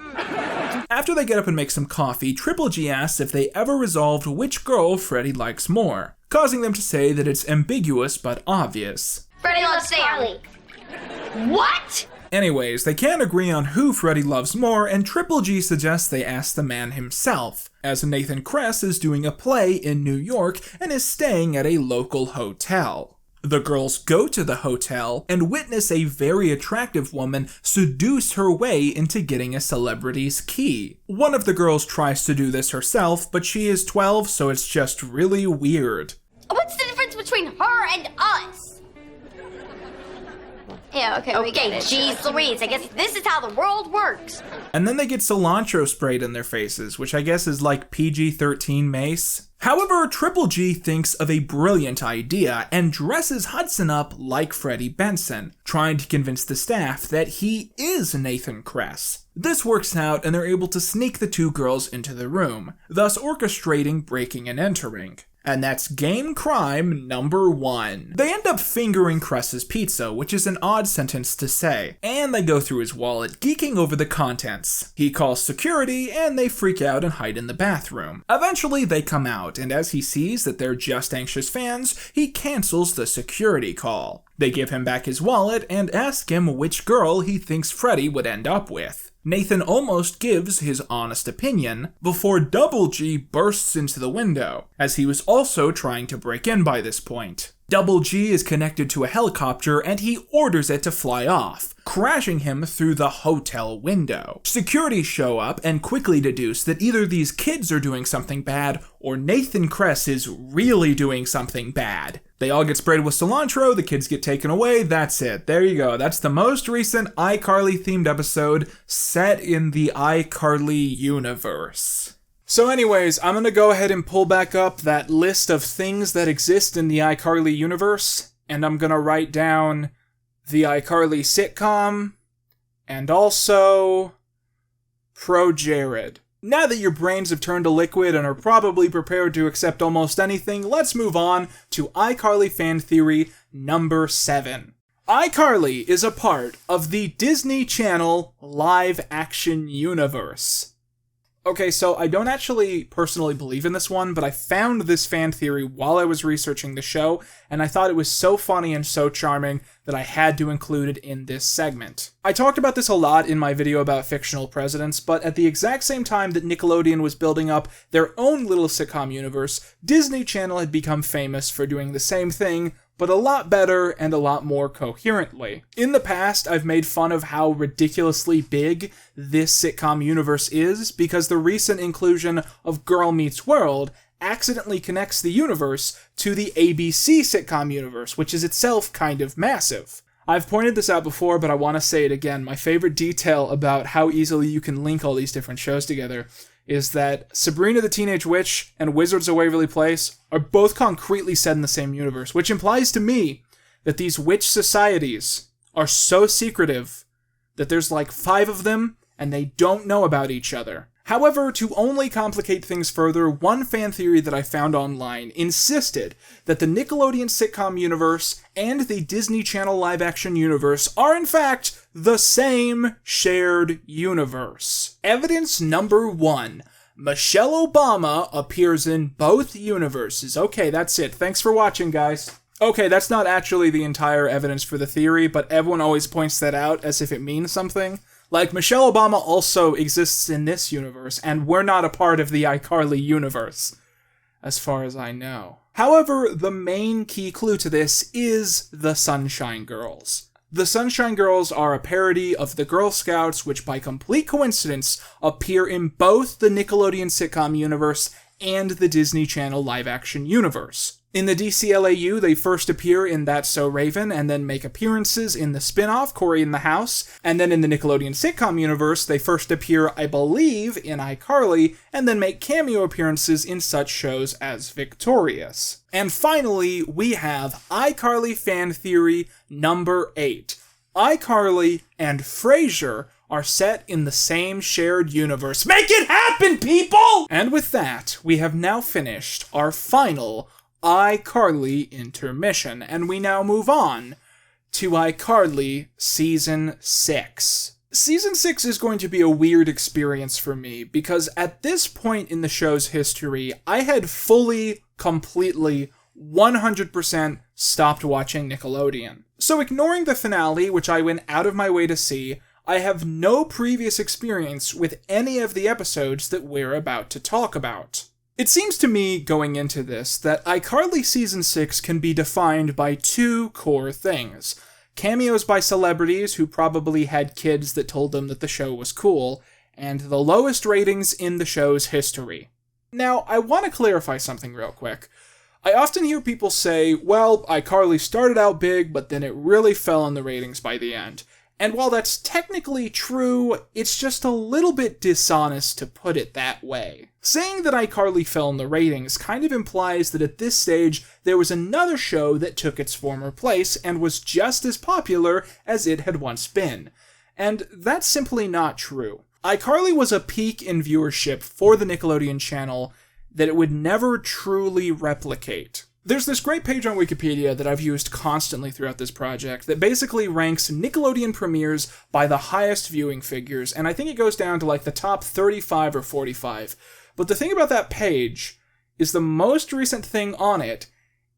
After they get up and make some coffee, Triple G asks if they ever resolved which girl Freddie likes more, causing them to say that it's ambiguous but obvious. Freddie loves Sam. What? Anyways, they can't agree on who Freddie loves more, and Triple G suggests they ask the man himself, as Nathan Kress is doing a play in New York and is staying at a local hotel. The girls go to the hotel and witness a very attractive woman seduce her way into getting a celebrity's key. One of the girls tries to do this herself, but she is 12, so it's just really weird. What's the difference between her and us? Yeah, okay, we get it. Jeez Louise, I guess this is how the world works. And then they get cilantro sprayed in their faces, which I guess is like PG-13 mace. However, Triple G thinks of a brilliant idea and dresses Hudson up like Freddie Benson, trying to convince the staff that he is Nathan Kress. This works out and they're able to sneak the two girls into the room, thus orchestrating breaking and entering. And that's game crime number 1. They end up fingering Kress's pizza, which is an odd sentence to say, and they go through his wallet, geeking over the contents. He calls security, and they freak out and hide in the bathroom. Eventually, they come out, and as he sees that they're just anxious fans, he cancels the security call. They give him back his wallet and ask him which girl he thinks Freddie would end up with. Nathan almost gives his honest opinion before Double G bursts into the window, as he was also trying to break in by this point. Double G is connected to a helicopter and he orders it to fly off, crashing him through the hotel window. Security show up and quickly deduce that either these kids are doing something bad or Nathan Kress is really doing something bad. They all get sprayed with cilantro, the kids get taken away, that's it. There you go. That's the most recent iCarly themed episode set in the iCarly universe. So anyways, I'm gonna go ahead and pull back up that list of things that exist in the iCarly universe, and I'm gonna write down the iCarly sitcom, and also Pro Jared. Now that your brains have turned to liquid and are probably prepared to accept almost anything, let's move on to iCarly fan theory number 7. iCarly is a part of the Disney Channel live-action universe. Okay, so I don't actually personally believe in this one, but I found this fan theory while I was researching the show, and I thought it was so funny and so charming that I had to include it in this segment. I talked about this a lot in my video about fictional presidents, but at the exact same time that Nickelodeon was building up their own little sitcom universe, Disney Channel had become famous for doing the same thing, but a lot better and a lot more coherently. In the past, I've made fun of how ridiculously big this sitcom universe is because the recent inclusion of Girl Meets World accidentally connects the universe to the ABC sitcom universe, which is itself kind of massive. I've pointed this out before, but I want to say it again. My favorite detail about how easily you can link all these different shows together is that Sabrina the Teenage Witch and Wizards of Waverly Place are both concretely set in the same universe, which implies to me that these witch societies are so secretive that there's like 5 of them and they don't know about each other. However, to only complicate things further, one fan theory that I found online insisted that the Nickelodeon sitcom universe and the Disney Channel live-action universe are in fact the same shared universe. Evidence number 1. Michelle Obama appears in both universes. Okay, that's it. Thanks for watching, guys. Okay, that's not actually the entire evidence for the theory, but everyone always points that out as if it means something. Like, Michelle Obama also exists in this universe, and we're not a part of the iCarly universe, as far as I know. However, the main key clue to this is the Sunshine Girls. The Sunshine Girls are a parody of the Girl Scouts, which by complete coincidence appear in both the Nickelodeon sitcom universe and the Disney Channel live-action universe. In the DCLAU, they first appear in That's So Raven, and then make appearances in the spin-off, Cory in the House, and then in the Nickelodeon sitcom universe, they first appear, I believe, in iCarly, and then make cameo appearances in such shows as Victorious. And finally, we have iCarly fan theory number 8. iCarly and Frasier are set in the same shared universe. Make it happen, people! And with that, we have now finished our final iCarly intermission, and we now move on to iCarly Season 6. Season 6 is going to be a weird experience for me, because at this point in the show's history, I had fully, completely, 100% stopped watching Nickelodeon. So ignoring the finale, which I went out of my way to see, I have no previous experience with any of the episodes that we're about to talk about. It seems to me, going into this, that iCarly Season 6 can be defined by 2 core things. Cameos by celebrities who probably had kids that told them that the show was cool, and the lowest ratings in the show's history. Now, I want to clarify something real quick. I often hear people say, well, iCarly started out big, but then it really fell in the ratings by the end. And while that's technically true, it's just a little bit dishonest to put it that way. Saying that iCarly fell in the ratings kind of implies that at this stage, there was another show that took its former place and was just as popular as it had once been. And that's simply not true. iCarly was a peak in viewership for the Nickelodeon channel that it would never truly replicate. There's this great page on Wikipedia that I've used constantly throughout this project that basically ranks Nickelodeon premieres by the highest viewing figures, and I think it goes down to like the top 35 or 45. But the thing about that page is the most recent thing on it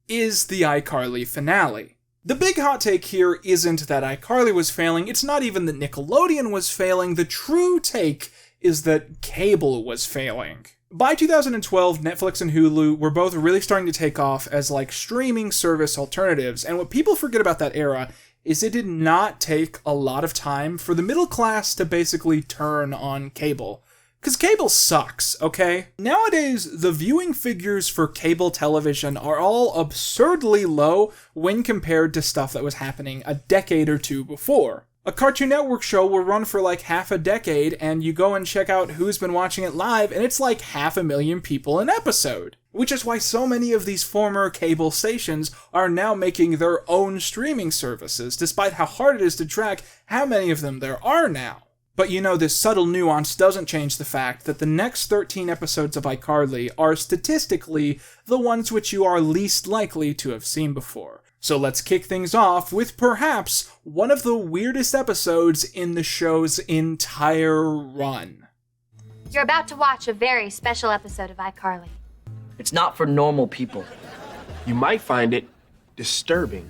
is the iCarly finale. The big hot take here isn't that iCarly was failing, it's not even that Nickelodeon was failing, the true take is that cable was failing. By 2012, Netflix and Hulu were both really starting to take off as like streaming service alternatives, and what people forget about that era is it did not take a lot of time for the middle class to basically turn on cable. Because cable sucks, okay? Nowadays, the viewing figures for cable television are all absurdly low when compared to stuff that was happening a decade or two before. A Cartoon Network show will run for like half a decade, and you go and check out who's been watching it live, and it's like 500,000 people an episode. Which is why so many of these former cable stations are now making their own streaming services, despite how hard it is to track how many of them there are now. But you know, this subtle nuance doesn't change the fact that the next 13 episodes of iCarly are statistically the ones which you are least likely to have seen before. So let's kick things off with perhaps one of the weirdest episodes in the show's entire run. You're about to watch a very special episode of iCarly. It's not for normal people. You might find it disturbing.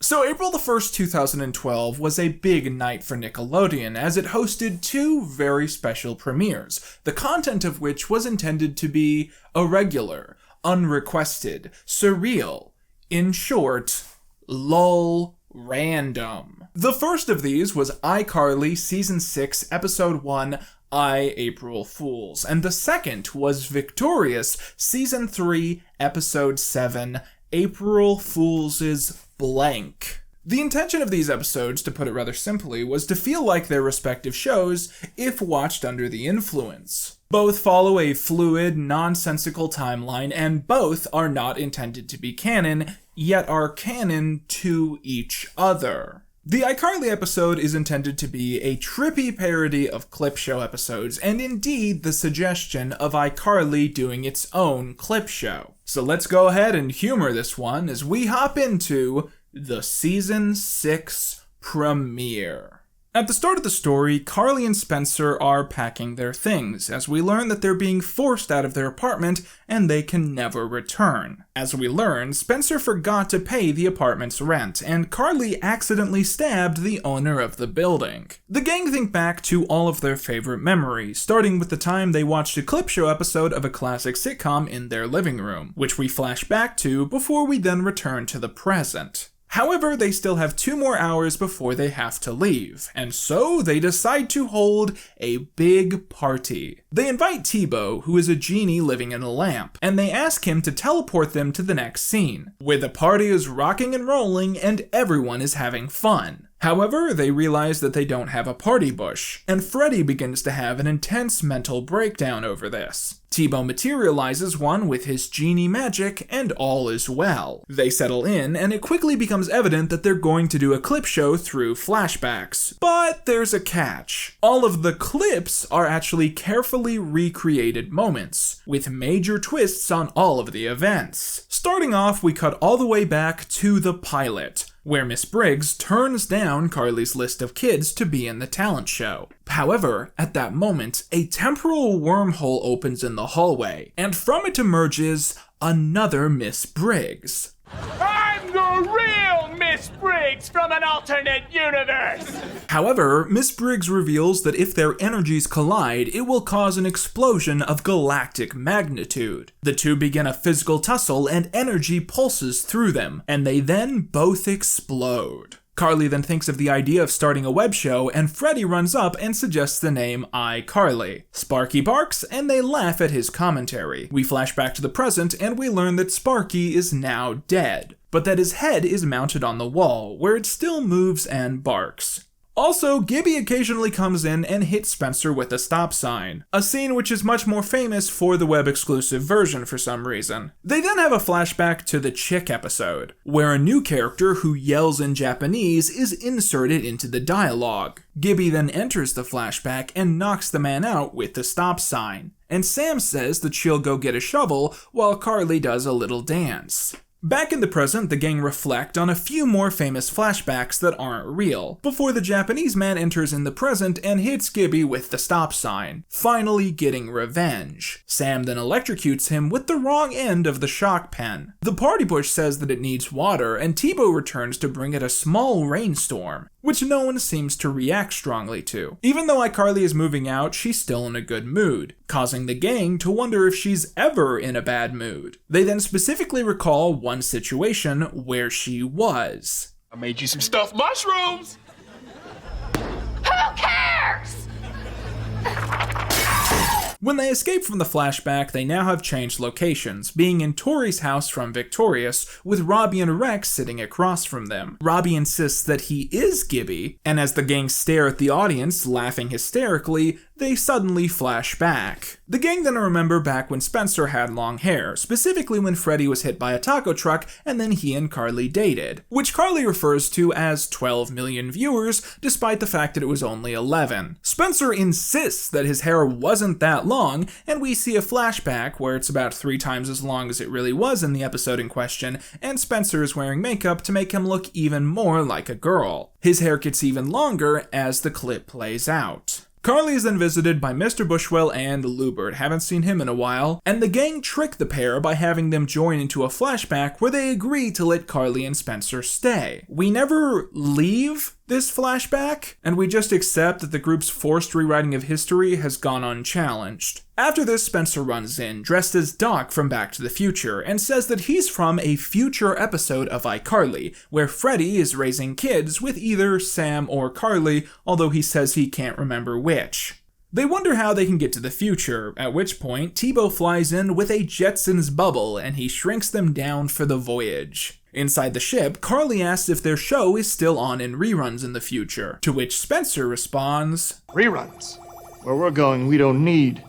So April the 1st, 2012 was a big night for Nickelodeon as it hosted 2 very special premieres, the content of which was intended to be irregular, unrequested, surreal, in short, lol, random. The first of these was iCarly Season 6, Episode 1, April Fools, and the second was Victorious Season 3, Episode 7, April Fools' blank. The intention of these episodes, to put it rather simply, was to feel like their respective shows if watched under the influence. Both follow a fluid, nonsensical timeline, and both are not intended to be canon, yet are canon to each other. The iCarly episode is intended to be a trippy parody of clip show episodes, and indeed the suggestion of iCarly doing its own clip show. So let's go ahead and humor this one as we hop into the Season 6 premiere. At the start of the story, Carly and Spencer are packing their things, as we learn that they're being forced out of their apartment and they can never return. As we learn, Spencer forgot to pay the apartment's rent, and Carly accidentally stabbed the owner of the building. The gang think back to all of their favorite memories, starting with the time they watched a clip show episode of a classic sitcom in their living room, which we flash back to before we then return to the present. However, they still have 2 more hours before they have to leave, and so they decide to hold a big party. They invite T-Bo, who is a genie living in a lamp, and they ask him to teleport them to the next scene, where the party is rocking and rolling and everyone is having fun. However, they realize that they don't have a party bush, and Freddie begins to have an intense mental breakdown over this. T-Bo materializes one with his genie magic, and all is well. They settle in, and it quickly becomes evident that they're going to do a clip show through flashbacks. But there's a catch. All of the clips are actually carefully recreated moments, with major twists on all of the events. Starting off, we cut all the way back to the pilot, where Miss Briggs turns down Carly's list of kids to be in the talent show. However, at that moment, a temporal wormhole opens in the hallway, and from it emerges another Miss Briggs. I'm the real Miss Briggs from an alternate universe! However, Miss Briggs reveals that if their energies collide, it will cause an explosion of galactic magnitude. The two begin a physical tussle and energy pulses through them, and they then both explode. Carly then thinks of the idea of starting a web show, and Freddie runs up and suggests the name iCarly. Sparky barks, and they laugh at his commentary. We flash back to the present, and we learn that Sparky is now dead, but that his head is mounted on the wall, where it still moves and barks. Also, Gibby occasionally comes in and hits Spencer with a stop sign, a scene which is much more famous for the web-exclusive version for some reason. They then have a flashback to the Chick episode, where a new character who yells in Japanese is inserted into the dialogue. Gibby then enters the flashback and knocks the man out with the stop sign, and Sam says that she'll go get a shovel while Carly does a little dance. Back in the present, the gang reflect on a few more famous flashbacks that aren't real, before the Japanese man enters in the present and hits Gibby with the stop sign, finally getting revenge. Sam then electrocutes him with the wrong end of the shock pen. The party bush says that it needs water, and T-Bo returns to bring it a small rainstorm, which no one seems to react strongly to. Even though iCarly is moving out, she's still in a good mood, causing the gang to wonder if she's ever in a bad mood. They then specifically recall one situation where she was. I made you some stuffed mushrooms! Who cares? When they escape from the flashback, they now have changed locations, being in Tori's house from Victorious, with Robbie and Rex sitting across from them. Robbie insists that he is Gibby, and as the gang stare at the audience, laughing hysterically, they suddenly flash back. The gang then remember back when Spencer had long hair, specifically when Freddie was hit by a taco truck and then he and Carly dated, which Carly refers to as 12 million viewers, despite the fact that it was only 11. Spencer insists that his hair wasn't that long, and we see a flashback where it's about 3 times as long as it really was in the episode in question, and Spencer is wearing makeup to make him look even more like a girl. His hair gets even longer as the clip plays out. Carly is then visited by Mr. Bushwell and Lubert, haven't seen him in a while, and the gang trick the pair by having them join into a flashback where they agree to let Carly and Spencer stay. We never leave this flashback, and we just accept that the group's forced rewriting of history has gone unchallenged. After this, Spencer runs in, dressed as Doc from Back to the Future, and says that he's from a future episode of iCarly, where Freddie is raising kids with either Sam or Carly, although he says he can't remember which. They wonder how they can get to the future, at which point T-Bo flies in with a Jetsons bubble and he shrinks them down for the voyage. Inside the ship, Carly asks if their show is still on in reruns in the future, to which Spencer responds, Reruns? Where we're going, we don't need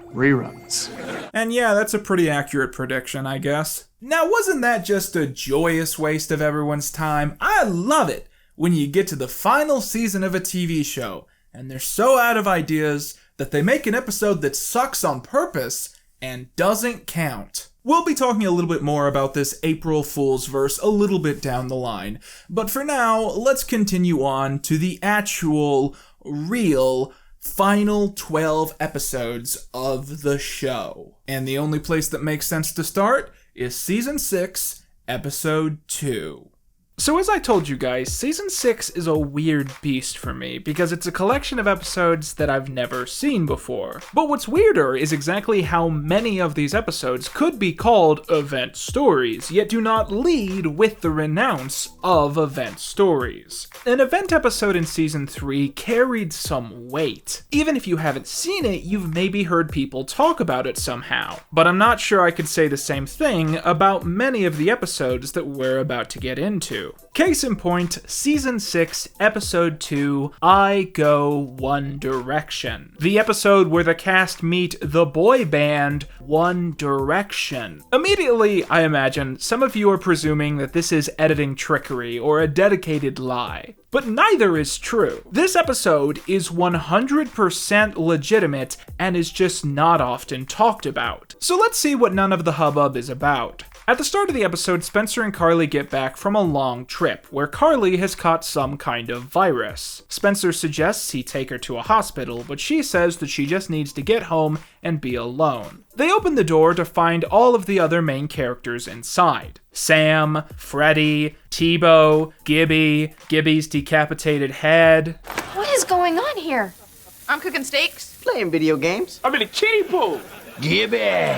reruns. And yeah, that's a pretty accurate prediction, I guess. Now, wasn't that just a joyous waste of everyone's time? I love it when you get to the final season of a TV show, and they're so out of ideas that they make an episode that sucks on purpose and doesn't count. We'll be talking a little bit more about this April Fool's verse a little bit down the line, but for now, let's continue on to the actual, real, final 12 episodes of the show. And the only place that makes sense to start is Season 6, Episode 2. So as I told you guys, Season 6 is a weird beast for me because it's a collection of episodes that I've never seen before. But what's weirder is exactly how many of these episodes could be called event stories, yet do not lead with the renounce of event stories. An event episode in Season 3 carried some weight. Even if you haven't seen it, you've maybe heard people talk about it somehow. But I'm not sure I could say the same thing about many of the episodes that we're about to get into. Case in point, Season 6, Episode 2, I Go One Direction. The episode where the cast meet the boy band One Direction. Immediately, I imagine, some of you are presuming that this is editing trickery or a dedicated lie. But neither is true. This episode is 100% legitimate and is just not often talked about. So let's see what none of the hubbub is about. At the start of the episode, Spencer and Carly get back from a long trip, where Carly has caught some kind of virus. Spencer suggests he take her to a hospital, but she says that she just needs to get home and be alone. They open the door to find all of the other main characters inside. Sam, Freddie, T-Bo, Gibby, Gibby's decapitated head. What is going on here? I'm cooking steaks. Playing video games. I'm in a kiddie pool. Gibby!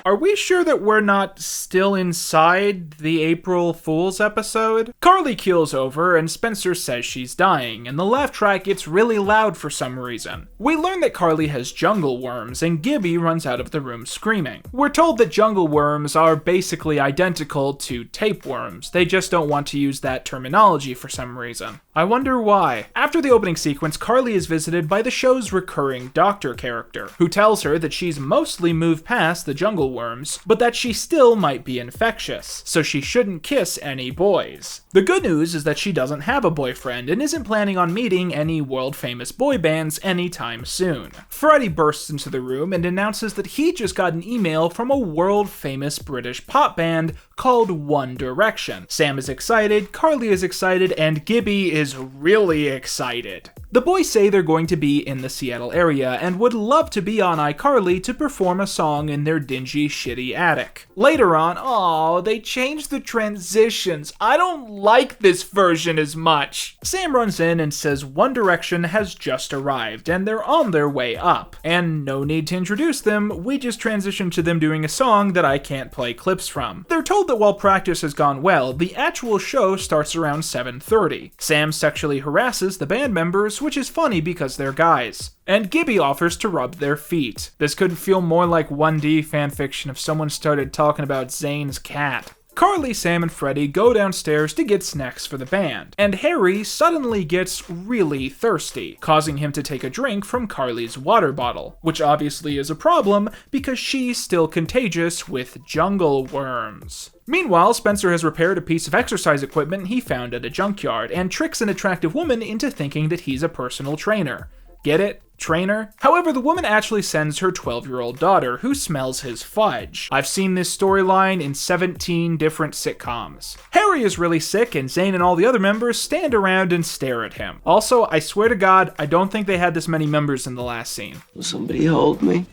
Are we sure that we're not still inside the April Fool's episode? Carly keels over and Spencer says she's dying, and the laugh track gets really loud for some reason. We learn that Carly has jungle worms, and Gibby runs out of the room screaming. We're told that jungle worms are basically identical to tapeworms, they just don't want to use that terminology for some reason. I wonder why. After the opening sequence, Carly is visited by the show's recurring doctor character, who tells her that she's mostly moved past the jungle worms, but that she still might be infectious, so she shouldn't kiss any boys. The good news is that she doesn't have a boyfriend and isn't planning on meeting any world-famous boy bands anytime soon. Freddie bursts into the room and announces that he just got an email from a world-famous British pop band called One Direction. Sam is excited, Carly is excited, and Gibby is really excited. The boys say they're going to be in the Seattle area and would love to be on iCarly to perform a song in their dingy, shitty attic. Later on, they changed the transitions. I don't like this version as much. Sam runs in and says One Direction has just arrived and they're on their way up. And no need to introduce them, we just transition to them doing a song that I can't play clips from. They're told that while practice has gone well, the actual show starts around 7:30. Sam sexually harasses the band members, which is funny because they're guys. And Gibby offers to rub their feet. This could feel more like 1D fanfiction if someone started talking about Zane's cat. Carly, Sam, and Freddie go downstairs to get snacks for the band, and Harry suddenly gets really thirsty, causing him to take a drink from Carly's water bottle, which obviously is a problem because she's still contagious with jungle worms. Meanwhile, Spencer has repaired a piece of exercise equipment he found at a junkyard and tricks an attractive woman into thinking that he's a personal trainer. Get it? Trainer? However, the woman actually sends her 12-year-old daughter, who smells his fudge. I've seen this storyline in 17 different sitcoms. Harry is really sick, and Zane and all the other members stand around and stare at him. Also, I swear to God, I don't think they had this many members in the last scene. Will somebody hold me?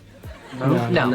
No.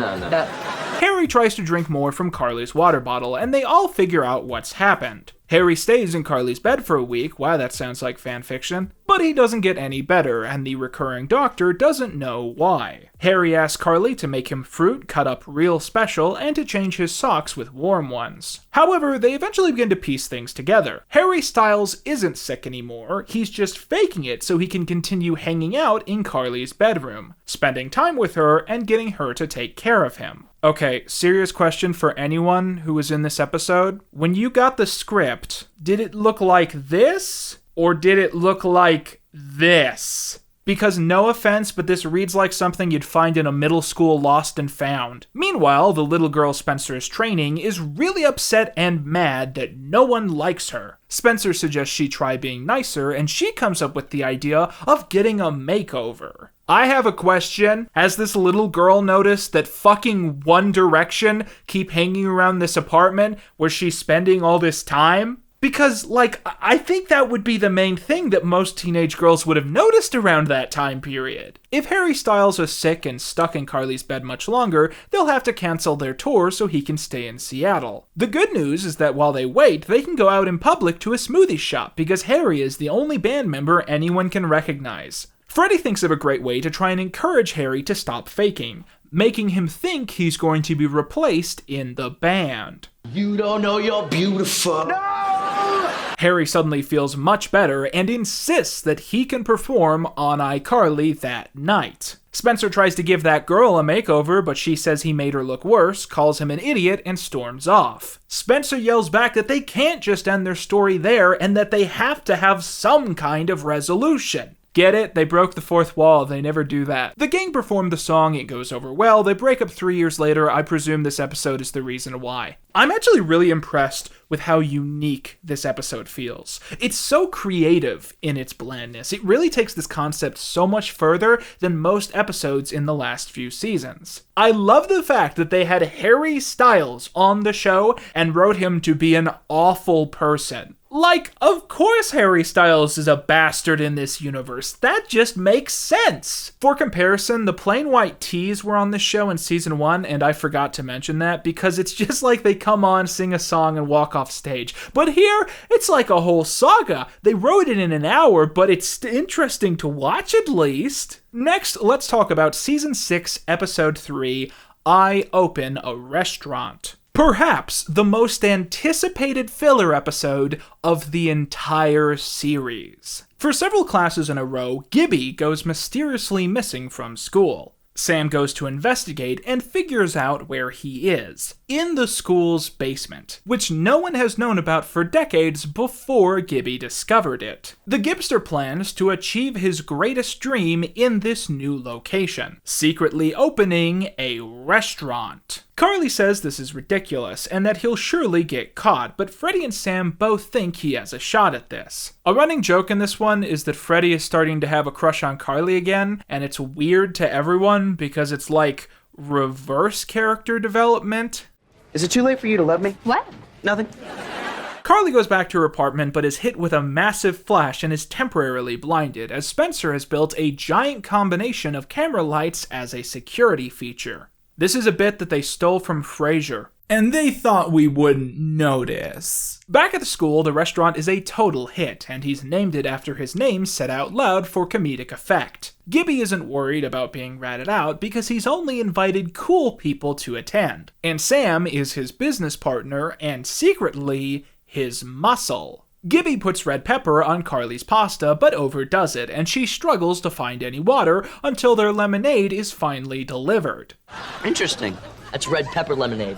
Harry tries to drink more from Carly's water bottle, and they all figure out what's happened. Harry stays in Carly's bed for a week. Wow, that sounds like fanfiction. But he doesn't get any better, and the recurring doctor doesn't know why. Harry asks Carly to make him fruit cut up real special and to change his socks with warm ones. However, they eventually begin to piece things together. Harry Styles isn't sick anymore, he's just faking it so he can continue hanging out in Carly's bedroom, spending time with her and getting her to take care of him. Okay, serious question for anyone who was in this episode. When you got the script, did it look like this? Or did it look like this? Because no offense, but this reads like something you'd find in a middle school Lost and Found. Meanwhile, the little girl Spencer is training is really upset and mad that no one likes her. Spencer suggests she try being nicer, and she comes up with the idea of getting a makeover. I have a question. Has this little girl noticed that fucking One Direction keep hanging around this apartment where she's spending all this time? Because, like, I think that would be the main thing that most teenage girls would have noticed around that time period. If Harry Styles is sick and stuck in Carly's bed much longer, they'll have to cancel their tour so he can stay in Seattle. The good news is that while they wait, they can go out in public to a smoothie shop because Harry is the only band member anyone can recognize. Freddie thinks of a great way to try and encourage Harry to stop faking, making him think he's going to be replaced in the band. You don't know you're beautiful. No! Harry suddenly feels much better and insists that he can perform on iCarly that night. Spencer tries to give that girl a makeover, but she says he made her look worse, calls him an idiot, and storms off. Spencer yells back that they can't just end their story there and that they have to have some kind of resolution. Get it? They broke the fourth wall. They never do that. The gang performed the song. It goes over well. They break up 3 years later. I presume this episode is the reason why. I'm actually really impressed with how unique this episode feels. It's so creative in its blandness. It really takes this concept so much further than most episodes in the last few seasons. I love the fact that they had Harry Styles on the show and wrote him to be an awful person. Like, of course Harry Styles is a bastard in this universe. That just makes sense. For comparison, the Plain White T's were on this show in season 1, and I forgot to mention that because it's just like they come on, sing a song, and walk off stage. But here, it's like a whole saga. They wrote it in an hour, but it's interesting to watch at least. Next, let's talk about season 6, episode 3, I Open a Restaurant. Perhaps the most anticipated filler episode of the entire series. For several classes in a row, Gibby goes mysteriously missing from school. Sam goes to investigate and figures out where he is, in the school's basement, which no one has known about for decades before Gibby discovered it. The Gibster plans to achieve his greatest dream in this new location, secretly opening a restaurant. Carly says this is ridiculous and that he'll surely get caught, but Freddie and Sam both think he has a shot at this. A running joke in this one is that Freddie is starting to have a crush on Carly again, and it's weird to everyone because it's like reverse character development. Is it too late for you to love me? What? Nothing. Carly goes back to her apartment but is hit with a massive flash and is temporarily blinded as Spencer has built a giant combination of camera lights as a security feature. This is a bit that they stole from Frasier, and they thought we wouldn't notice. Back at the school, the restaurant is a total hit, and he's named it after his name said out loud for comedic effect. Gibby isn't worried about being ratted out because he's only invited cool people to attend, and Sam is his business partner and secretly his muscle. Gibby puts red pepper on Carly's pasta, but overdoes it, and she struggles to find any water until their lemonade is finally delivered. Interesting. That's red pepper lemonade.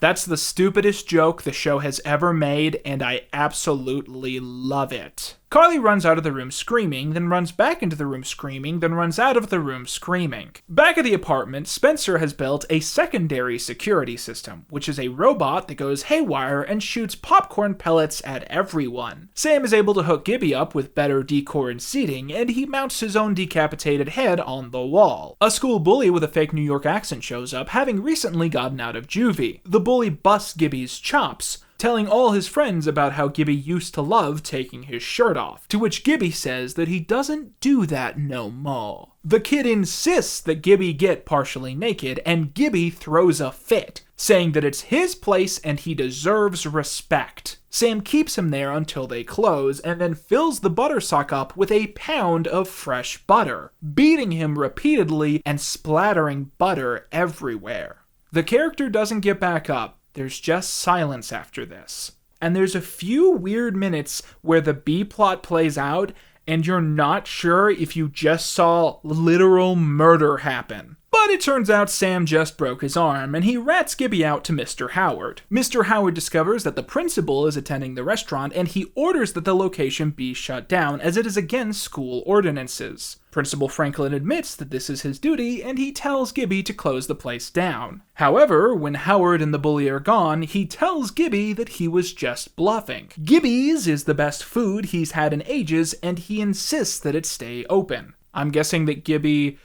That's the stupidest joke the show has ever made, and I absolutely love it. Carly runs out of the room screaming, then runs back into the room screaming, then runs out of the room screaming. Back at the apartment, Spencer has built a secondary security system, which is a robot that goes haywire and shoots popcorn pellets at everyone. Sam is able to hook Gibby up with better decor and seating, and he mounts his own decapitated head on the wall. A school bully with a fake New York accent shows up, having recently gotten out of juvie. The bully busts Gibby's chops, telling all his friends about how Gibby used to love taking his shirt off, to which Gibby says that he doesn't do that no more. The kid insists that Gibby get partially naked, and Gibby throws a fit, saying that it's his place and he deserves respect. Sam keeps him there until they close, and then fills the butter sock up with a pound of fresh butter, beating him repeatedly and splattering butter everywhere. The character doesn't get back up, there's just silence after this. And there's a few weird minutes where the B-plot plays out, and you're not sure if you just saw literal murder happen. But it turns out Sam just broke his arm, and he rats Gibby out to Mr. Howard. Mr. Howard discovers that the principal is attending the restaurant, and he orders that the location be shut down, as it is against school ordinances. Principal Franklin admits that this is his duty, and he tells Gibby to close the place down. However, when Howard and the bully are gone, he tells Gibby that he was just bluffing. Gibby's is the best food he's had in ages, and he insists that it stay open. I'm guessing that Gibby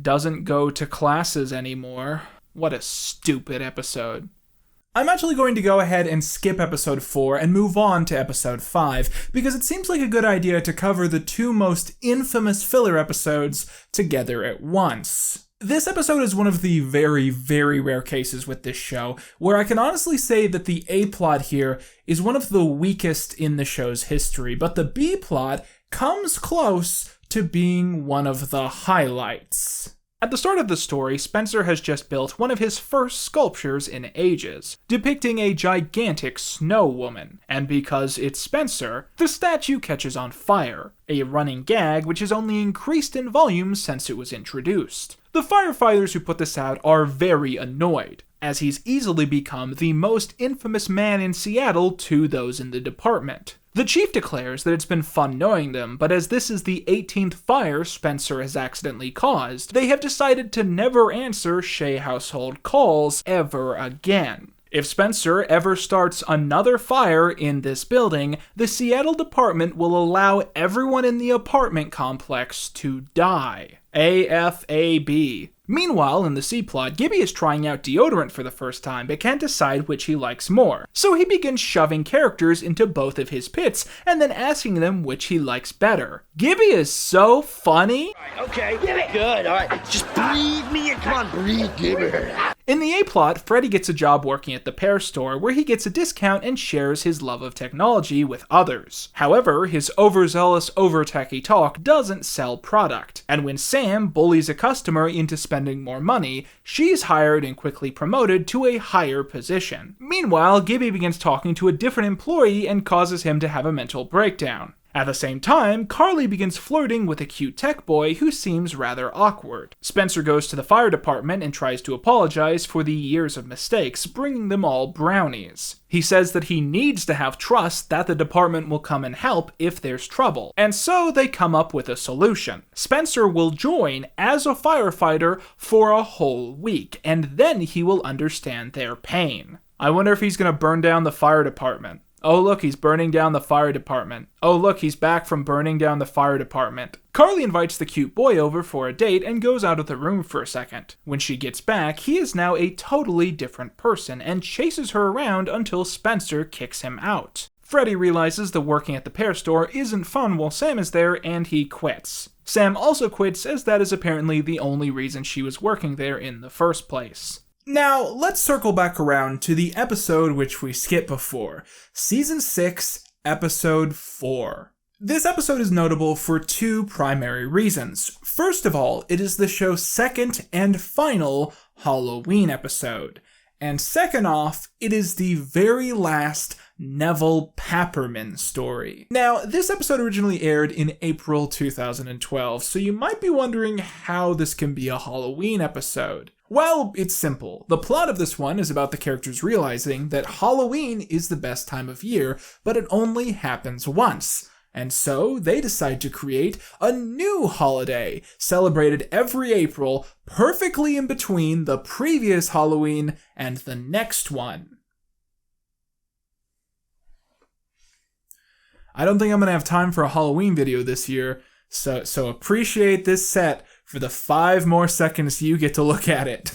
doesn't go to classes anymore. What a stupid episode. I'm actually going to go ahead and skip episode 4 and move on to episode 5, because it seems like a good idea to cover the two most infamous filler episodes together at once. This episode is one of the very, very rare cases with this show, where I can honestly say that the A-plot here is one of the weakest in the show's history, but the B-plot comes close to being one of the highlights. At the start of the story, Spencer has just built one of his first sculptures in ages, depicting a gigantic snow woman, and because it's Spencer, the statue catches on fire, a running gag which has only increased in volume since it was introduced. The firefighters who put this out are very annoyed, as he's easily become the most infamous man in Seattle to those in the department. The chief declares that it's been fun knowing them, but as this is the 18th fire Spencer has accidentally caused, they have decided to never answer Shea household calls ever again. If Spencer ever starts another fire in this building, the Seattle department will allow everyone in the apartment complex to die. AFAB. Meanwhile, in the C-plot, Gibby is trying out deodorant for the first time, but can't decide which he likes more. So he begins shoving characters into both of his pits, and then asking them which he likes better. Gibby is so funny. Okay, good, alright. Just breathe me in. Come on, breathe, Gibby. In the A-plot, Freddie gets a job working at the Pear Store, where he gets a discount and shares his love of technology with others. However, his overzealous, over-techy talk doesn't sell product, and when Sam bullies a customer into spending more money, she's hired and quickly promoted to a higher position. Meanwhile, Gibby begins talking to a different employee and causes him to have a mental breakdown. At the same time, Carly begins flirting with a cute tech boy who seems rather awkward. Spencer goes to the fire department and tries to apologize for the years of mistakes, bringing them all brownies. He says that he needs to have trust that the department will come and help if there's trouble, and so they come up with a solution. Spencer will join as a firefighter for a whole week, and then he will understand their pain. I wonder if he's gonna burn down the fire department. Oh look, he's burning down the fire department. Oh look, he's back from burning down the fire department. Carly invites the cute boy over for a date and goes out of the room for a second. When she gets back, he is now a totally different person and chases her around until Spencer kicks him out. Freddie realizes that working at the Pear Store isn't fun while Sam is there, and he quits. Sam also quits, as that is apparently the only reason she was working there in the first place. Now, let's circle back around to the episode which we skipped before, Season 6, Episode 4. This episode is notable for two primary reasons. First of all, it is the show's second and final Halloween episode. And second off, it is the very last Neville Papperman story. Now, this episode originally aired in April 2012, so you might be wondering how this can be a Halloween episode. Well, it's simple. The plot of this one is about the characters realizing that Halloween is the best time of year, but it only happens once. And so they decide to create a new holiday, celebrated every April, perfectly in between the previous Halloween and the next one. I don't think I'm going to have time for a Halloween video this year, so appreciate this set for the 5 more seconds you get to look at it.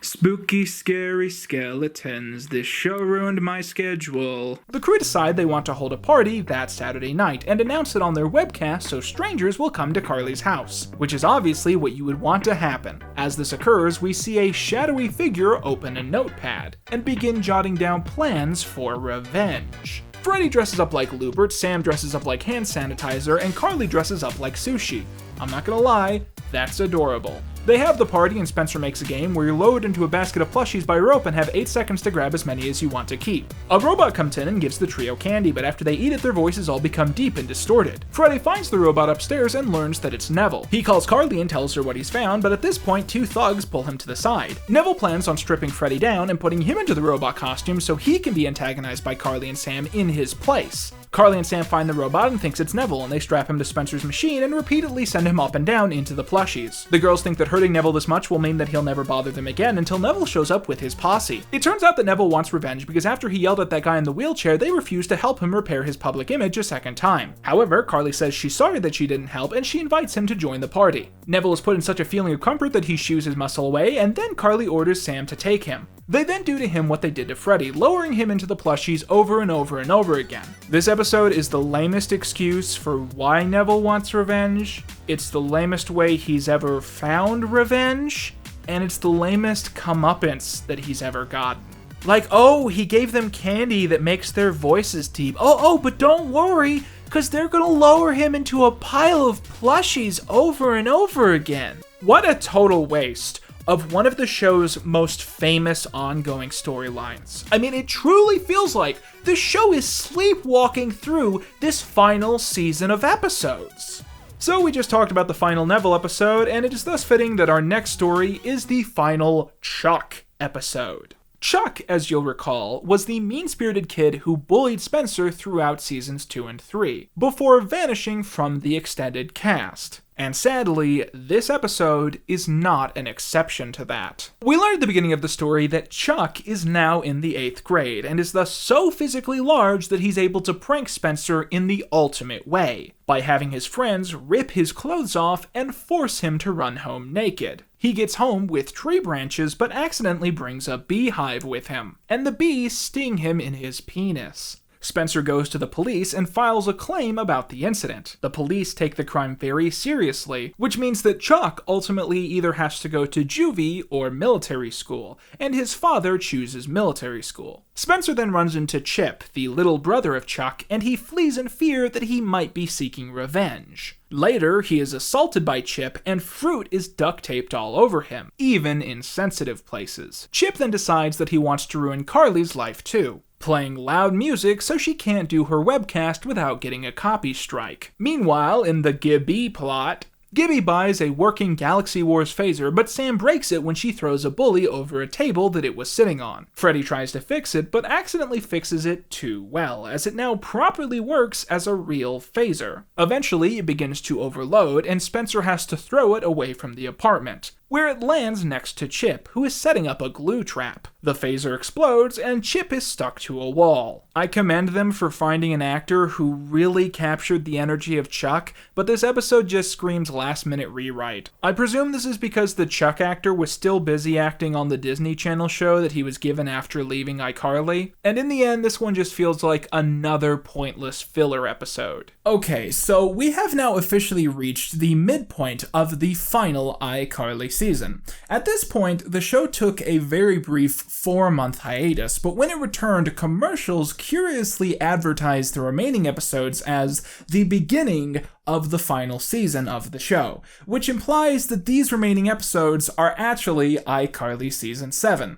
Spooky, scary skeletons, this show ruined my schedule. The crew decide they want to hold a party that Saturday night and announce it on their webcast so strangers will come to Carly's house, which is obviously what you would want to happen. As this occurs, we see a shadowy figure open a notepad and begin jotting down plans for revenge. Freddie dresses up like Lubert, Sam dresses up like hand sanitizer, and Carly dresses up like sushi. I'm not gonna lie, that's adorable. They have the party and Spencer makes a game where you load into a basket of plushies by rope and have 8 seconds to grab as many as you want to keep. A robot comes in and gives the trio candy, but after they eat it their voices all become deep and distorted. Freddie finds the robot upstairs and learns that it's Neville. He calls Carly and tells her what he's found, but at this point 2 thugs pull him to the side. Neville plans on stripping Freddie down and putting him into the robot costume so he can be antagonized by Carly and Sam in his place. Carly and Sam find the robot and thinks it's Neville, and they strap him to Spencer's machine and repeatedly send him up and down into the plushies. The girls think that hurting Neville this much will mean that he'll never bother them again until Neville shows up with his posse. It turns out that Neville wants revenge because after he yelled at that guy in the wheelchair, they refused to help him repair his public image a second time. However, Carly says she's sorry that she didn't help and she invites him to join the party. Neville is put in such a feeling of comfort that he shoos his muscle away, and then Carly orders Sam to take him. They then do to him what they did to Freddie, lowering him into the plushies over and over and over again. This episode is the lamest excuse for why Neville wants revenge, it's the lamest way he's ever found revenge, and it's the lamest comeuppance that he's ever gotten. Like, oh, he gave them candy that makes their voices deep. Oh, but don't worry, because they're gonna lower him into a pile of plushies over and over again. What a total waste of one of the show's most famous ongoing storylines. I mean, it truly feels like the show is sleepwalking through this final season of episodes. So we just talked about the final Neville episode, and it is thus fitting that our next story is the final Chuck episode. Chuck, as you'll recall, was the mean-spirited kid who bullied Spencer throughout seasons 2 and 3, before vanishing from the extended cast. And sadly, this episode is not an exception to that. We learn at the beginning of the story that Chuck is now in the 8th grade, and is thus so physically large that he's able to prank Spencer in the ultimate way, by having his friends rip his clothes off and force him to run home naked. He gets home with tree branches, but accidentally brings a beehive with him, and the bees sting him in his penis. Spencer goes to the police and files a claim about the incident. The police take the crime very seriously, which means that Chuck ultimately either has to go to juvie or military school, and his father chooses military school. Spencer then runs into Chip, the little brother of Chuck, and he flees in fear that he might be seeking revenge. Later, he is assaulted by Chip, and fruit is duct taped all over him, even in sensitive places. Chip then decides that he wants to ruin Carly's life too, playing loud music so she can't do her webcast without getting a copy strike. Meanwhile, in the Gibby plot, Gibby buys a working Galaxy Wars phaser, but Sam breaks it when she throws a bully over a table that it was sitting on. Freddie tries to fix it, but accidentally fixes it too well, as it now properly works as a real phaser. Eventually, it begins to overload, and Spencer has to throw it away from the apartment, where it lands next to Chip, who is setting up a glue trap. The phaser explodes, and Chip is stuck to a wall. I commend them for finding an actor who really captured the energy of Chuck, but this episode just screams last-minute rewrite. I presume this is because the Chuck actor was still busy acting on the Disney Channel show that he was given after leaving iCarly, and in the end, this one just feels like another pointless filler episode. Okay, so we have now officially reached the midpoint of the final iCarly season. At this point, the show took a very brief 4-month hiatus, but when it returned, commercials curiously advertised the remaining episodes as the beginning of the final season of the show, which implies that these remaining episodes are actually iCarly Season 7.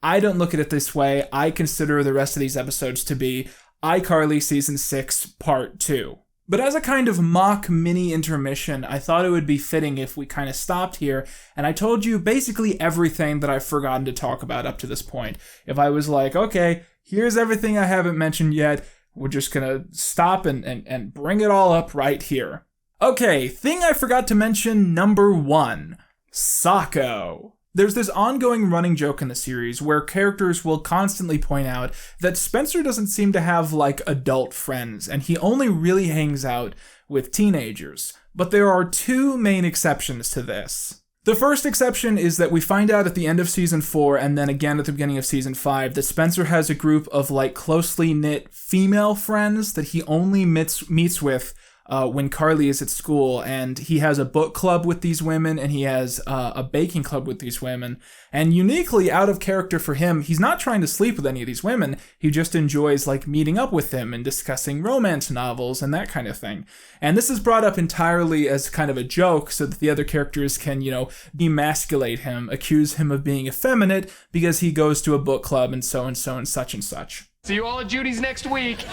I don't look at it this way. I consider the rest of these episodes to be iCarly Season 6 Part 2. But as a kind of mock mini-intermission, I thought it would be fitting if we kind of stopped here, and I told you basically everything that I've forgotten to talk about up to this point. If I was like, okay, here's everything I haven't mentioned yet, we're just gonna stop and bring it all up right here. Okay, thing I forgot to mention, number 1, Socko. There's this ongoing running joke in the series where characters will constantly point out that Spencer doesn't seem to have, like, adult friends, and he only really hangs out with teenagers. But there are 2 main exceptions to this. The first exception is that we find out at the end of season 4 and then again at the beginning of season 5 that Spencer has a group of like closely knit female friends that he only meets with when Carly is at school, and he has a book club with these women and he has a baking club with these women. And uniquely out of character for him, he's not trying to sleep with any of these women. He just enjoys like meeting up with them and discussing romance novels and that kind of thing. And this is brought up entirely as kind of a joke so that the other characters can, demasculate him, accuse him of being effeminate because he goes to a book club and so and so and such and such. See you all at Judy's next week.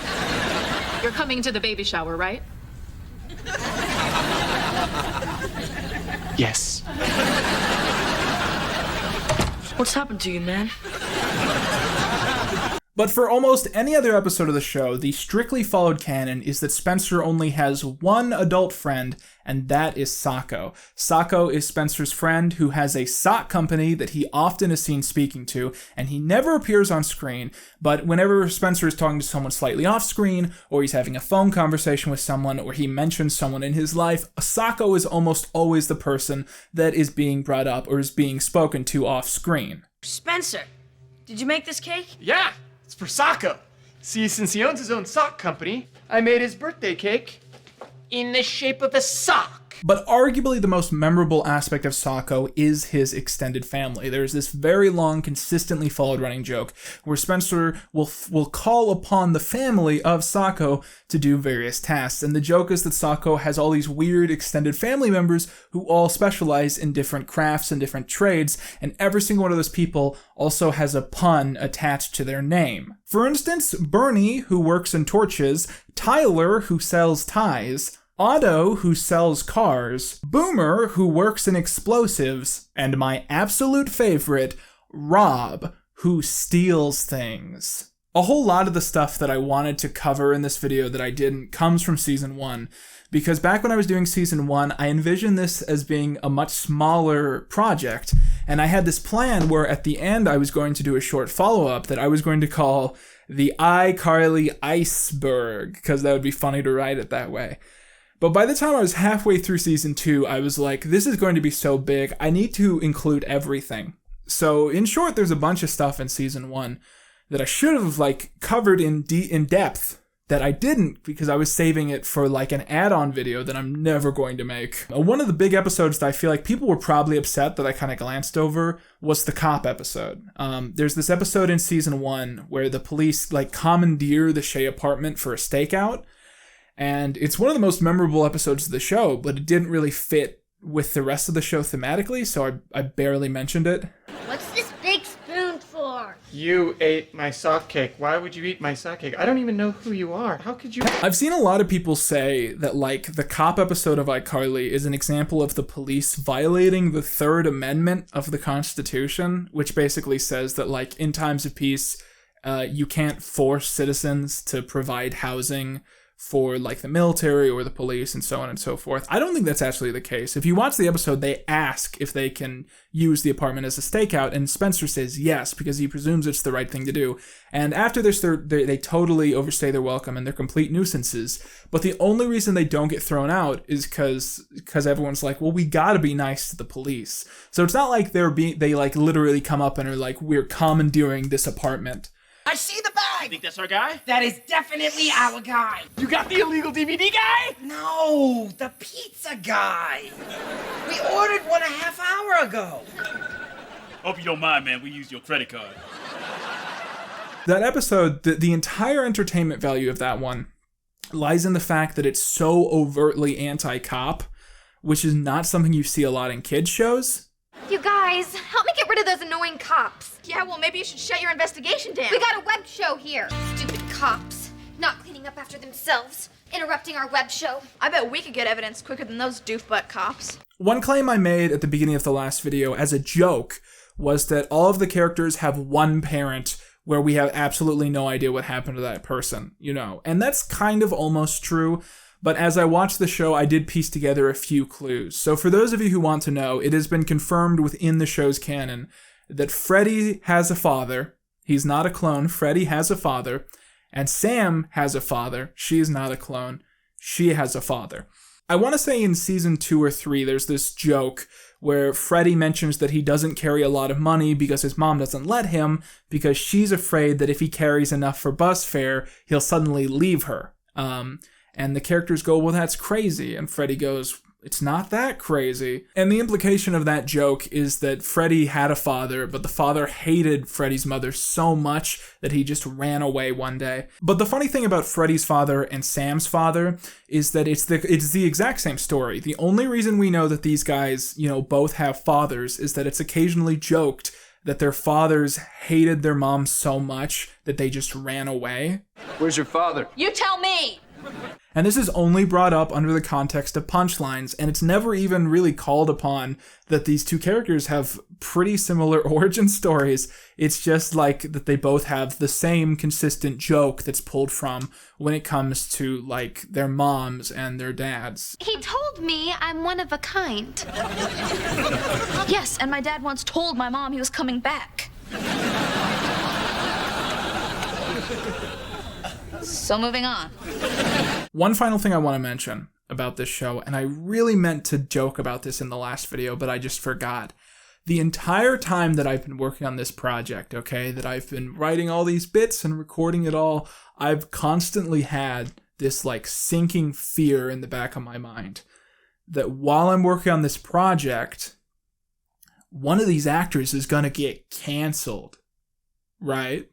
You're coming to the baby shower, right? Yes. What's happened to you, man? But for almost any other episode of the show, the strictly followed canon is that Spencer only has one adult friend, and that is Sako. Sako is Spencer's friend who has a sock company that he often is seen speaking to, and he never appears on screen, but whenever Spencer is talking to someone slightly off screen, or he's having a phone conversation with someone, or he mentions someone in his life, Sako is almost always the person that is being brought up or is being spoken to off screen. Spencer, did you make this cake? Yeah, it's for Sako. See, since he owns his own sock company, I made his birthday cake in the shape of a sock. But arguably the most memorable aspect of Sako is his extended family. There's this very long, consistently followed running joke where Spencer will call upon the family of Sako to do various tasks. And the joke is that Sako has all these weird extended family members who all specialize in different crafts and different trades, and every single one of those people also has a pun attached to their name. For instance, Bernie, who works in torches, Tyler, who sells ties, Otto, who sells cars, Boomer, who works in explosives, and my absolute favorite, Rob, who steals things. A whole lot of the stuff that I wanted to cover in this video that I didn't comes from season 1, because back when I was doing season 1, I envisioned this as being a much smaller project, and I had this plan where at the end I was going to do a short follow-up that I was going to call the iCarly Iceberg, because that would be funny to write it that way. But by the time I was halfway through season 2, I was like, this is going to be so big, I need to include everything. So in short, there's a bunch of stuff in season 1 that I should have covered in depth that I didn't because I was saving it for an add-on video that I'm never going to make. One of the big episodes that I feel like people were probably upset that I kind of glanced over was the cop episode. There's this episode in season 1 where the police commandeer the Shea apartment for a stakeout. And it's one of the most memorable episodes of the show, but it didn't really fit with the rest of the show thematically, so I barely mentioned it. What's this big spoon for? You ate my sock cake. Why would you eat my sock cake? I don't even know who you are. How could you? I've seen a lot of people say that the cop episode of iCarly is an example of the police violating the Third Amendment of the Constitution, which basically says that in times of peace, you can't force citizens to provide housing for the military or the police and so on and so forth. I don't think that's actually the case. If you watch the episode, they ask if they can use the apartment as a stakeout, and Spencer says yes, because he presumes it's the right thing to do. And after this, they totally overstay their welcome and they're complete nuisances. But the only reason they don't get thrown out is because everyone's like, well, we gotta be nice to the police. So it's not like they literally come up and are we're commandeering this apartment. I see the bag! Think that's our guy? That is definitely our guy! You got the illegal DVD guy? No, the pizza guy! We ordered one a half hour ago! Hope you don't mind, man. We use your credit card. That episode, the entire entertainment value of that one lies in the fact that it's so overtly anti-cop, which is not something you see a lot in kids' shows. You guys, help me get rid of those annoying cops. Yeah, well, maybe you should shut your investigation down. We got a web show here. Stupid cops. Not cleaning up after themselves. Interrupting our web show. I bet we could get evidence quicker than those doofbutt cops. One claim I made at the beginning of the last video as a joke was that all of the characters have one parent where we have absolutely no idea what happened to that person, And that's kind of almost true. But as I watched the show, I did piece together a few clues. So for those of you who want to know, it has been confirmed within the show's canon that Freddie has a father. He's not a clone. Freddie has a father. And Sam has a father. She is not a clone. She has a father. I want to say in season 2 or 3, there's this joke where Freddie mentions that he doesn't carry a lot of money because his mom doesn't let him, because she's afraid that if he carries enough for bus fare, he'll suddenly leave her. And the characters go, well, that's crazy. And Freddie goes, it's not that crazy. And the implication of that joke is that Freddie had a father, but the father hated Freddie's mother so much that he just ran away one day. But the funny thing about Freddie's father and Sam's father is that it's the exact same story. The only reason we know that these guys, both have fathers is that it's occasionally joked that their fathers hated their mom so much that they just ran away. Where's your father? You tell me! And this is only brought up under the context of punchlines, and it's never even really called upon that these two characters have pretty similar origin stories. It's just like that they both have the same consistent joke that's pulled from when it comes to, like, their moms and their dads. He told me I'm one of a kind. Yes, and my dad once told my mom he was coming back. So moving on. One final thing I want to mention about this show, and I really meant to joke about this in the last video, but I just forgot. The entire time that I've been working on this project, okay, that I've been writing all these bits and recording it all, I've constantly had this like sinking fear in the back of my mind that while I'm working on this project, one of these actors is gonna get canceled, right?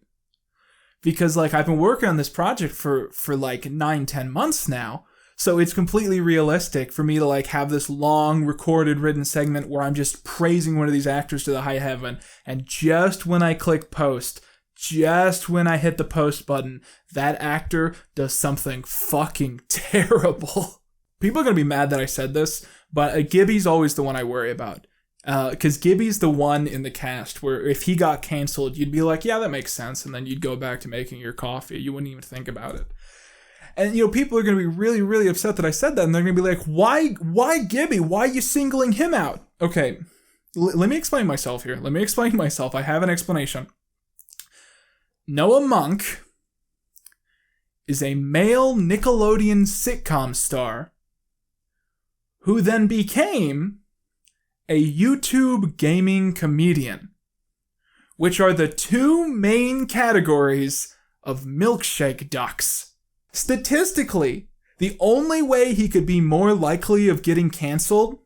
Because, like, I've been working on this project for like 9-10 months now, so it's completely realistic for me to, like, have this long recorded written segment where I'm just praising one of these actors to the high heaven, and just when I click post, just when I hit the post button, that actor does something fucking terrible. People are gonna be mad that I said this, but Gibby's always the one I worry about. Because Gibby's the one in the cast where if he got canceled, you'd be like, yeah, that makes sense. And then you'd go back to making your coffee. You wouldn't even think about it. And, people are going to be really, really upset that I said that. And they're going to be like, why Gibby? Why are you singling him out? Okay, let me explain myself here. I have an explanation. Noah Monk is a male Nickelodeon sitcom star who then became a YouTube gaming comedian, which are the two main categories of milkshake ducks. Statistically, the only way he could be more likely of getting canceled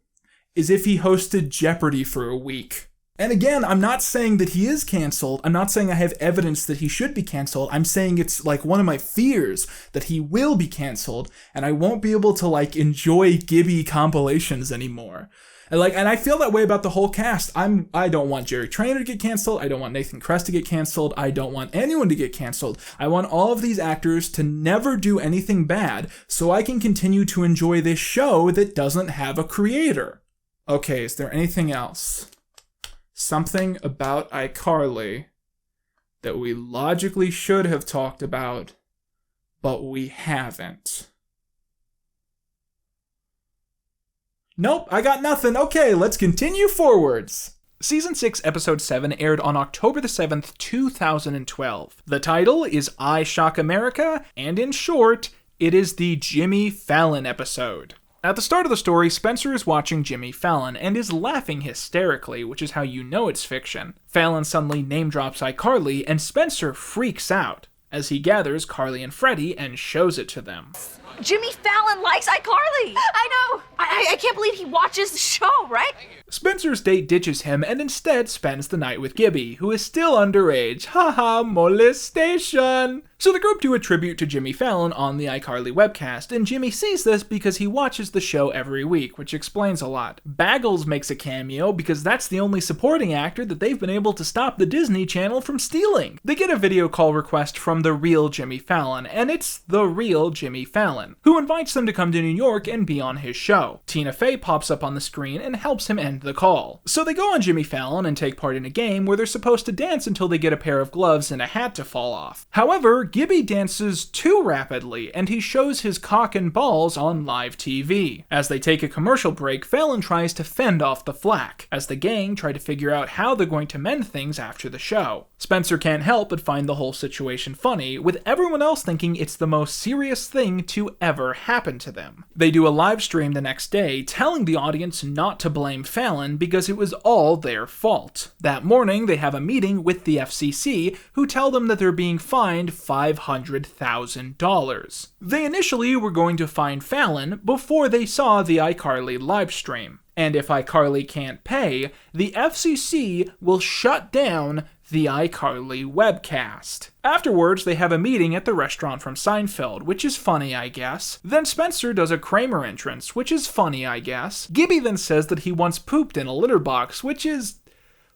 is if he hosted Jeopardy for a week. And again, I'm not saying that he is canceled. I'm not saying I have evidence that he should be canceled. I'm saying it's like one of my fears that he will be canceled and I won't be able to like enjoy Gibby compilations anymore. And I feel that way about the whole cast. I don't want Jerry Trainer to get canceled. I don't want Nathan Kress to get canceled. I don't want anyone to get canceled. I want all of these actors to never do anything bad so I can continue to enjoy this show that doesn't have a creator. Okay, is there anything else? Something about iCarly that we logically should have talked about, but we haven't. Nope, I got nothing. Okay, let's continue forwards. Season 6, Episode 7 aired on October the 7th, 2012. The title is I Shock America, and in short, it is the Jimmy Fallon episode. At the start of the story, Spencer is watching Jimmy Fallon and is laughing hysterically, which is how you know it's fiction. Fallon suddenly name drops iCarly, and Spencer freaks out as he gathers Carly and Freddie and shows it to them. Jimmy Fallon likes iCarly! I know! I can't believe he watches the show, right? Spencer's date ditches him and instead spends the night with Gibby, who is still underage. Haha, molestation! So the group do a tribute to Jimmy Fallon on the iCarly webcast, and Jimmy sees this because he watches the show every week, which explains a lot. Baggles makes a cameo because that's the only supporting actor that they've been able to stop the Disney Channel from stealing. They get a video call request from the real Jimmy Fallon, and it's the real Jimmy Fallon, who invites them to come to New York and be on his show. Tina Fey pops up on the screen and helps him end the call. So they go on Jimmy Fallon and take part in a game where they're supposed to dance until they get a pair of gloves and a hat to fall off. However, Gibby dances too rapidly, and he shows his cock and balls on live TV. As they take a commercial break, Fallon tries to fend off the flack, as the gang try to figure out how they're going to mend things after the show. Spencer can't help but find the whole situation funny, with everyone else thinking it's the most serious thing to to ever happen to them. They do a live stream the next day telling the audience not to blame Fallon because it was all their fault. That morning, they have a meeting with the FCC, who tell them that they're being fined $500,000. They initially were going to fine Fallon before they saw the iCarly livestream. And if iCarly can't pay, the FCC will shut down the iCarly webcast. Afterwards, they have a meeting at the restaurant from Seinfeld, which is funny, I guess. Then Spencer does a Kramer entrance, which is funny, I guess. Gibby then says that he once pooped in a litter box, which is...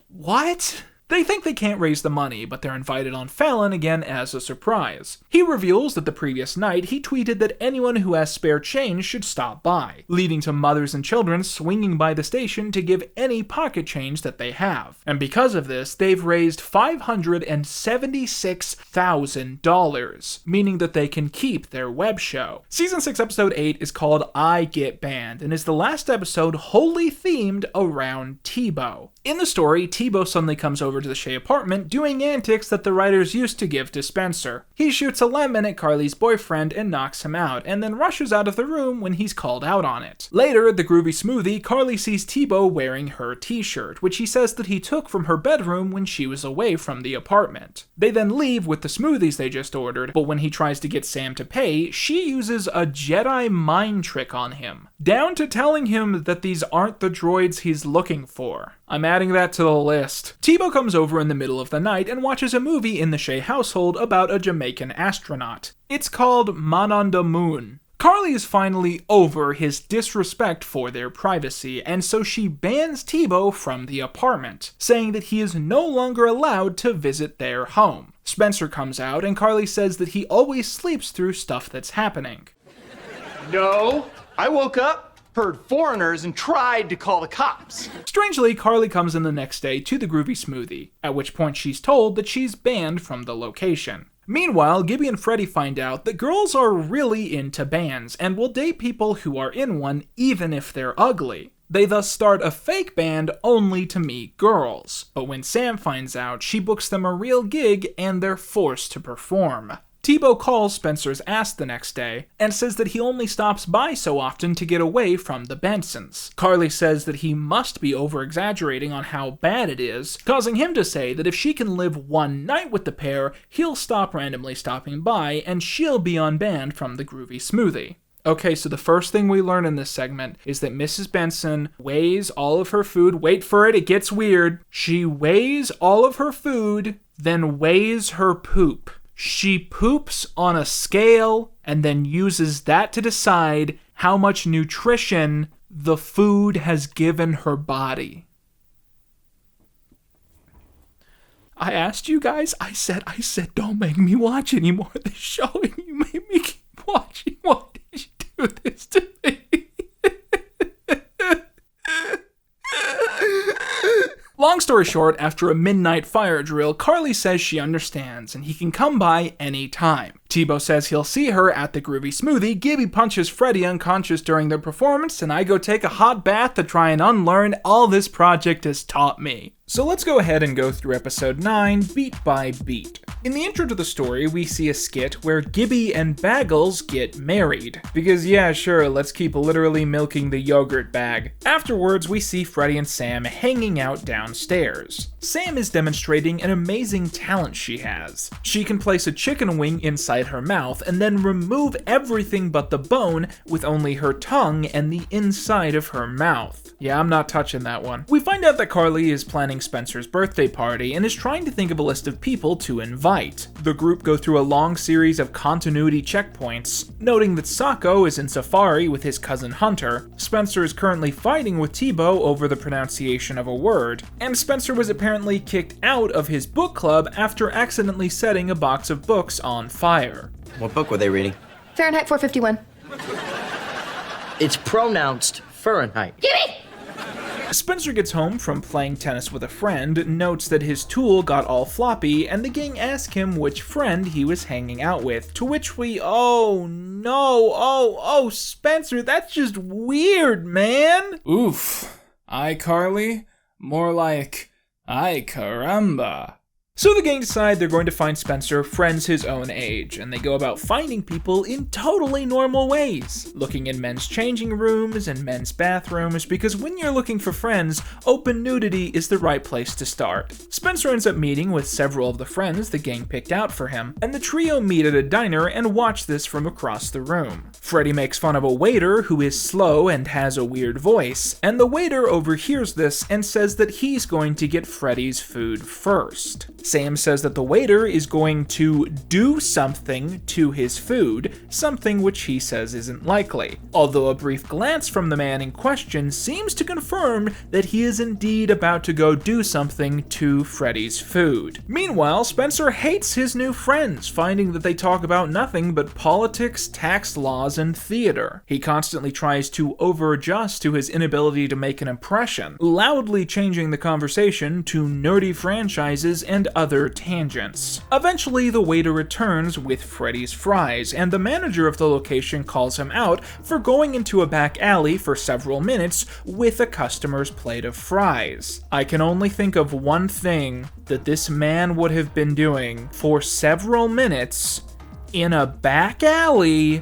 what? They think they can't raise the money, but they're invited on Fallon again as a surprise. He reveals that the previous night he tweeted that anyone who has spare change should stop by, leading to mothers and children swinging by the station to give any pocket change that they have. And because of this, they've raised $576,000, meaning that they can keep their web show. Season 6 episode 8 is called I Get Banned, and is the last episode wholly themed around T-Bo. In the story, T-Bo suddenly comes over to the Shea apartment doing antics that the writers used to give to Spencer. He shoots a lemon at Carly's boyfriend and knocks him out, and then rushes out of the room when he's called out on it. Later, at the Groovy Smoothie, Carly sees T-Bo wearing her t-shirt, which he says that he took from her bedroom when she was away from the apartment. They then leave with the smoothies they just ordered, but when he tries to get Sam to pay, she uses a Jedi mind trick on him, down to telling him that these aren't the droids he's looking for. I'm adding that to the list. T-Bo comes over in the middle of the night and watches a movie in the Shea household about a Jamaican astronaut. It's called Man on the Moon. Carly is finally over his disrespect for their privacy, and so she bans T-Bo from the apartment, saying that he is no longer allowed to visit their home. Spencer comes out, and Carly says that he always sleeps through stuff that's happening. No, I woke up, heard foreigners, and tried to call the cops. Strangely, Carly comes in the next day to the Groovy Smoothie, at which point she's told that she's banned from the location. Meanwhile, Gibby and Freddie find out that girls are really into bands and will date people who are in one even if they're ugly. They thus start a fake band only to meet girls. But when Sam finds out, she books them a real gig and they're forced to perform. T-Bo calls Spencer's ass the next day and says that he only stops by so often to get away from the Bensons. Carly says that he must be over-exaggerating on how bad it is, causing him to say that if she can live one night with the pair, he'll stop randomly stopping by and she'll be unbanned from the Groovy Smoothie. Okay, so the first thing we learn in this segment is that Mrs. Benson weighs all of her food. Wait for it, it gets weird. She weighs all of her food, then weighs her poop. She poops on a scale and then uses that to decide how much nutrition the food has given her body. I asked you guys, I said, don't make me watch any more of this show, and you made me keep watching. Why did you do this to me? Long story short, after a midnight fire drill, Carly says she understands and he can come by any time. T-Bo says he'll see her at the Groovy Smoothie, Gibby punches Freddie unconscious during their performance, and I go take a hot bath to try and unlearn all this project has taught me. So let's go ahead and go through episode 9, beat by beat. In the intro to the story, we see a skit where Gibby and Baggles get married. Because yeah, sure, let's keep literally milking the yogurt bag. Afterwards, we see Freddie and Sam hanging out downstairs. Sam is demonstrating an amazing talent she has. She can place a chicken wing inside her mouth and then remove everything but the bone with only her tongue and the inside of her mouth. Yeah, I'm not touching that one. We find out that Carly is planning Spencer's birthday party and is trying to think of a list of people to invite. The group go through a long series of continuity checkpoints, noting that Sacco is in Safari with his cousin Hunter, Spencer is currently fighting with T-Bo over the pronunciation of a word, and Spencer was apparently kicked out of his book club after accidentally setting a box of books on fire. What book were they reading? Fahrenheit 451. It's pronounced Fahrenheit. Gibby! Spencer gets home from playing tennis with a friend, notes that his tool got all floppy, and the gang ask him which friend he was hanging out with, to which we, oh no, oh, Spencer, that's just weird, man! Oof. iCarly? More like, ay caramba. So the gang decide they're going to find Spencer friends his own age, and they go about finding people in totally normal ways, looking in men's changing rooms and men's bathrooms, because when you're looking for friends, open nudity is the right place to start. Spencer ends up meeting with several of the friends the gang picked out for him, and the trio meet at a diner and watch this from across the room. Freddie makes fun of a waiter who is slow and has a weird voice, and the waiter overhears this and says that he's going to get Freddie's food first. Sam says that the waiter is going to do something to his food, something which he says isn't likely, although a brief glance from the man in question seems to confirm that he is indeed about to go do something to Freddie's food. Meanwhile, Spencer hates his new friends, finding that they talk about nothing but politics, tax laws, and theater. He constantly tries to over-adjust to his inability to make an impression, loudly changing the conversation to nerdy franchises and other tangents. Eventually, the waiter returns with Freddie's fries, and the manager of the location calls him out for going into a back alley for several minutes with a customer's plate of fries. I can only think of one thing that this man would have been doing for several minutes in a back alley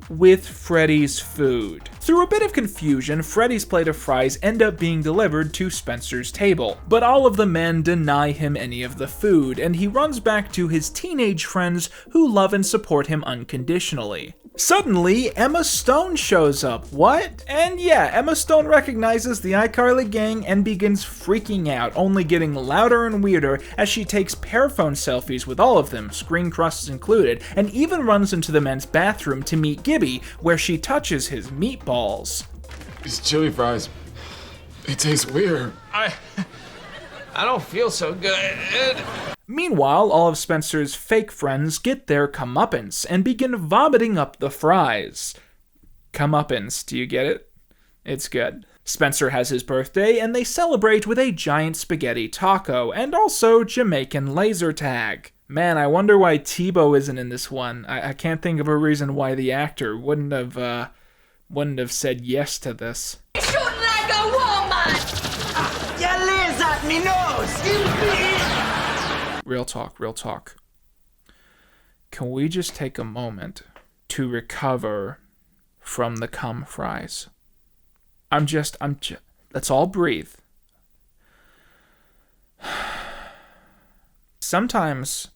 with Freddie's food. Through a bit of confusion, Freddie's plate of fries end up being delivered to Spencer's table, but all of the men deny him any of the food, and he runs back to his teenage friends who love and support him unconditionally. Suddenly, Emma Stone shows up. What? And yeah, Emma Stone recognizes the iCarly gang and begins freaking out, only getting louder and weirder as she takes paraphone selfies with all of them, screen crusts included, and even runs into the men's bathroom to meet Gibby, where she touches his meatballs. These chili fries, they taste weird. I don't feel so good. Meanwhile, all of Spencer's fake friends get their comeuppance and begin vomiting up the fries. Comeuppance, do you get it? It's good. Spencer has his birthday, and they celebrate with a giant spaghetti taco, and also Jamaican laser tag. Man, I wonder why T-Bo isn't in this one. I can't think of a reason why the actor wouldn't have said yes to this. Shooting like a woman! You lays at me nose! Real talk. Can we just take a moment to recover from the cum fries? Let's all breathe. Sometimes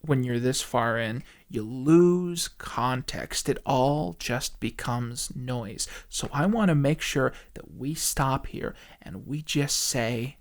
when you're this far in, you lose context. It all just becomes noise. So I want to make sure that we stop here and we just say,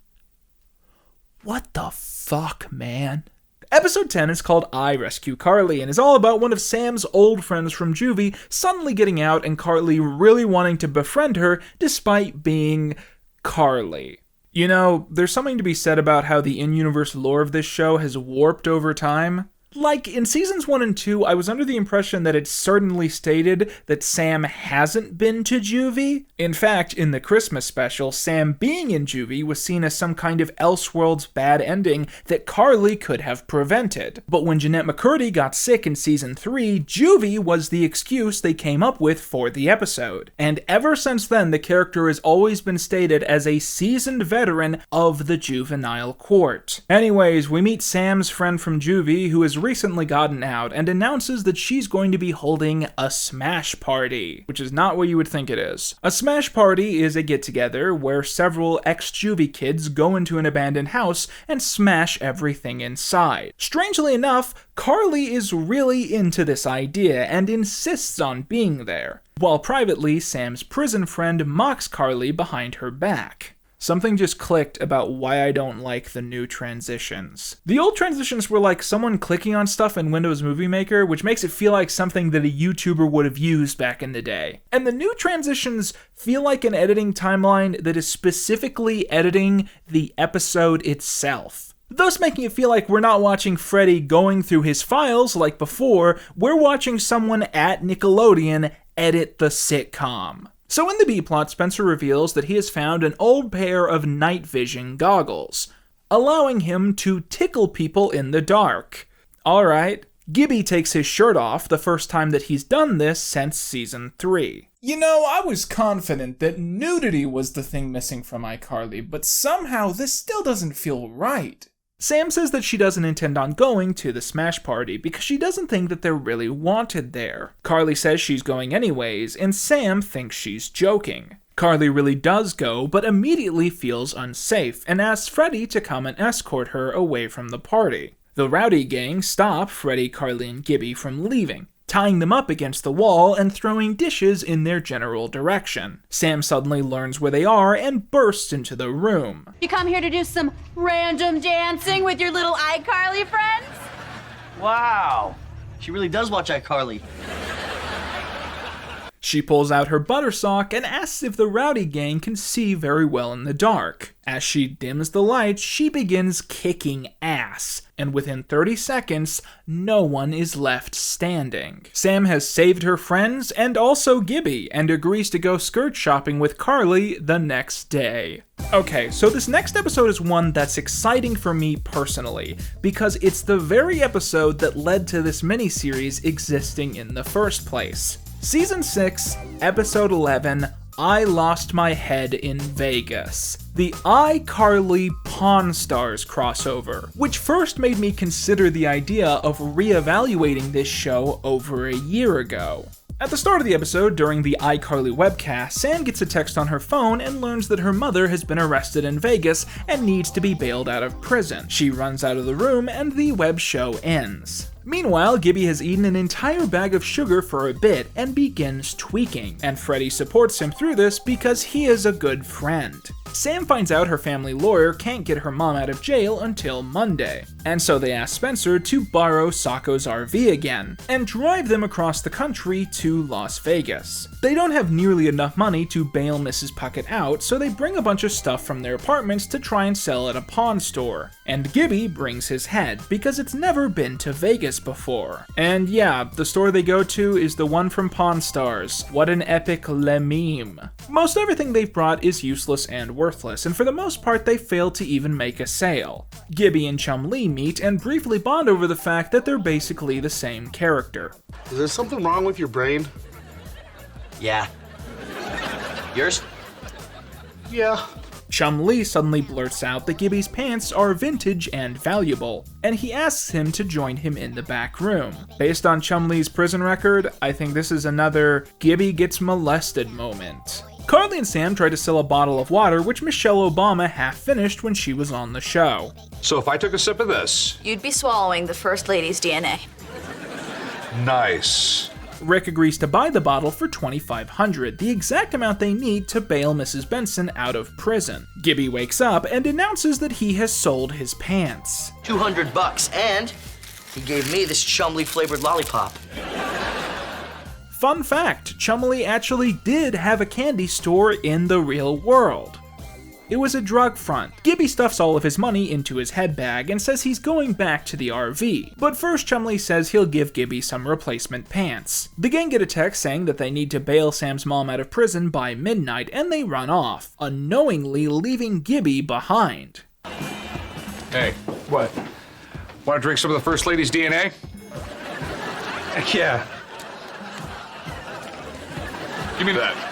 what the fuck, man? Episode 10 is called I Rescue Carly and is all about one of Sam's old friends from juvie suddenly getting out and Carly really wanting to befriend her despite being Carly. You know, there's something to be said about how the in-universe lore of this show has warped over time. Like, in seasons 1 and 2, I was under the impression that it certainly stated that Sam hasn't been to juvie. In fact, in the Christmas special, Sam being in juvie was seen as some kind of Elseworlds bad ending that Carly could have prevented. But when Jeanette McCurdy got sick in season 3, juvie was the excuse they came up with for the episode. And ever since then, the character has always been stated as a seasoned veteran of the juvenile court. Anyways, we meet Sam's friend from juvie who has recently gotten out and announces that she's going to be holding a smash party, which is not what you would think it is. A smash party is a get-together where several ex-juvie kids go into an abandoned house and smash everything inside. Strangely enough, Carly is really into this idea and insists on being there, while privately Sam's prison friend mocks Carly behind her back. Something just clicked about why I don't like the new transitions. The old transitions were like someone clicking on stuff in Windows Movie Maker, which makes it feel like something that a YouTuber would have used back in the day. And the new transitions feel like an editing timeline that is specifically editing the episode itself, thus making it feel like we're not watching Freddie going through his files like before, we're watching someone at Nickelodeon edit the sitcom. So in the B-plot, Spencer reveals that he has found an old pair of night vision goggles, allowing him to tickle people in the dark. Alright, Gibby takes his shirt off, the first time that he's done this since season 3. You know, I was confident that nudity was the thing missing from iCarly, but somehow this still doesn't feel right. Sam says that she doesn't intend on going to the smash party because she doesn't think that they're really wanted there. Carly says she's going anyways, and Sam thinks she's joking. Carly really does go, but immediately feels unsafe and asks Freddie to come and escort her away from the party. The rowdy gang stop Freddie, Carly, and Gibby from leaving, tying them up against the wall and throwing dishes in their general direction. Sam suddenly learns where they are and bursts into the room. You come here to do some random dancing with your little iCarly friends? Wow. She really does watch iCarly. She pulls out her butter sock and asks if the rowdy gang can see very well in the dark. As she dims the lights, she begins kicking ass, and within 30 seconds, no one is left standing. Sam has saved her friends and also Gibby, and agrees to go skirt shopping with Carly the next day. Okay, so this next episode is one that's exciting for me personally, because it's the very episode that led to this miniseries existing in the first place. Season 6, Episode 11, I Lost My Head in Vegas. The iCarly Pawn Stars crossover, which first made me consider the idea of reevaluating this show over a year ago. At the start of the episode, during the iCarly webcast, Sam gets a text on her phone and learns that her mother has been arrested in Vegas and needs to be bailed out of prison. She runs out of the room and the web show ends. Meanwhile, Gibby has eaten an entire bag of sugar for a bit and begins tweaking, and Freddie supports him through this because he is a good friend. Sam finds out her family lawyer can't get her mom out of jail until Monday, and so they ask Spencer to borrow Socko's RV again, and drive them across the country to Las Vegas. They don't have nearly enough money to bail Mrs. Puckett out, so they bring a bunch of stuff from their apartments to try and sell at a pawn store. And Gibby brings his head, because it's never been to Vegas before. And yeah, the store they go to is the one from Pawn Stars. What an epic le meme. Most everything they've brought is useless and worthless, and for the most part they fail to even make a sale. Gibby and Chum Lee meet and briefly bond over the fact that they're basically the same character. Is there something wrong with your brain? Yeah. Yours? Yeah. Chum Lee suddenly blurts out that Gibby's pants are vintage and valuable, and he asks him to join him in the back room. Based on Chum Lee's prison record, I think this is another Gibby gets molested moment. Carly and Sam try to sell a bottle of water which Michelle Obama half finished when she was on the show. So if I took a sip of this... You'd be swallowing the First Lady's DNA. Nice. Rick agrees to buy the bottle for $2,500, the exact amount they need to bail Mrs. Benson out of prison. Gibby wakes up and announces that he has sold his pants. $200, and he gave me this Chumley flavored lollipop. Fun fact, Chumley actually did have a candy store in the real world. It was a drug front. Gibby stuffs all of his money into his head bag and says he's going back to the RV. But first Chumley says he'll give Gibby some replacement pants. The gang get a text saying that they need to bail Sam's mom out of prison by midnight, and they run off, unknowingly leaving Gibby behind. Hey, what? Want to drink some of the First Lady's DNA? Heck yeah. Give me that.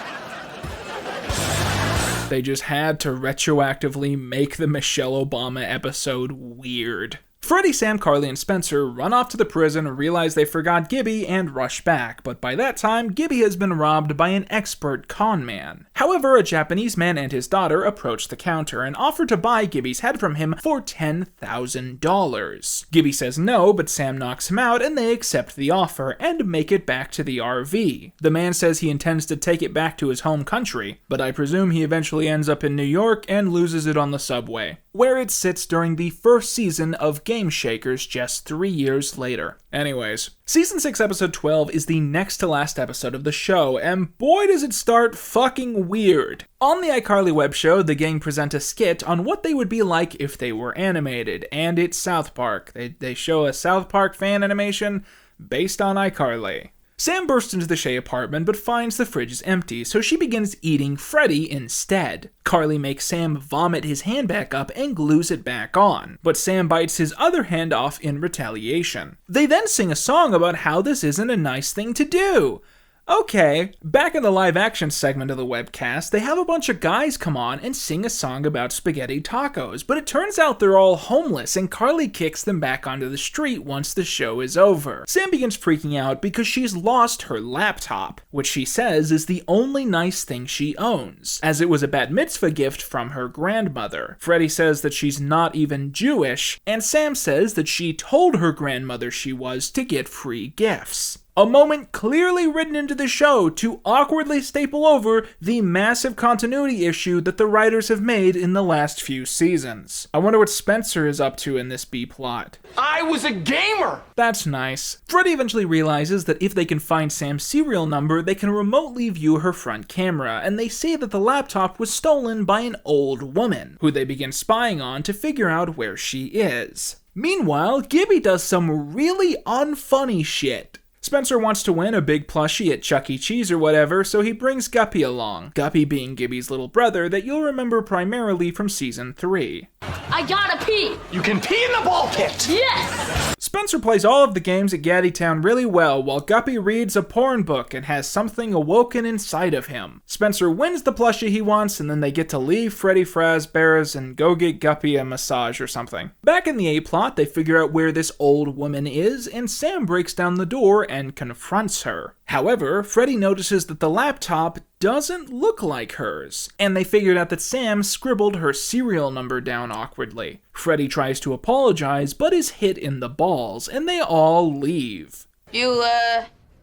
They just had to retroactively make the Michelle Obama episode weird. Freddie, Sam, Carly, and Spencer run off to the prison, realize they forgot Gibby, and rush back, but by that time, Gibby has been robbed by an expert con man. However, a Japanese man and his daughter approach the counter and offer to buy Gibby's head from him for $10,000. Gibby says no, but Sam knocks him out and they accept the offer and make it back to the RV. The man says he intends to take it back to his home country, but I presume he eventually ends up in New York and loses it on the subway, where it sits during the first season of Game Shakers just 3 years later. Anyways, Season 6 Episode 12 is the next to last episode of the show, and boy does it start fucking weird. On the iCarly web show, the gang present a skit on what they would be like if they were animated, and it's South Park. They show a South Park fan animation based on iCarly. Sam bursts into the Shea apartment but finds the fridge is empty, so she begins eating Freddie instead. Carly makes Sam vomit his hand back up and glues it back on, but Sam bites his other hand off in retaliation. They then sing a song about how this isn't a nice thing to do. Okay, back in the live action segment of the webcast, they have a bunch of guys come on and sing a song about spaghetti tacos, but it turns out they're all homeless and Carly kicks them back onto the street once the show is over. Sam begins freaking out because she's lost her laptop, which she says is the only nice thing she owns, as it was a bat mitzvah gift from her grandmother. Freddie says that she's not even Jewish, and Sam says that she told her grandmother she was to get free gifts. A moment clearly written into the show to awkwardly staple over the massive continuity issue that the writers have made in the last few seasons. I wonder what Spencer is up to in this B-plot. I was a gamer! That's nice. Freddie eventually realizes that if they can find Sam's serial number, they can remotely view her front camera, and they say that the laptop was stolen by an old woman, who they begin spying on to figure out where she is. Meanwhile, Gibby does some really unfunny shit. Spencer wants to win a big plushie at Chuck E. Cheese or whatever, so he brings Guppy along. Guppy being Gibby's little brother that you'll remember primarily from season 3. I gotta pee! You can pee in the ball pit! Yes! Spencer plays all of the games at Gaddytown really well, while Guppy reads a porn book and has something awoken inside of him. Spencer wins the plushie he wants, and then they get to leave Freddy Fazbear's and go get Guppy a massage or something. Back in the A-plot, they figure out where this old woman is, and Sam breaks down the door and confronts her. However, Freddie notices that the laptop doesn't look like hers, and they figured out that Sam scribbled her serial number down awkwardly. Freddie tries to apologize, but is hit in the balls, and they all leave. You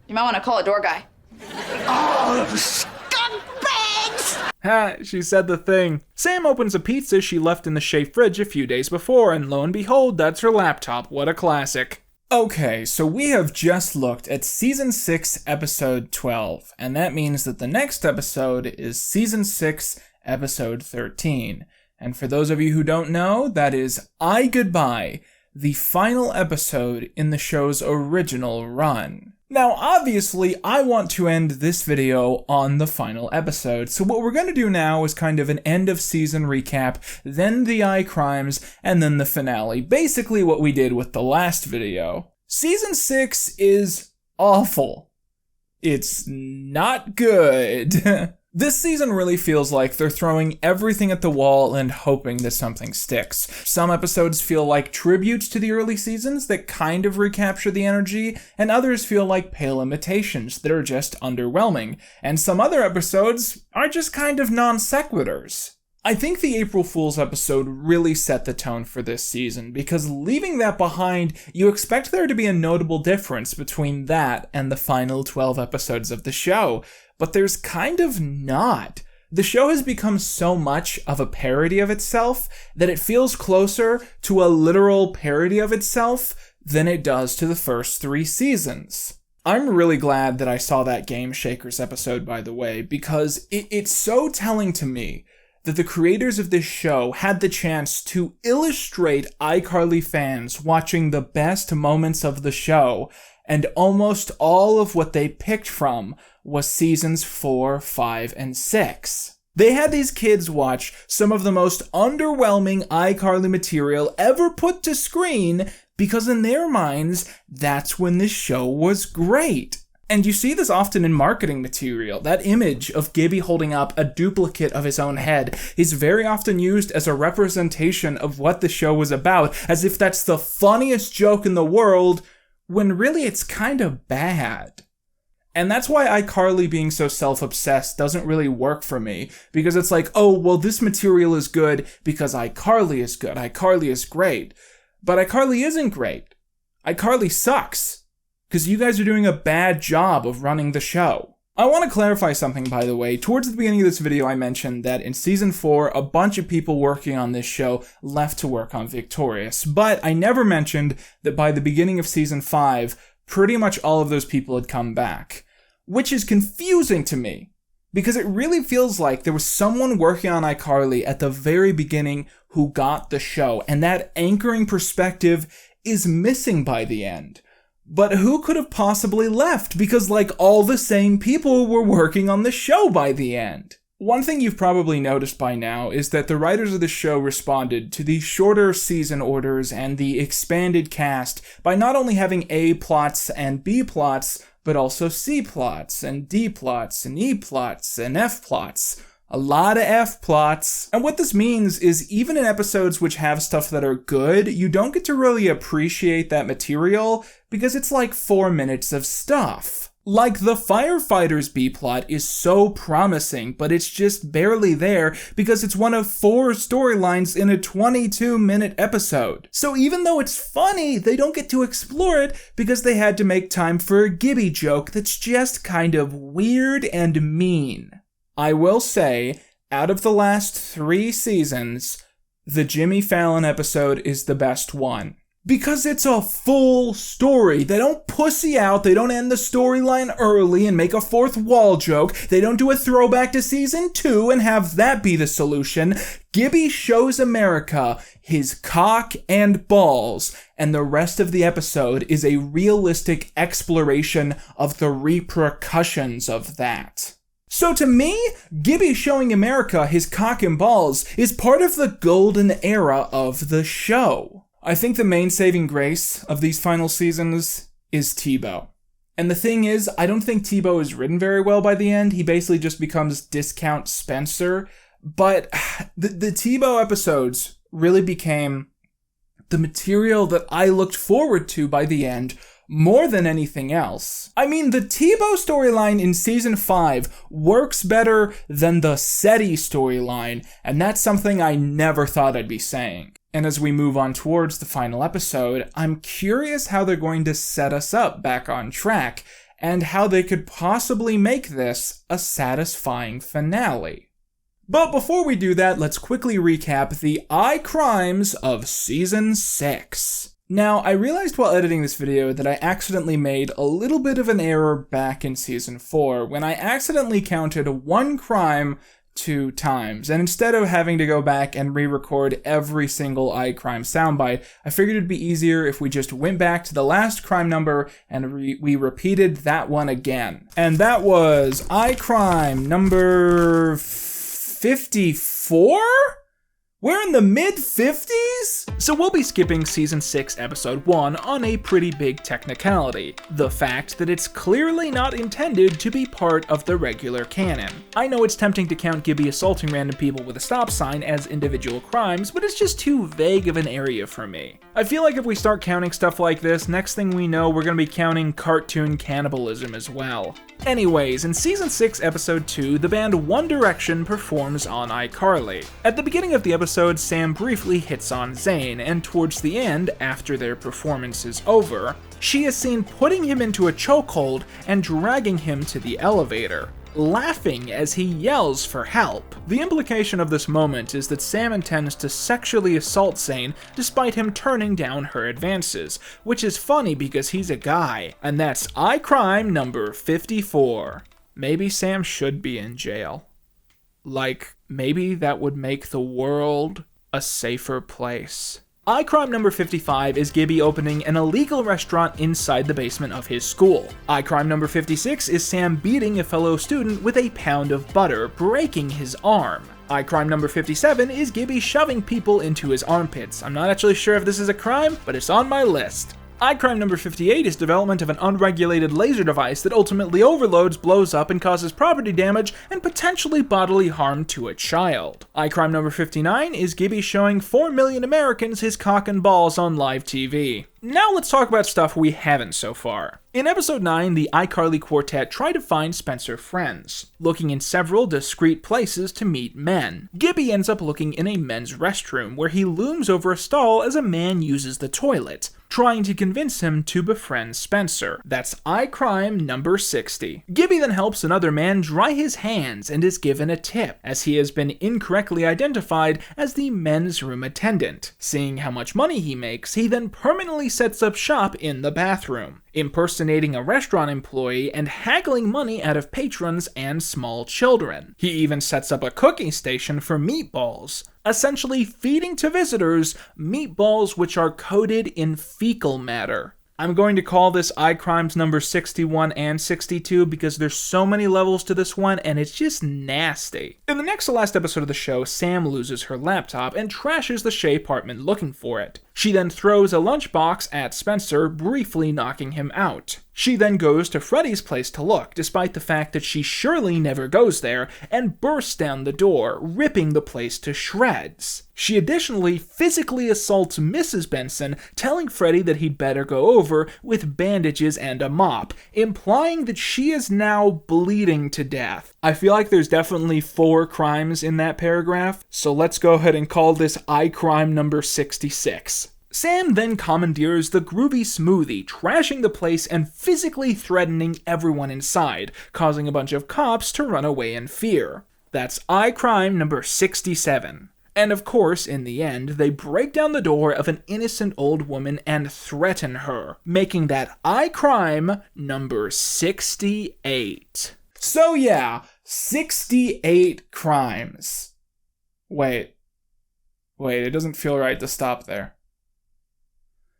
might want to call a door guy. Oh, scumbags! Ha, she said the thing. Sam opens a pizza she left in the Shea fridge a few days before, and lo and behold, that's her laptop. What a classic. Okay, so we have just looked at Season 6, Episode 12, and that means that the next episode is Season 6, Episode 13. And for those of you who don't know, that is iGoodbye, the final episode in the show's original run. Now, obviously, I want to end this video on the final episode, so what we're going to do now is kind of an end-of-season recap, then the iCrimes, and then the finale. Basically what we did with the last video. Season 6 is awful. It's not good. This season really feels like they're throwing everything at the wall and hoping that something sticks. Some episodes feel like tributes to the early seasons that kind of recapture the energy, and others feel like pale imitations that are just underwhelming, and some other episodes are just kind of non sequiturs. I think the April Fool's episode really set the tone for this season, because leaving that behind, you expect there to be a notable difference between that and the final 12 episodes of the show. But there's kind of not. The show has become so much of a parody of itself that it feels closer to a literal parody of itself than it does to the first 3 seasons. I'm really glad that I saw that Game Shakers episode, by the way, because it's so telling to me that the creators of this show had the chance to illustrate iCarly fans watching the best moments of the show, and almost all of what they picked from was seasons 4, 5, and 6. They had these kids watch some of the most underwhelming iCarly material ever put to screen because in their minds, that's when this show was great. And you see this often in marketing material. That image of Gibby holding up a duplicate of his own head is very often used as a representation of what the show was about, as if that's the funniest joke in the world, when really it's kind of bad. And that's why iCarly being so self-obsessed doesn't really work for me, because it's like, oh, well, this material is good because iCarly is good, iCarly is great. But iCarly isn't great. iCarly sucks, because you guys are doing a bad job of running the show. I want to clarify something, by the way. Towards the beginning of this video, I mentioned that in Season 4, a bunch of people working on this show left to work on Victorious, but I never mentioned that by the beginning of Season 5, pretty much all of those people had come back, which is confusing to me, because it really feels like there was someone working on iCarly at the very beginning who got the show, and that anchoring perspective is missing by the end. But who could have possibly left? Because like all the same people were working on the show by the end. One thing you've probably noticed by now is that the writers of the show responded to the shorter season orders and the expanded cast by not only having A plots and B plots, but also C plots, and D plots, and E plots, and F plots. A lot of F plots. And what this means is even in episodes which have stuff that are good, you don't get to really appreciate that material because it's like 4 minutes of stuff. Like the firefighters B-plot is so promising, but it's just barely there because it's one of 4 storylines in a 22-minute episode. So even though it's funny, they don't get to explore it because they had to make time for a Gibby joke that's just kind of weird and mean. I will say, out of the last 3 seasons, the Jimmy Fallon episode is the best one. Because it's a full story. They don't pussy out, they don't end the storyline early and make a fourth wall joke, they don't do a throwback to season 2 and have that be the solution. Gibby shows America his cock and balls, and the rest of the episode is a realistic exploration of the repercussions of that. So to me, Gibby showing America his cock and balls is part of the golden era of the show. I think the main saving grace of these final seasons is T-Bo. And the thing is, I don't think T-Bo is written very well by the end. He basically just becomes Discount Spencer. But the T-Bo episodes really became the material that I looked forward to by the end more than anything else. I mean, the T-Bo storyline in season 5 works better than the SETI storyline, and that's something I never thought I'd be saying. And as we move on towards the final episode, I'm curious how they're going to set us up back on track, and how they could possibly make this a satisfying finale. But before we do that, let's quickly recap the iCrimes of Season 6. Now, I realized while editing this video that I accidentally made a little bit of an error back in Season 4, when I accidentally counted 1 crime 2 times, and instead of having to go back and re-record every single iCrime soundbite, I figured it'd be easier if we just went back to the last crime number and we repeated that one again. And that was iCrime number 54? We're in the mid-50s? So we'll be skipping Season 6, Episode 1 on a pretty big technicality. The fact that it's clearly not intended to be part of the regular canon. I know it's tempting to count Gibby assaulting random people with a stop sign as individual crimes, but it's just too vague of an area for me. I feel like if we start counting stuff like this, next thing we know we're gonna be counting cartoon cannibalism as well. Anyways, in Season 6, Episode 2, the band One Direction performs on iCarly. At the beginning of the episode, Sam briefly hits on Zayn, and towards the end, after their performance is over, she is seen putting him into a chokehold and dragging him to the elevator, laughing as he yells for help. The implication of this moment is that Sam intends to sexually assault Zayn despite him turning down her advances, which is funny because he's a guy, and that's iCrime number 54. Maybe Sam should be in jail. Like, maybe that would make the world a safer place. iCrime number 55 is Gibby opening an illegal restaurant inside the basement of his school. iCrime number 56 is Sam beating a fellow student with a pound of butter, breaking his arm. iCrime number 57 is Gibby shoving people into his armpits. I'm not actually sure if this is a crime, but it's on my list. iCrime number 58 is development of an unregulated laser device that ultimately overloads, blows up, and causes property damage and potentially bodily harm to a child. iCrime number 59 is Gibby showing 4 million Americans his cock and balls on live TV. Now let's talk about stuff we haven't so far. In episode 9, the iCarly quartet try to find Spencer friends, looking in several discreet places to meet men. Gibby ends up looking in a men's restroom where he looms over a stall as a man uses the toilet, trying to convince him to befriend Spencer. That's iCrime number 60. Gibby then helps another man dry his hands and is given a tip, as he has been incorrectly identified as the men's room attendant. Seeing how much money he makes, he then permanently sets up shop in the bathroom, impersonating a restaurant employee and haggling money out of patrons and small children. He even sets up a cooking station for meatballs, essentially feeding to visitors meatballs which are coated in fecal matter. I'm going to call this iCrimes number 61 and 62 because there's so many levels to this one and it's just nasty. In the next to last episode of the show, Sam loses her laptop and trashes the Shea apartment looking for it. She then throws a lunchbox at Spencer, briefly knocking him out. She then goes to Freddie's place to look, despite the fact that she surely never goes there, and bursts down the door, ripping the place to shreds. She additionally physically assaults Mrs. Benson, telling Freddie that he'd better go over with bandages and a mop, implying that she is now bleeding to death. I feel like there's definitely 4 crimes in that paragraph, so let's go ahead and call this iCrime number 66. Sam then commandeers the groovy smoothie, trashing the place and physically threatening everyone inside, causing a bunch of cops to run away in fear. That's iCrime number 67. And of course, in the end, they break down the door of an innocent old woman and threaten her, making that iCrime number 68. So yeah, 68 crimes. Wait, it doesn't feel right to stop there.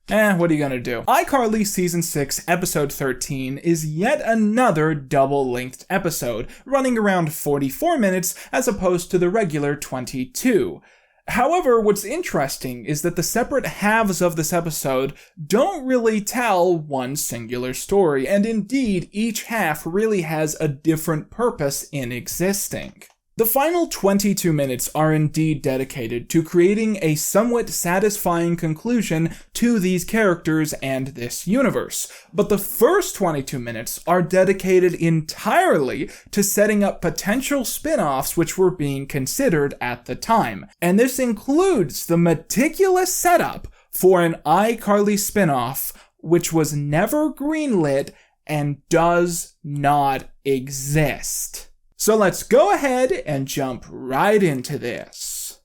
What are you gonna do? iCarly Season 6, Episode 13 is yet another double-length episode, running around 44 minutes as opposed to the regular 22. However, what's interesting is that the separate halves of this episode don't really tell one singular story, and indeed, each half really has a different purpose in existing. The final 22 minutes are indeed dedicated to creating a somewhat satisfying conclusion to these characters and this universe, but the first 22 minutes are dedicated entirely to setting up potential spin-offs which were being considered at the time, and this includes the meticulous setup for an iCarly spin-off which was never greenlit and does not exist. So let's go ahead and jump right into this.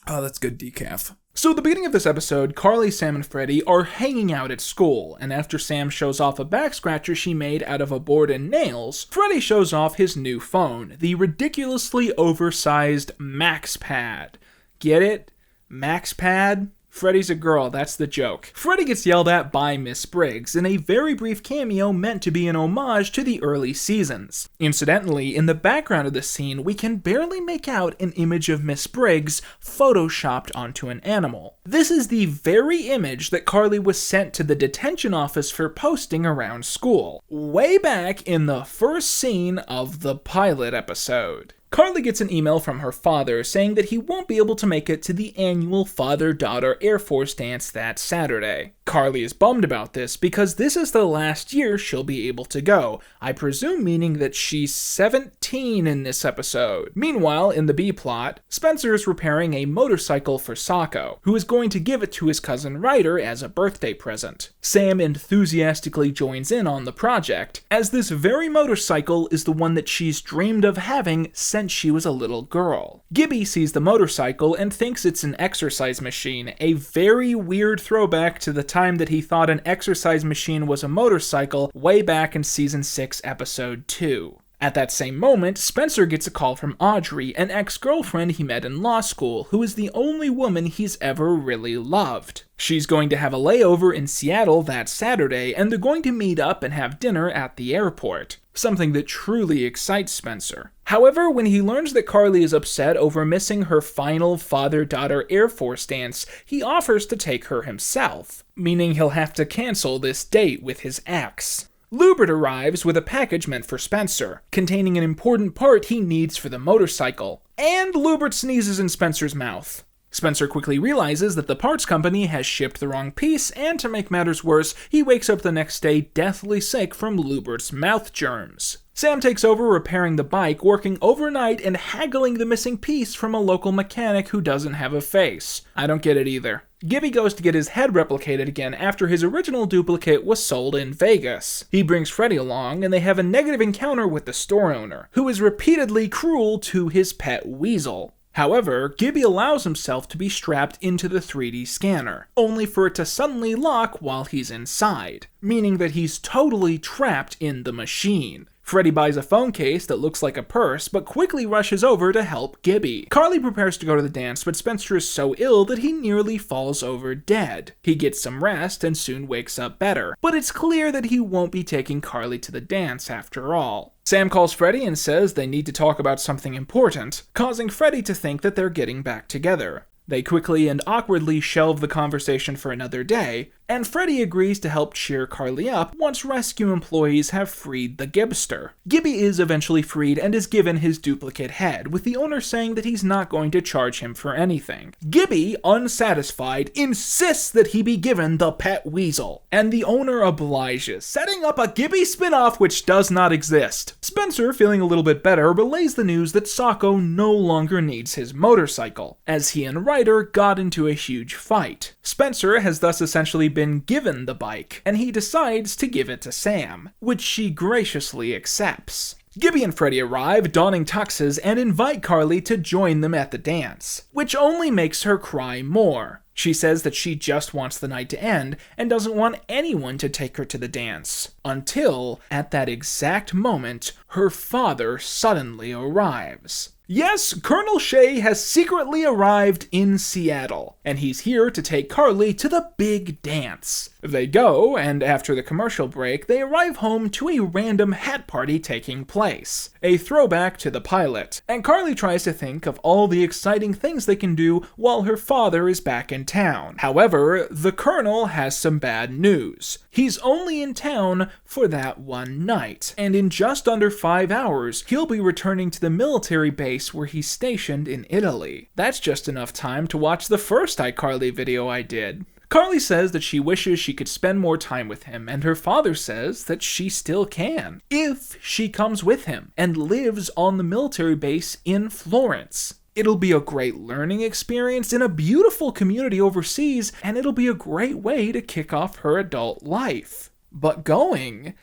Oh, that's good decaf. So at the beginning of this episode, Carly, Sam, and Freddie are hanging out at school, and after Sam shows off a back scratcher she made out of a board and nails, Freddie shows off his new phone, the ridiculously oversized MaxPad. Get it? MaxPad? Freddie's a girl, that's the joke. Freddie gets yelled at by Miss Briggs in a very brief cameo meant to be an homage to the early seasons. Incidentally, in the background of the scene, we can barely make out an image of Miss Briggs photoshopped onto an animal. This is the very image that Carly was sent to the detention office for posting around school, way back in the first scene of the pilot episode. Carly gets an email from her father saying that he won't be able to make it to the annual father-daughter Air Force dance that Saturday. Carly is bummed about this because this is the last year she'll be able to go, I presume meaning that she's 17 in this episode. Meanwhile, in the B-plot, Spencer is repairing a motorcycle for Sako, who is going to give it to his cousin Ryder as a birthday present. Sam enthusiastically joins in on the project, as this very motorcycle is the one that she's dreamed of having since she was a little girl. Gibby sees the motorcycle and thinks it's an exercise machine, a very weird throwback to the time that he thought an exercise machine was a motorcycle way back in Season 6, Episode 2. At that same moment, Spencer gets a call from Audrey, an ex-girlfriend he met in law school, who is the only woman he's ever really loved. She's going to have a layover in Seattle that Saturday, and they're going to meet up and have dinner at the airport, something that truly excites Spencer. However, when he learns that Carly is upset over missing her final father-daughter Air Force dance, he offers to take her himself, meaning he'll have to cancel this date with his ex. Lubert arrives with a package meant for Spencer, containing an important part he needs for the motorcycle, and Lubert sneezes in Spencer's mouth. Spencer quickly realizes that the parts company has shipped the wrong piece, and to make matters worse, he wakes up the next day deathly sick from Lubert's mouth germs. Sam takes over repairing the bike, working overnight and haggling the missing piece from a local mechanic who doesn't have a face. I don't get it either. Gibby goes to get his head replicated again after his original duplicate was sold in Vegas. He brings Freddie along, and they have a negative encounter with the store owner, who is repeatedly cruel to his pet weasel. However, Gibby allows himself to be strapped into the 3D scanner, only for it to suddenly lock while he's inside, meaning that he's totally trapped in the machine. Freddie buys a phone case that looks like a purse, but quickly rushes over to help Gibby. Carly prepares to go to the dance, but Spencer is so ill that he nearly falls over dead. He gets some rest and soon wakes up better, but it's clear that he won't be taking Carly to the dance after all. Sam calls Freddie and says they need to talk about something important, causing Freddie to think that they're getting back together. They quickly and awkwardly shelve the conversation for another day, and Freddie agrees to help cheer Carly up once rescue employees have freed the Gibster. Gibby is eventually freed and is given his duplicate head, with the owner saying that he's not going to charge him for anything. Gibby, unsatisfied, insists that he be given the pet weasel, and the owner obliges, setting up a Gibby spin-off which does not exist. Spencer, feeling a little bit better, relays the news that Sacco no longer needs his motorcycle, as he and Ryder got into a huge fight. Spencer has thus essentially been given the bike, and he decides to give it to Sam, which she graciously accepts. Gibby and Freddie arrive, donning tuxes, and invite Carly to join them at the dance, which only makes her cry more. She says that she just wants the night to end and doesn't want anyone to take her to the dance, until, at that exact moment, her father suddenly arrives. Yes, Colonel Shea has secretly arrived in Seattle, and he's here to take Carly to the big dance. They go, and after the commercial break, they arrive home to a random hat party taking place, a throwback to the pilot, and Carly tries to think of all the exciting things they can do while her father is back in town. However, the Colonel has some bad news. He's only in town for that one night, and in just under 5 hours, he'll be returning to the military base where he's stationed in Italy. That's just enough time to watch the first iCarly video I did. Carly says that she wishes she could spend more time with him, and her father says that she still can, if she comes with him and lives on the military base in Florence. It'll be a great learning experience in a beautiful community overseas, and it'll be a great way to kick off her adult life. But going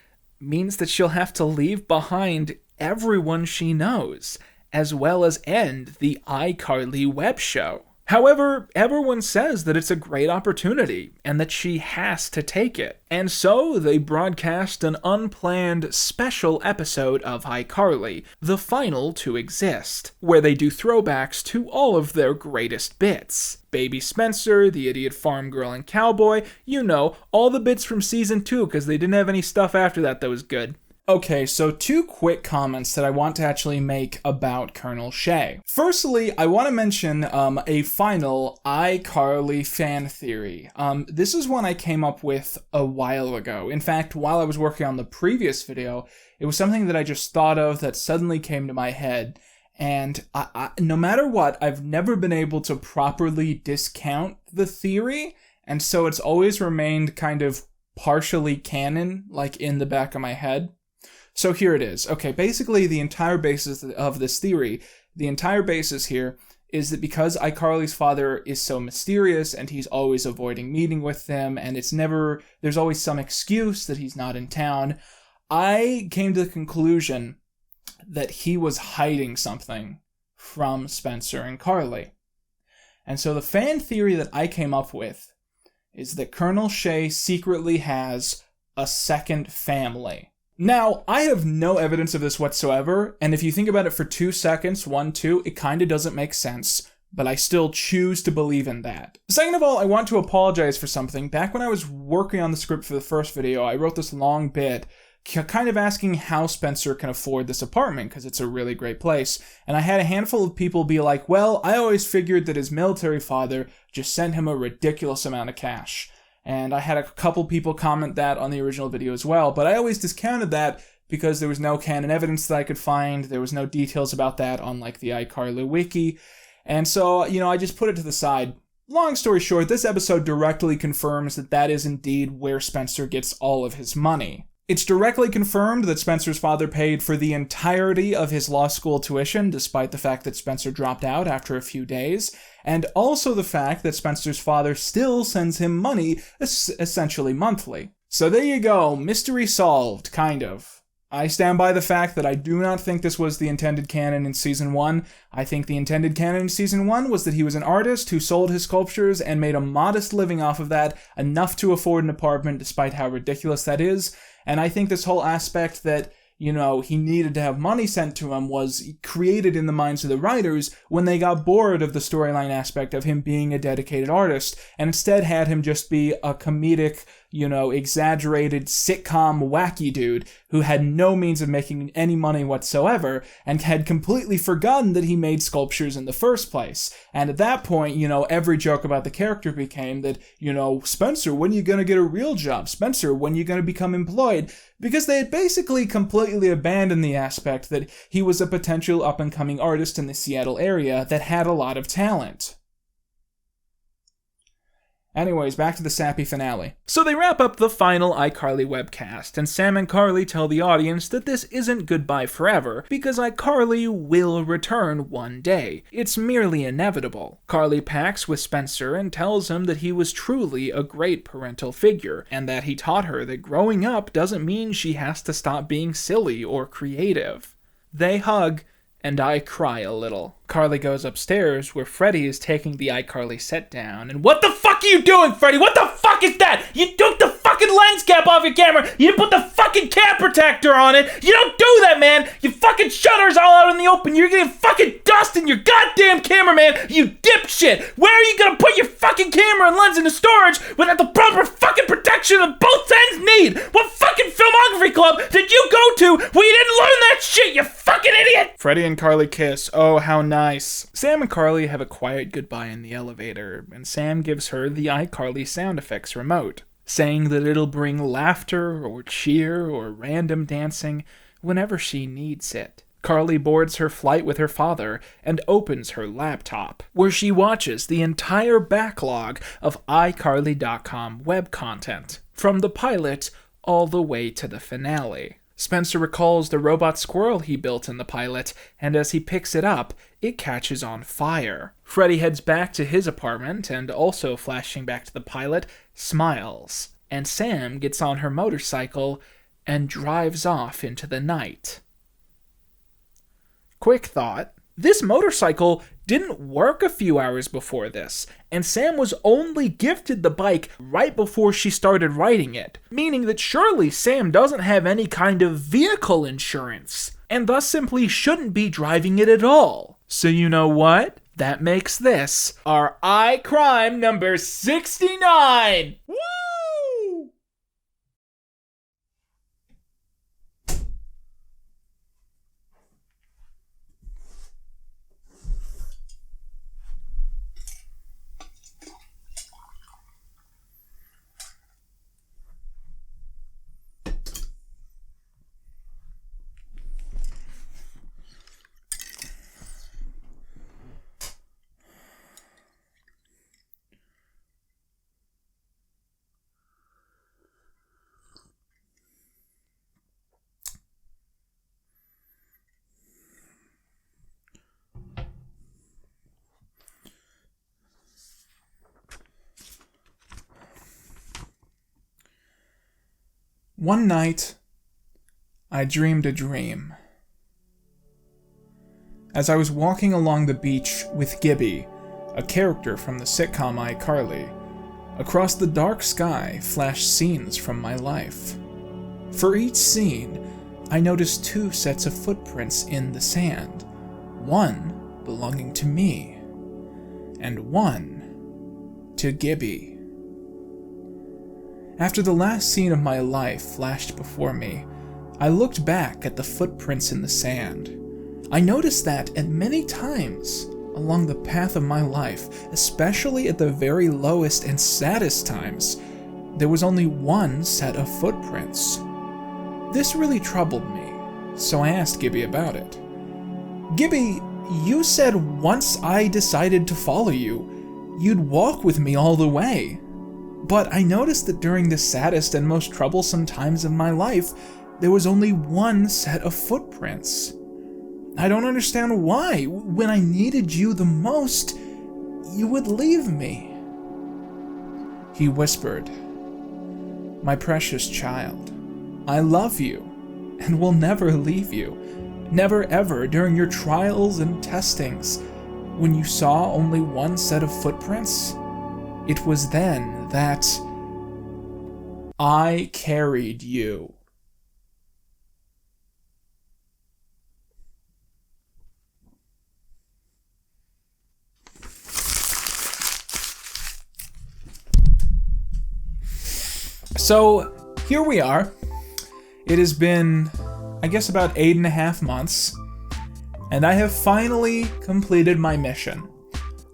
means that she'll have to leave behind everyone she knows, as well as end the iCarly web show. However, everyone says that it's a great opportunity and that she has to take it. And so they broadcast an unplanned special episode of iCarly, the final to exist, where they do throwbacks to all of their greatest bits. Baby Spencer, the idiot farm girl and cowboy, you know, all the bits from season 2 because they didn't have any stuff after that was good. Okay, so 2 quick comments that I want to actually make about Colonel Shea. Firstly, I want to mention a final iCarly fan theory. This is one I came up with a while ago. In fact, while I was working on the previous video, it was something that I just thought of that suddenly came to my head. And I, no matter what, I've never been able to properly discount the theory, and so it's always remained kind of partially canon, like in the back of my head. So here it is. Okay, basically the entire basis of this theory, the entire basis here is that because iCarly's father is so mysterious and he's always avoiding meeting with them and there's always some excuse that he's not in town, I came to the conclusion that he was hiding something from Spencer and Carly. And so the fan theory that I came up with is that Colonel Shea secretly has a second family. Now, I have no evidence of this whatsoever, and if you think about it for 2 seconds, 1, 2, it kind of doesn't make sense, but I still choose to believe in that. Second of all, I want to apologize for something. Back when I was working on the script for the first video, I wrote this long bit kind of asking how Spencer can afford this apartment, because it's a really great place, and I had a handful of people be like, well, I always figured that his military father just sent him a ridiculous amount of cash. And I had a couple people comment that on the original video as well, but I always discounted that because there was no canon evidence that I could find. There was no details about that on like the iCarly wiki. And so, you know, I just put it to the side. Long story short, this episode directly confirms that that is indeed where Spencer gets all of his money. It's directly confirmed that Spencer's father paid for the entirety of his law school tuition, despite the fact that Spencer dropped out after a few days, and also the fact that Spencer's father still sends him money, essentially monthly. So there you go, mystery solved, kind of. I stand by the fact that I do not think this was the intended canon in Season 1. I think the intended canon in Season 1 was that he was an artist who sold his sculptures and made a modest living off of that, enough to afford an apartment despite how ridiculous that is. And I think this whole aspect that, you know, he needed to have money sent to him was created in the minds of the writers when they got bored of the storyline aspect of him being a dedicated artist and instead had him just be a comedic, exaggerated sitcom wacky dude who had no means of making any money whatsoever and had completely forgotten that he made sculptures in the first place. And at that point, every joke about the character became that, Spencer, when are you going to get a real job? Spencer, when are you going to become employed? Because they had basically completely abandoned the aspect that he was a potential up-and-coming artist in the Seattle area that had a lot of talent. Anyways, back to the sappy finale. So they wrap up the final iCarly webcast, and Sam and Carly tell the audience that this isn't goodbye forever, because iCarly will return one day. It's merely inevitable. Carly packs with Spencer and tells him that he was truly a great parental figure, and that he taught her that growing up doesn't mean she has to stop being silly or creative. They hug, and I cry a little. Carly goes upstairs where Freddie is taking the iCarly set down, and what the fuck are you doing, Freddie? What the fuck is that? You took the fucking lens cap off your camera. You didn't put the fucking cam protector on it. You don't do that, man. Your fucking shutter's all out in the open. You're getting fucking dust in your goddamn camera, man. You dipshit. Where are you gonna put your fucking camera and lens into storage without the proper fucking protection that both ends need? What fucking filmography club did you go to where you didn't learn that shit, you fucking idiot? Freddie and Carly kiss. Oh, how nice. Sam and Carly have a quiet goodbye in the elevator, and Sam gives her the iCarly sound effects remote, saying that it'll bring laughter or cheer or random dancing whenever she needs it. Carly boards her flight with her father and opens her laptop, where she watches the entire backlog of iCarly.com web content, from the pilot all the way to the finale. Spencer recalls the robot squirrel he built in the pilot, and as he picks it up, it catches on fire. Freddie heads back to his apartment, and also flashing back to the pilot, smiles. And Sam gets on her motorcycle and drives off into the night. Quick thought. This motorcycle didn't work a few hours before this, and Sam was only gifted the bike right before she started riding it, meaning that surely Sam doesn't have any kind of vehicle insurance, and thus simply shouldn't be driving it at all. So you know what? That makes this our iCrime number 69! Woo! One night, I dreamed a dream. As I was walking along the beach with Gibby, a character from the sitcom iCarly, across the dark sky flashed scenes from my life. For each scene, I noticed two sets of footprints in the sand, one belonging to me, and one to Gibby. After the last scene of my life flashed before me, I looked back at the footprints in the sand. I noticed that at many times along the path of my life, especially at the very lowest and saddest times, there was only one set of footprints. This really troubled me, so I asked Gibby about it. Gibby, you said once I decided to follow you, you'd walk with me all the way. But I noticed that during the saddest and most troublesome times of my life, there was only one set of footprints. I don't understand why. When I needed you the most, you would leave me. He whispered, "My precious child, I love you and will never leave you. Never ever during your trials and testings. When you saw only one set of footprints, it was then that I carried you." So here we are. It has been, I guess, about 8.5 months, and I have finally completed my mission.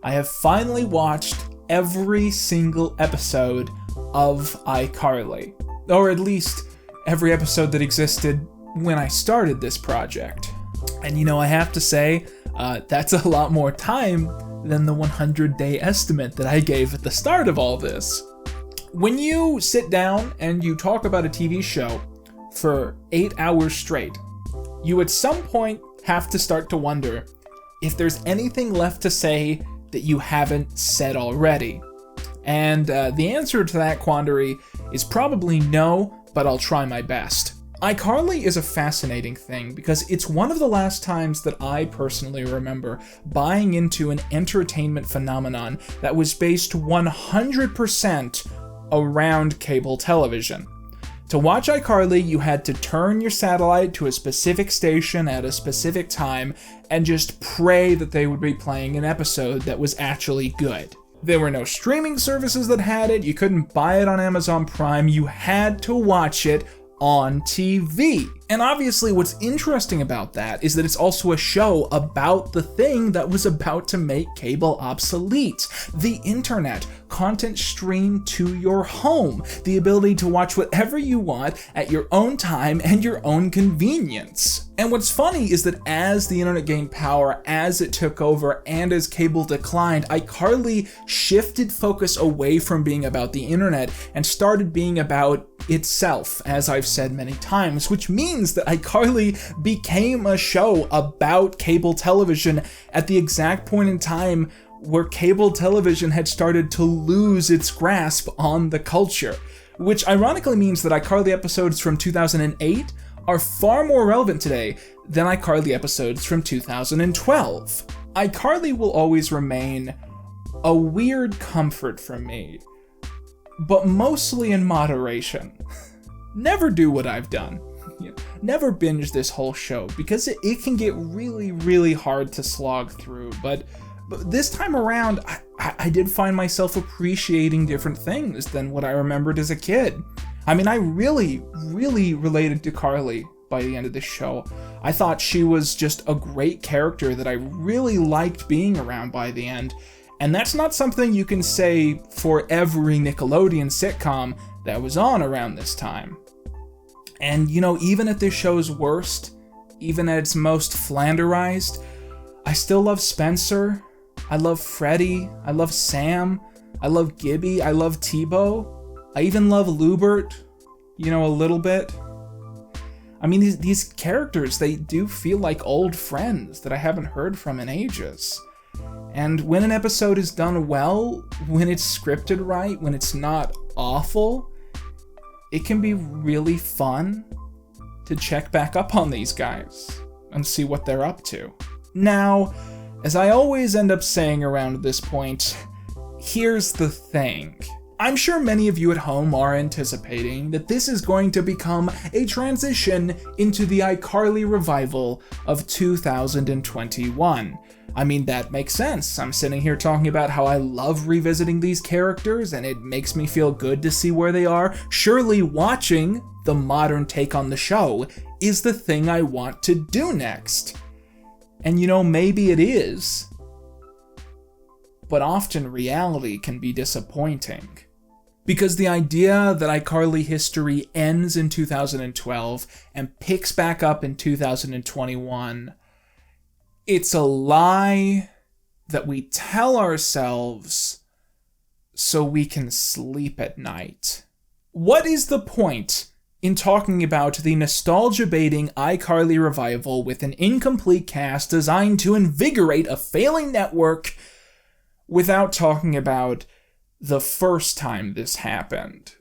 I have finally watched every single episode of iCarly, or at least every episode that existed when I started this project. And you know, I have to say, that's a lot more time than the 100-day estimate that I gave at the start of all this. When you sit down and you talk about a TV show for 8 hours straight, you at some point have to start to wonder if there's anything left to say that you haven't said already. And the answer to that quandary is probably no, but I'll try my best. iCarly is a fascinating thing because it's one of the last times that I personally remember buying into an entertainment phenomenon that was based 100% around cable television. To watch iCarly, you had to turn your satellite to a specific station at a specific time and just pray that they would be playing an episode that was actually good. There were no streaming services that had it, you couldn't buy it on Amazon Prime, you had to watch it on TV. And obviously what's interesting about that is that it's also a show about the thing that was about to make cable obsolete. The internet, content streamed to your home, the ability to watch whatever you want at your own time and your own convenience. And what's funny is that as the internet gained power, as it took over, and as cable declined, iCarly shifted focus away from being about the internet and started being about itself, as I've said many times, which means that iCarly became a show about cable television at the exact point in time where cable television had started to lose its grasp on the culture, which ironically means that iCarly episodes from 2008 are far more relevant today than iCarly episodes from 2012. iCarly will always remain a weird comfort for me, but mostly in moderation. Never do what I've done. Never binge this whole show, because it can get really, really hard to slog through, but this time around, I did find myself appreciating different things than what I remembered as a kid. I mean, I really, really related to Carly by the end of this show. I thought she was just a great character that I really liked being around by the end. And that's not something you can say for every Nickelodeon sitcom that was on around this time. And you know, even at this show's worst, even at its most flanderized, I still love Spencer. I love Freddie. I love Sam. I love Gibby. I love T-Bo. I even love Lubert, you know, a little bit. I mean, these characters, they do feel like old friends that I haven't heard from in ages. And when an episode is done well, when it's scripted right, when it's not awful, it can be really fun to check back up on these guys and see what they're up to. Now, as I always end up saying around this point, here's the thing. I'm sure many of you at home are anticipating that this is going to become a transition into the iCarly revival of 2021. I mean, that makes sense. I'm sitting here talking about how I love revisiting these characters and it makes me feel good to see where they are. Surely watching the modern take on the show is the thing I want to do next. And you know, maybe it is, but often reality can be disappointing. Because the idea that iCarly history ends in 2012 and picks back up in 2021, it's a lie that we tell ourselves so we can sleep at night. What is the point in talking about the nostalgia-baiting iCarly revival with an incomplete cast designed to invigorate a failing network without talking about the first time this happened?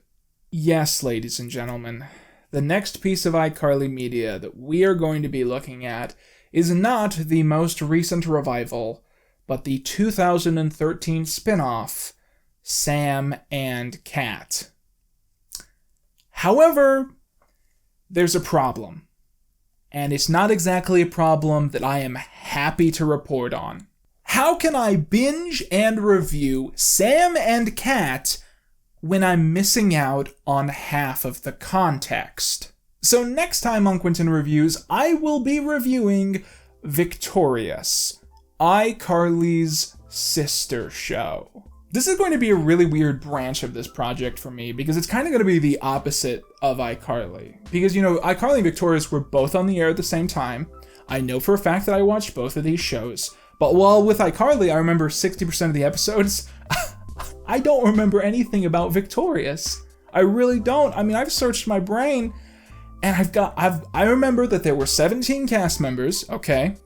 Yes, ladies and gentlemen, the next piece of iCarly media that we are going to be looking at is not the most recent revival, but the 2013 spin-off, Sam and Cat. However, there's a problem, and it's not exactly a problem that I am happy to report on. How can I binge and review Sam and Cat when I'm missing out on half of the context. So next time on Quinton Reviews, I will be reviewing Victorious, iCarly's sister show. This is going to be a really weird branch of this project for me because it's kind of going to be the opposite of iCarly. Because, you know, iCarly and Victorious were both on the air at the same time. I know for a fact that I watched both of these shows. But while with iCarly, I remember 60% of the episodes, I don't remember anything about Victorious. I really don't. I mean, I've searched my brain and I remember that there were 17 cast members, okay?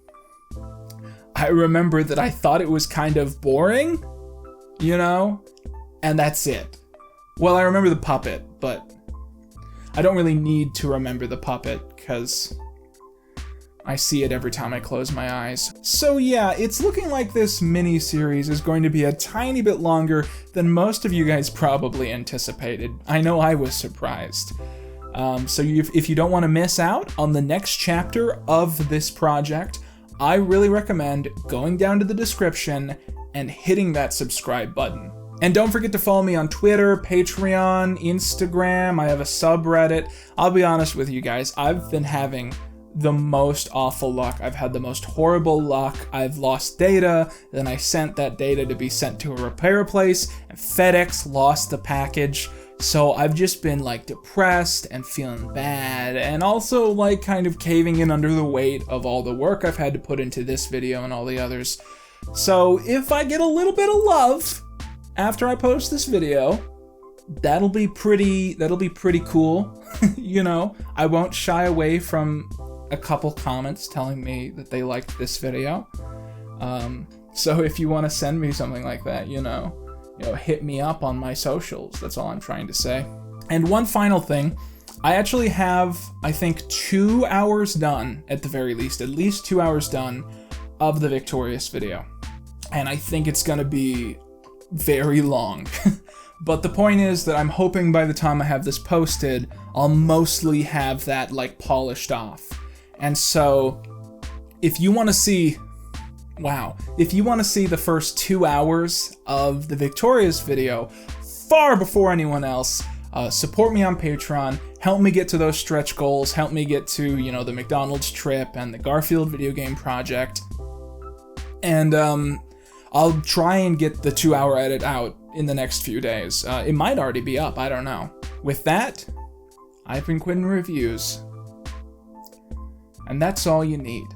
I remember that I thought it was kind of boring, you know? And that's it. Well, I remember the puppet, but I don't really need to remember the puppet because I see it every time I close my eyes. So yeah, it's looking like this mini-series is going to be a tiny bit longer than most of you guys probably anticipated. I know I was surprised. So if you don't want to miss out on the next chapter of this project, I really recommend going down to the description and hitting that subscribe button. And don't forget to follow me on Twitter, Patreon, Instagram. I have a subreddit. I'll be honest with you guys, I've been having the most awful luck. I've had the most horrible luck. I've lost data, then I sent that data to be sent to a repair place, and FedEx lost the package. So I've just been like depressed and feeling bad, and also like kind of caving in under the weight of all the work I've had to put into this video and all the others. So if I get a little bit of love after I post this video, that'll be pretty cool. You know, I won't shy away from a couple comments telling me that they liked this video. So if you want to send me something like that, you know, hit me up on my socials. That's all I'm trying to say. And one final thing, I actually have, I think, 2 hours done at the very least, at least 2 hours done of the Victorious video. And I think it's gonna be very long. But the point is that I'm hoping by the time I have this posted, I'll mostly have that like polished off. And so if you want to see, if you want to see the first 2 hours of the Victorious video far before anyone else, support me on Patreon, help me get to those stretch goals, help me get to, you know, the McDonald's trip and the Garfield video game project. And I'll try and get the 2 hour edit out in the next few days. It might already be up, I don't know. With that, I've been Quinton Reviews. And that's all you need.